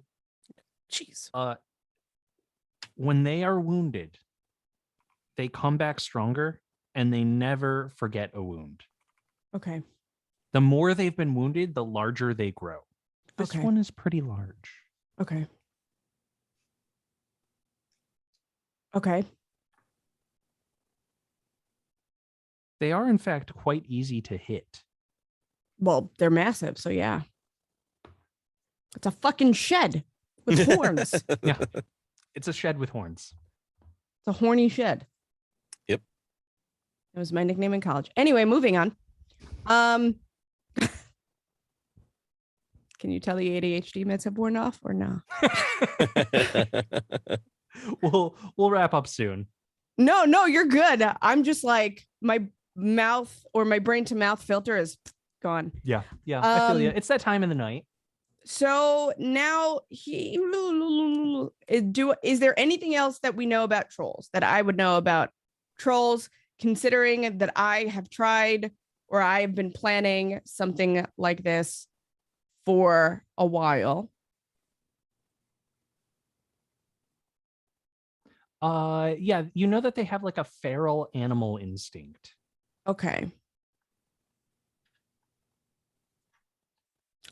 Jeez. when they are wounded, they come back stronger and they never forget a wound. Okay. The more they've been wounded, the larger they grow. This Okay. one is pretty large. Okay. Okay. They are, in fact, quite easy to hit. Well, they're massive, so yeah. It's a fucking shed with horns. Yeah. It's a shed with horns. It's a horny shed. Yep. That was my nickname in college. Anyway, moving on. Can you tell the ADHD meds have worn off or no? We'll wrap up soon. No, you're good. I'm just like my mouth or my brain to mouth filter is gone. Yeah, I feel you. Um, It's that time of the night. So now is there anything else that we know about trolls that I would know about trolls, considering that I have tried or I have been planning something like this for a while? Yeah, you know that they have like a feral animal instinct. Okay.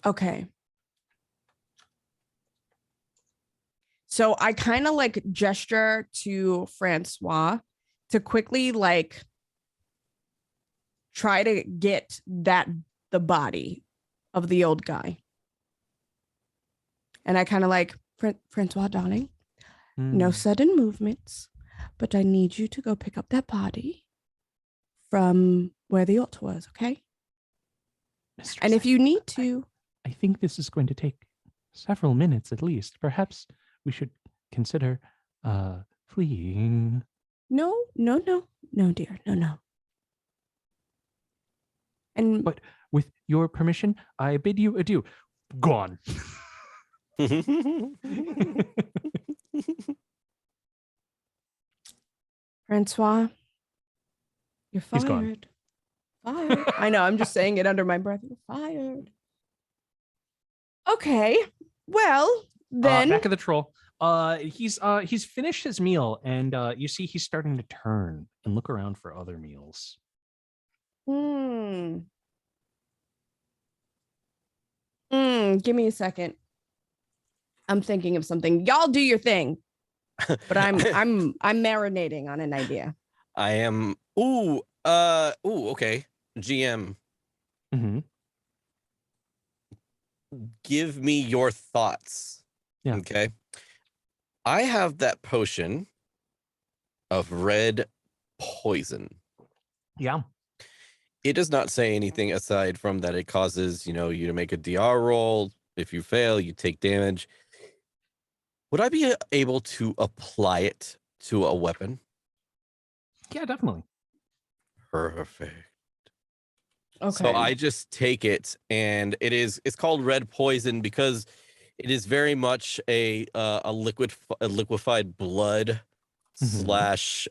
Okay. So I kind of like gesture to Francois to quickly like try to get the body of the old guy. And I kind of like, Francois, darling, no sudden movements, but I need you to go pick up that body from where the altar was, okay? Mistress, And if you need to, I think this is going to take several minutes at least. Perhaps we should consider fleeing. no, dear, no. And But with your permission, I bid you adieu. Gone. Francois, you're He's fired. gone. Fired. I know, I'm just saying it under my breath. You're fired. Okay. Well, then Back of the troll. He's finished his meal, and you see he's starting to turn and look around for other meals. Give me a second. I'm thinking of something. Y'all do your thing. But I'm marinating on an idea. I am. Okay. GM, Mm-hmm. give me your thoughts. Yeah. Okay. I have that potion of red poison. Yeah. It does not say anything aside from that it causes, you to make a DR roll. If you fail, you take damage. Would I be able to apply it to a weapon? Yeah, definitely. Perfect. Okay. So I just take it, and it's called red poison because it is very much a liquefied blood slash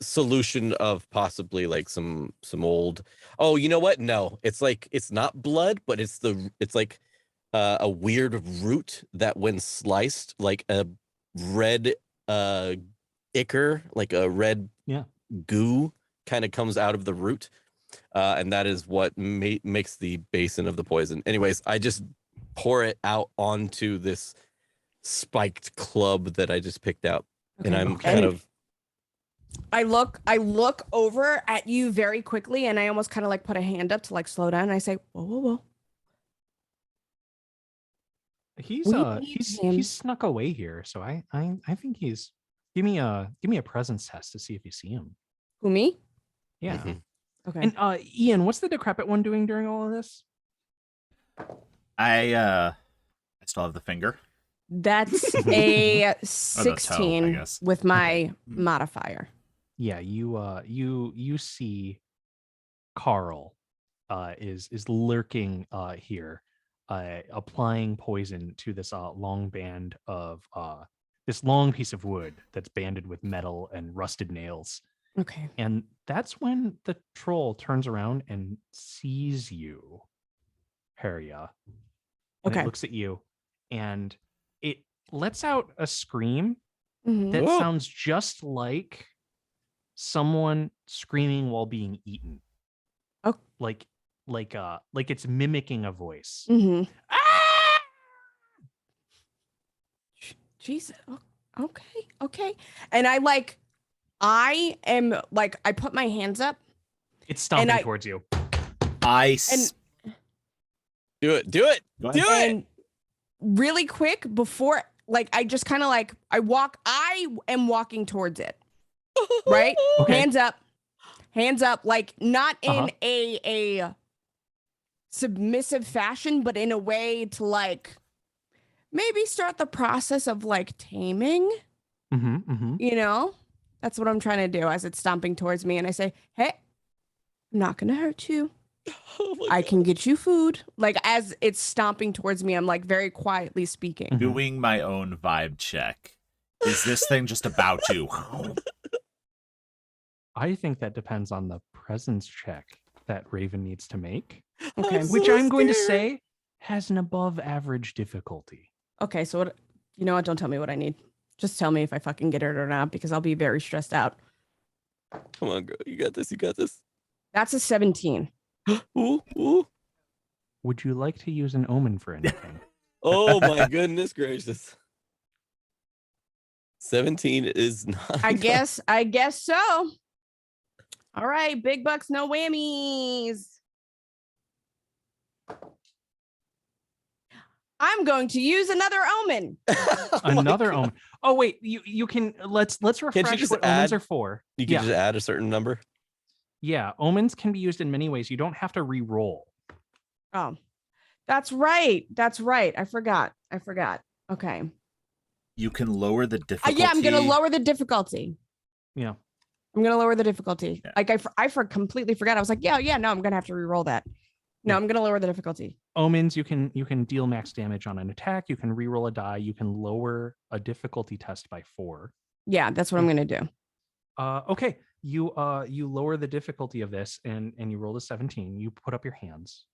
solution of possibly like some old. Oh, you know what? No, it's not blood, but it's like a weird root that when sliced, like a red ichor, like a red goo kind of comes out of the root, and that is what makes the basin of the poison. Anyways, I just pour it out onto this spiked club that I just picked out, and I'm kind of. I look over at you very quickly, and I almost kind of like put a hand up to like slow down. And I say, whoa. He's snuck away here, so I think he's. Give me a presence test to see if you see him. Who, me? Yeah. Okay. And Ian, what's the decrepit one doing during all of this? I still have the finger. That's a toe, 16 I guess. with my modifier. Yeah, you see Carl is lurking here, applying poison to this long band of this long piece of wood that's banded with metal and rusted nails. Okay. And that's when the troll turns around and sees you, Haria. And Okay. it looks at you, and it lets out a scream Mhm. that Whoa. sounds just like someone screaming while being eaten. Oh. Like it's mimicking a voice. Mhm. Ah! Jesus. Okay. And I put my hands up. It's stomping I- towards you. Do it. Go ahead. And really quick before, I just kind of I am walking towards it. Right? Okay. Hands up, not in Uh-huh. a submissive fashion, but in a way to maybe start the process of taming. That's what I'm trying to do as it's stomping towards me. And I say, hey, I'm not going to hurt you. Oh my I God. can get you food. As it's stomping towards me, I'm very quietly speaking. Doing my own vibe check. Is this thing just about to? I think that depends on the presence check that Raven needs to make, Okay. which so I'm going to scared. say has an above average difficulty. Okay, so what? You know what? Don't tell me what I need. Just tell me if I fucking get it or not, because I'll be very stressed out. Come on, girl. You got this. You got this. That's a 17. Ooh. Would you like to use an omen for anything? Oh my goodness gracious. 17 is not. I guess so. All right, big bucks, no whammies. I'm going to use another omen. Another omen. Oh wait, you can let's refresh just what omens add- are for. You can Yeah. just add a certain number. Yeah, omens can be used in many ways. You don't have to re-roll. Oh, that's right. I forgot. Okay. You can lower the difficulty. Yeah, I'm gonna lower the difficulty. Yeah. I'm gonna lower the difficulty. Yeah. I completely forgot. I was like, yeah. No, I'm gonna have to re-roll that. No, Yeah. I'm gonna lower the difficulty. Omens, you can deal max damage on an attack. You can re-roll a die. You can lower a difficulty test by 4. Yeah, that's what I'm gonna do. Okay. You lower the difficulty of this and you roll a 17. You put up your hands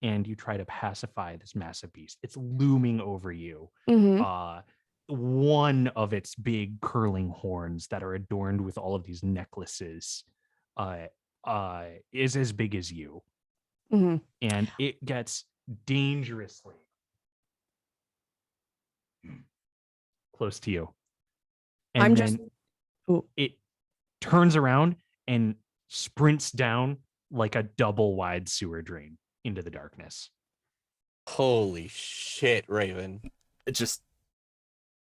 and you try to pacify this massive beast. It's looming over you. Mhm. One of its big curling horns that are adorned with all of these necklaces is as big as you. Mhm. And it gets dangerously close to you. And I'm then just. Ooh. it turns around and sprints down like a double wide sewer drain into the darkness. Holy shit, Raven. It just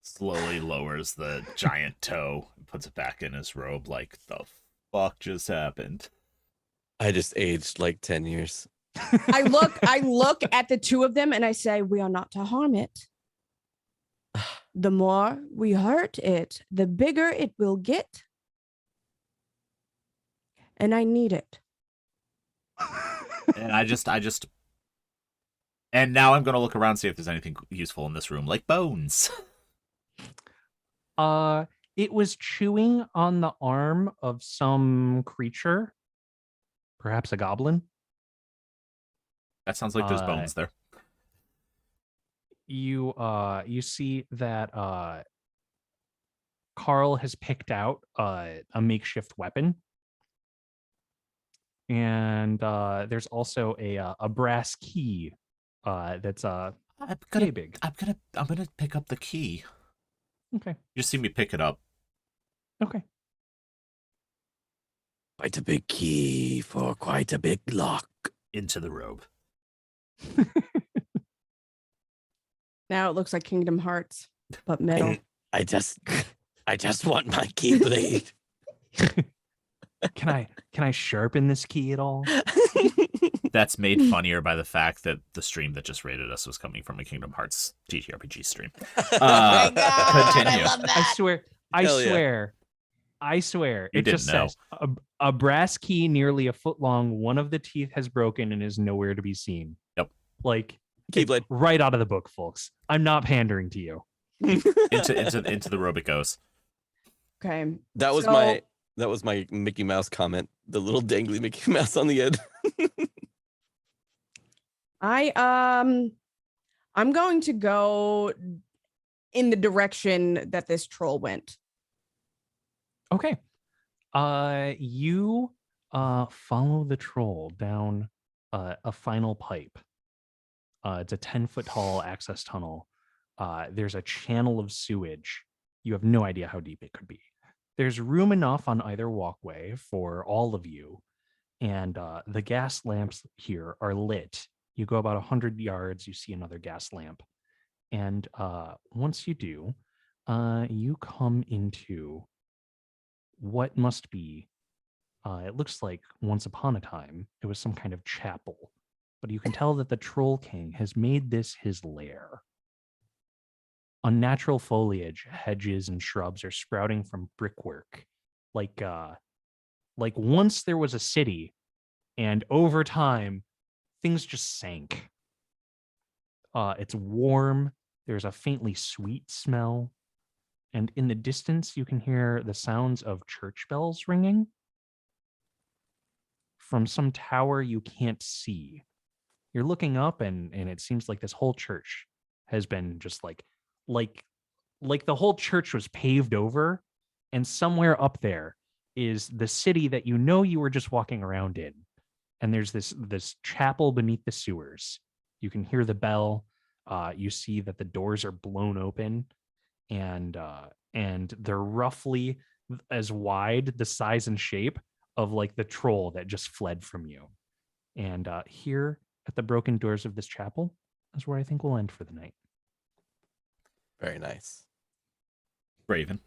slowly lowers the giant toe and puts it back in his robe like the fuck just happened. I just aged like 10 years. I look at the two of them and I say, we are not to harm it. The more we hurt it, the bigger it will get. And I need it. And I just and now I'm gonna look around and see if there's anything useful in this room, like bones. It was chewing on the arm of some creature, perhaps a goblin. That sounds like there's bones there. You see that Carl has picked out a makeshift weapon. And there's also a brass key that's yay big. I'm gonna pick up the key. Okay. You see me pick it up. Okay. Quite a big key for quite a big lock. Into the robe. Now it looks like Kingdom Hearts, but metal. And I just want my keyblade. Can I sharpen this key at all? That's made funnier by the fact that the stream that just rated us was coming from a Kingdom Hearts TTRPG stream. Oh my God, continue. I love I that. swear. Hell yeah. I swear. You It just didn't know. says a brass key nearly a foot long. One of the teeth has broken and is nowhere to be seen. Yep. Like Keyblade. right out of the book, folks. I'm not pandering to you. into the robe it goes. Okay. That was So- my Mickey Mouse comment. The little dangly Mickey Mouse on the end. I'm going to go in the direction that this troll went. Okay. You follow the troll down a final pipe. It's a 10-foot tall access tunnel. There's a channel of sewage. You have no idea how deep it could be. There's room enough on either walkway for all of you, and the gas lamps here are lit. You go about 100 yards, you see another gas lamp, and once you do, you come into what must be, it looks like once upon a time, it was some kind of chapel, but you can tell that the Troll King has made this his lair. Unnatural foliage, hedges, and shrubs are sprouting from brickwork. Like once there was a city, and over time, things just sank. It's warm. There's a faintly sweet smell. And in the distance, you can hear the sounds of church bells ringing from some tower you can't see. You're looking up, and it seems like this whole church has been just like the whole church was paved over, and somewhere up there is the city that you know you were just walking around in. And there's this chapel beneath the sewers. You can hear the bell. You see that the doors are blown open, and they're roughly as wide, the size and shape of like the troll that just fled from you. And here at the broken doors of this chapel is where I think we'll end for the night. Very nice. Raven,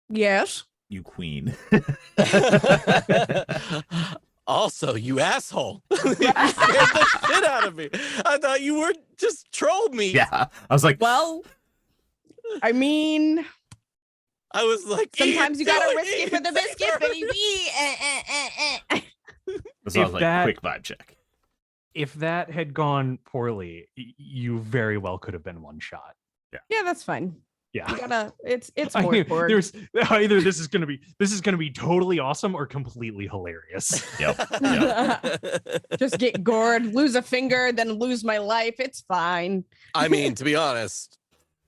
Yes. you queen. Also, you asshole. You scared the shit out of me. I thought you were just troll me. Yeah, I was like, Well, I mean, I was like, sometimes you gotta doing risk it for the biscuit, baby. so I was If like, that- quick vibe check. If that had gone poorly, you very well could have been one shot. Yeah, that's fine. Yeah. You gotta. It's I mean, Mork Borg. there's either this is gonna be totally awesome or completely hilarious. Yep. Just get gored, lose a finger, then lose my life. It's fine. I mean, to be honest,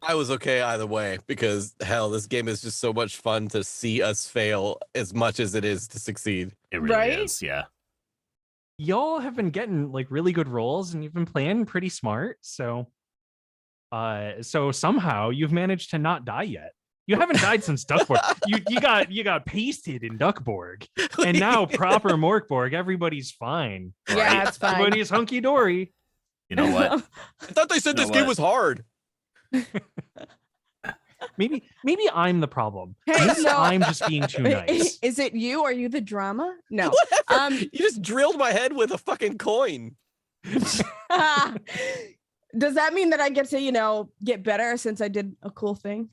I was okay either way because hell, this game is just so much fun to see us fail as much as it is to succeed. It really Right? is. Yeah. Y'all have been getting like really good rolls, and you've been playing pretty smart. So somehow you've managed to not die yet. You haven't died since Duckborg. You got pasted in Duckborg, and now proper Mork Borg. Everybody's fine. Yeah, it's fine. Everybody's hunky dory. You know what? I thought they said You know this game what? was hard. Maybe I'm the problem. Hey, Maybe no. I'm just being too nice. Is it you? Are you the drama? No. Whatever. You just drilled my head with a fucking coin. Does that mean that I get to, get better since I did a cool thing?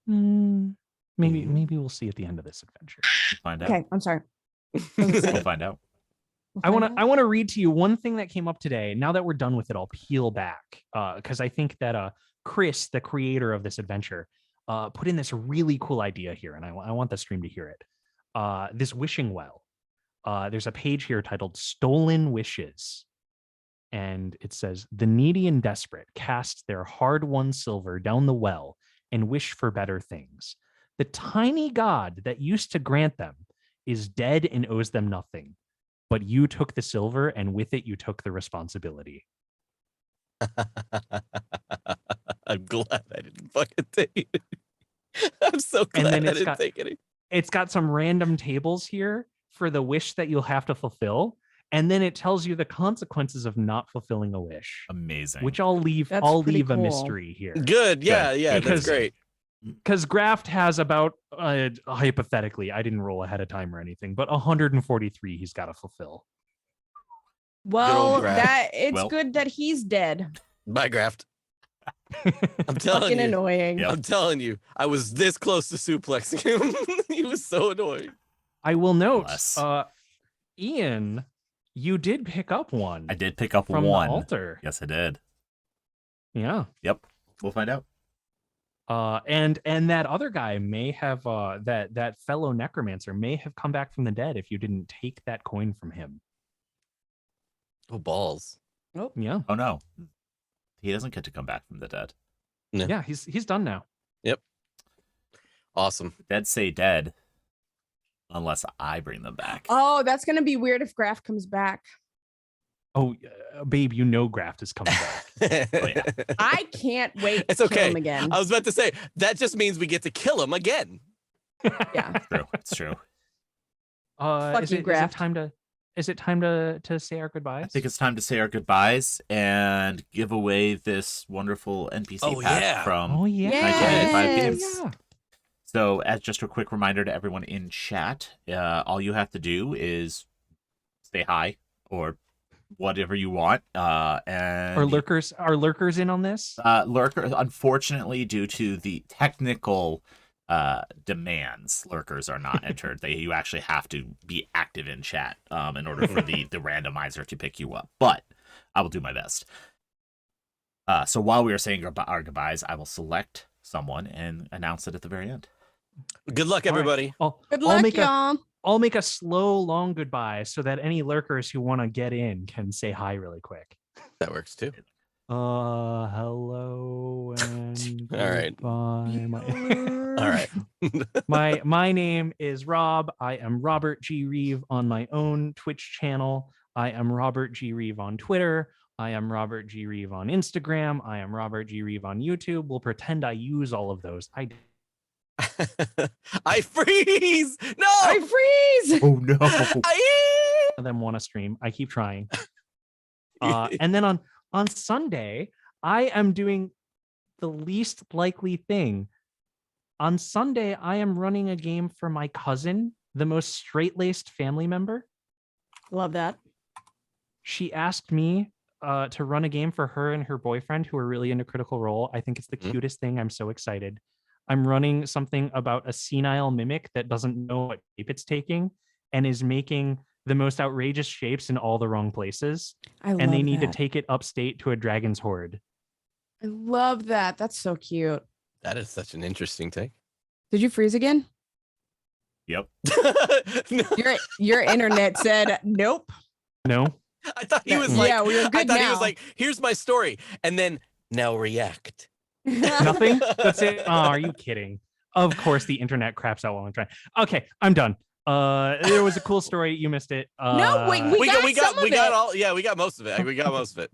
Maybe we'll see at the end of this adventure. We'll find out. Okay, I'm sorry. We'll find out. I want to read to you one thing that came up today. Now that we're done with it, I'll peel back because I think that Chris, the creator of this adventure, put in this really cool idea here, and I want the stream to hear it. This wishing well. There's a page here titled "Stolen Wishes," and it says, "The needy and desperate cast their hard-won silver down the well and wish for better things. The tiny god that used to grant them is dead and owes them nothing. But you took the silver, and with it, you took the responsibility." I'm glad I didn't fucking take it. I'm so glad then I it's didn't got- take any. It's got some random tables here for the wish that you'll have to fulfill. And then it tells you the consequences of not fulfilling a wish, Amazing. which I'll leave That's a pretty cool. mystery here. Good. Yeah, Good. yeah, Because- that's great. Because Graft has about, hypothetically, I didn't roll ahead of time or anything, but 143 he's got to fulfill. Well, Graft. it's Well- good that he's dead. Bye, Graft. I'm telling Fucking you. annoying. Yep. I'm telling you. I was this close to suplexing him. He was so annoying. I will note, Bless. Ian, you did pick up one I did pick up from one. the altar. Yes, I did. Yeah. Yep. We'll find out. And that other guy may have that fellow necromancer may have come back from the dead if you didn't take that coin from him. Oh, balls. Yeah. Oh no. He doesn't get to come back from the dead. Yeah, he's done now. Awesome. Dead say dead, unless I bring them back. Oh, that's gonna be weird if Graf comes back. Oh, babe, you know Graft is coming back. Oh, yeah. I can't wait It's to kill okay. him again. I was about to say that just means we get to kill him again. Yeah. True. It's true. Fuck Is you, it Graft. time to say our goodbyes? I think it's time to say our goodbyes and give away this wonderful NPC Oh, pack yeah. from Oh yeah. 1985 Yay. games. So, as just a quick reminder to everyone in chat, all you have to do is say hi or whatever you want. And Are lurkers in on this? lurker, unfortunately, due to the technical demands, lurkers are not entered. You actually have to be active in chat in order for the randomizer to pick you up. But I will do my best. So while we are saying our goodbyes, I will select someone and announce it at the very end. Good luck, All right. everybody. Good I'll luck, make y'all. I'll make a slow, long goodbye so that any lurkers who want to get in can say hi really quick. That works too. Hello and All right. goodbye. All right. My name is Rob. I am Robert G. Reeve on my own Twitch channel. I am Robert G. Reeve on Twitter. I am Robert G. Reeve on Instagram. I am Robert G. Reeve on YouTube. We'll pretend I use all of those. I freeze. No. I freeze. Oh no! I Them want to stream. I keep trying. And then on Sunday, I am doing the least likely thing. On Sunday, I am running a game for my cousin, the most straight-laced family member. Love that. She asked me to run a game for her and her boyfriend who are really into Critical Role. I think it's the cutest thing. I'm so excited. I'm running something about a senile mimic that doesn't know what shape it's taking and is making the most outrageous shapes in all the wrong places. And They need to take it upstate to a dragon's horde. I love that. That's so cute. That is such an interesting take. Did you freeze again? Yep. No, Your internet said nope. No? I thought he was like, Yeah, we were I good thought he now. was like, here's my story, and then now react. Nothing? That's it? Oh, are you kidding? Of course the internet craps out while I'm trying. Okay, I'm done. There was a cool story. You missed it. No, wait, we got all. Yeah, we got most of it. We got most of it.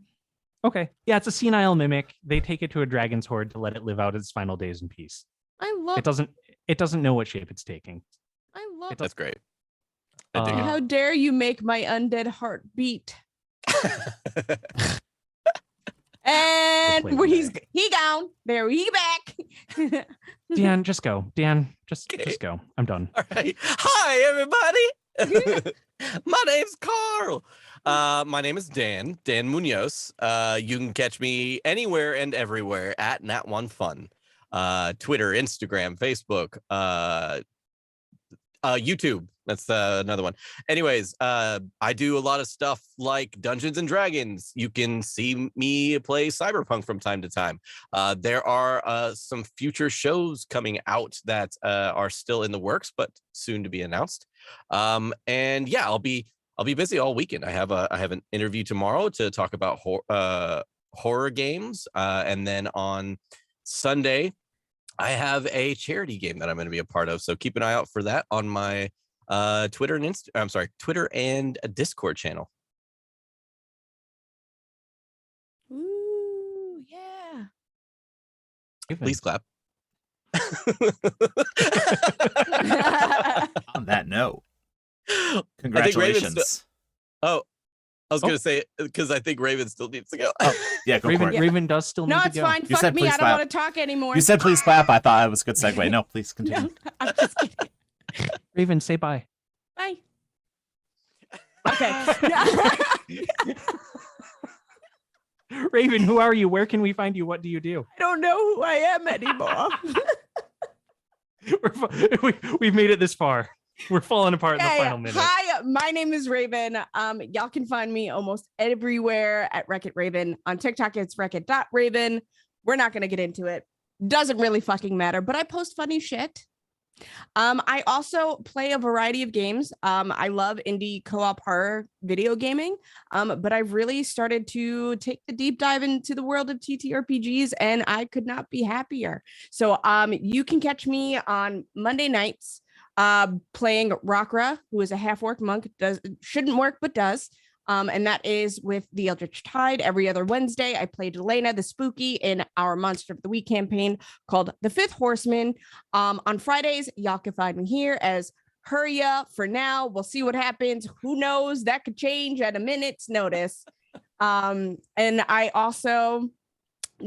Okay. Yeah, it's a senile mimic. They take it to a dragon's horde to let it live out its final days in peace. I love It doesn't know what shape it's taking. I love That's great. I dig it. How dare you make my undead heart beat? And play where today. he gone. There he back. Dan, just go. Dan, just Okay. go. I'm done. All right. Hi, everybody. My name's Carl. My name is Dan Munoz. You can catch me anywhere and everywhere at Nat1Fun. Twitter, Instagram, Facebook, YouTube. That's another one. Anyways, I do a lot of stuff like Dungeons and Dragons. You can see me play Cyberpunk from time to time. There are some future shows coming out that are still in the works, but soon to be announced. And yeah, I'll be busy all weekend. I have an interview tomorrow to talk about horror games, and then on Sunday I have a charity game that I'm going to be a part of. So keep an eye out for that on my Twitter and Discord channel. Ooh, yeah. Please clap. On that note, I think Raven's congratulations. Oh, I was going to say because I think Raven still needs to go. Yeah, go for it. Raven does still need No, to it's go. fine. You Fuck said me. please I don't clap. want to talk anymore. You said please clap. I thought it was a good segue. No, please continue. No, I'm just kidding. Raven, say bye. Bye. Okay. Raven, who are you? Where can we find you? What do you do? I don't know who I am anymore. We've made it this far. We're falling apart in the Hey, final minute. hi, my name is Raven. Y'all can find me almost everywhere at Wreck-It Raven. On TikTok, it's Wreck-It.Raven. We're not gonna get into it. Doesn't really fucking matter, but I post funny shit. I also play a variety of games. I love indie co-op horror video gaming. But I've really started to take the deep dive into the world of TTRPGs, and I could not be happier. So you can catch me on Monday nights playing Rakra, who is a half-orc monk, shouldn't work but does. And that is with the Eldritch Tide. Every other Wednesday, I played Elena the Spooky in our Monster of the Week campaign called The Fifth Horseman. On Fridays, y'all can find me here as Hurya for now. We'll see what happens. Who knows? That could change at a minute's notice. And I also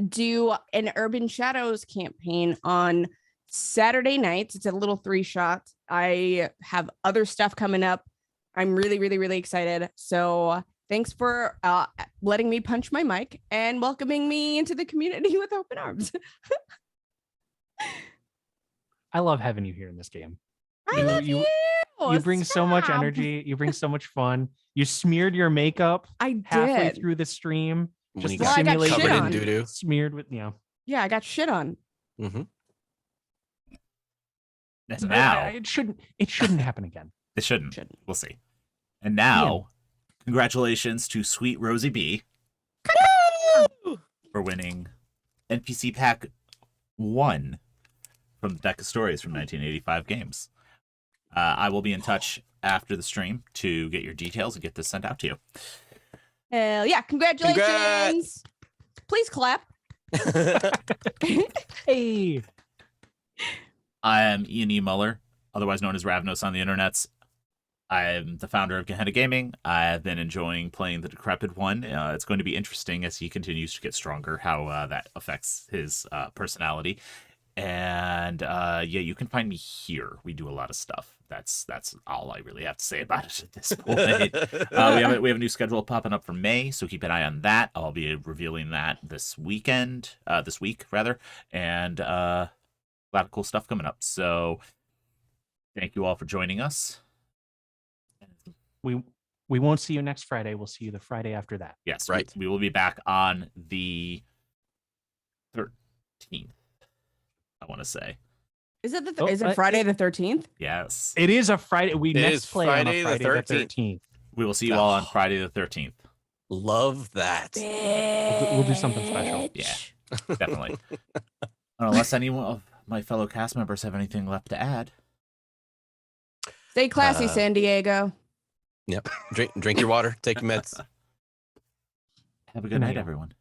do an Urban Shadows campaign on Saturday nights. It's a little 3-shot. I have other stuff coming up. I'm really, really, really excited. So thanks for letting me punch my mic and welcoming me into the community with open arms. I love having you here in this game. I love you. You bring so much Stop. energy. You bring so much fun. You smeared your makeup I halfway did. through the stream. When Just you to Well, I got simulate shit covered on. in doo-doo. smeared with, Yeah, I got shit on. Mm-hmm. And So now it shouldn't happen again. it shouldn't. Shouldn't. We'll see. And now, congratulations to Sweet Rosie B for winning NPC Pack 1 from the deck of stories from 1985 games. I will be in touch after the stream to get your details and get this sent out to you. Hell yeah. Congratulations. Please clap. Hey, I am Ian E. Muller, otherwise known as Ravnos on the internets. I am the founder of Gehenna Gaming. I have been enjoying playing the Decrepit One. It's going to be interesting as he continues to get stronger, how that affects his personality. And yeah, you can find me here. We do a lot of stuff. That's all I really have to say about it at this point. We have a new schedule popping up for May, so keep an eye on that. I'll be revealing that this week, and a lot of cool stuff coming up. So thank you all for joining us. we won't see you next Friday. We'll see you the Friday after that. Yes, Right. We will be back on the 13th. I want to say Is it Oh, is it Friday the 13th? yes. It is a Friday. We It next is play on Friday a the Friday the 13th. 13th. We will see you all on Friday the 13th. Love that. We'll do something special. Yeah. Definitely. Unless anyone of my fellow cast members have anything left to add. Stay classy, Uh, San Diego. Yep. Drink your water. Take your meds. Have a Good good night, night, all. everyone.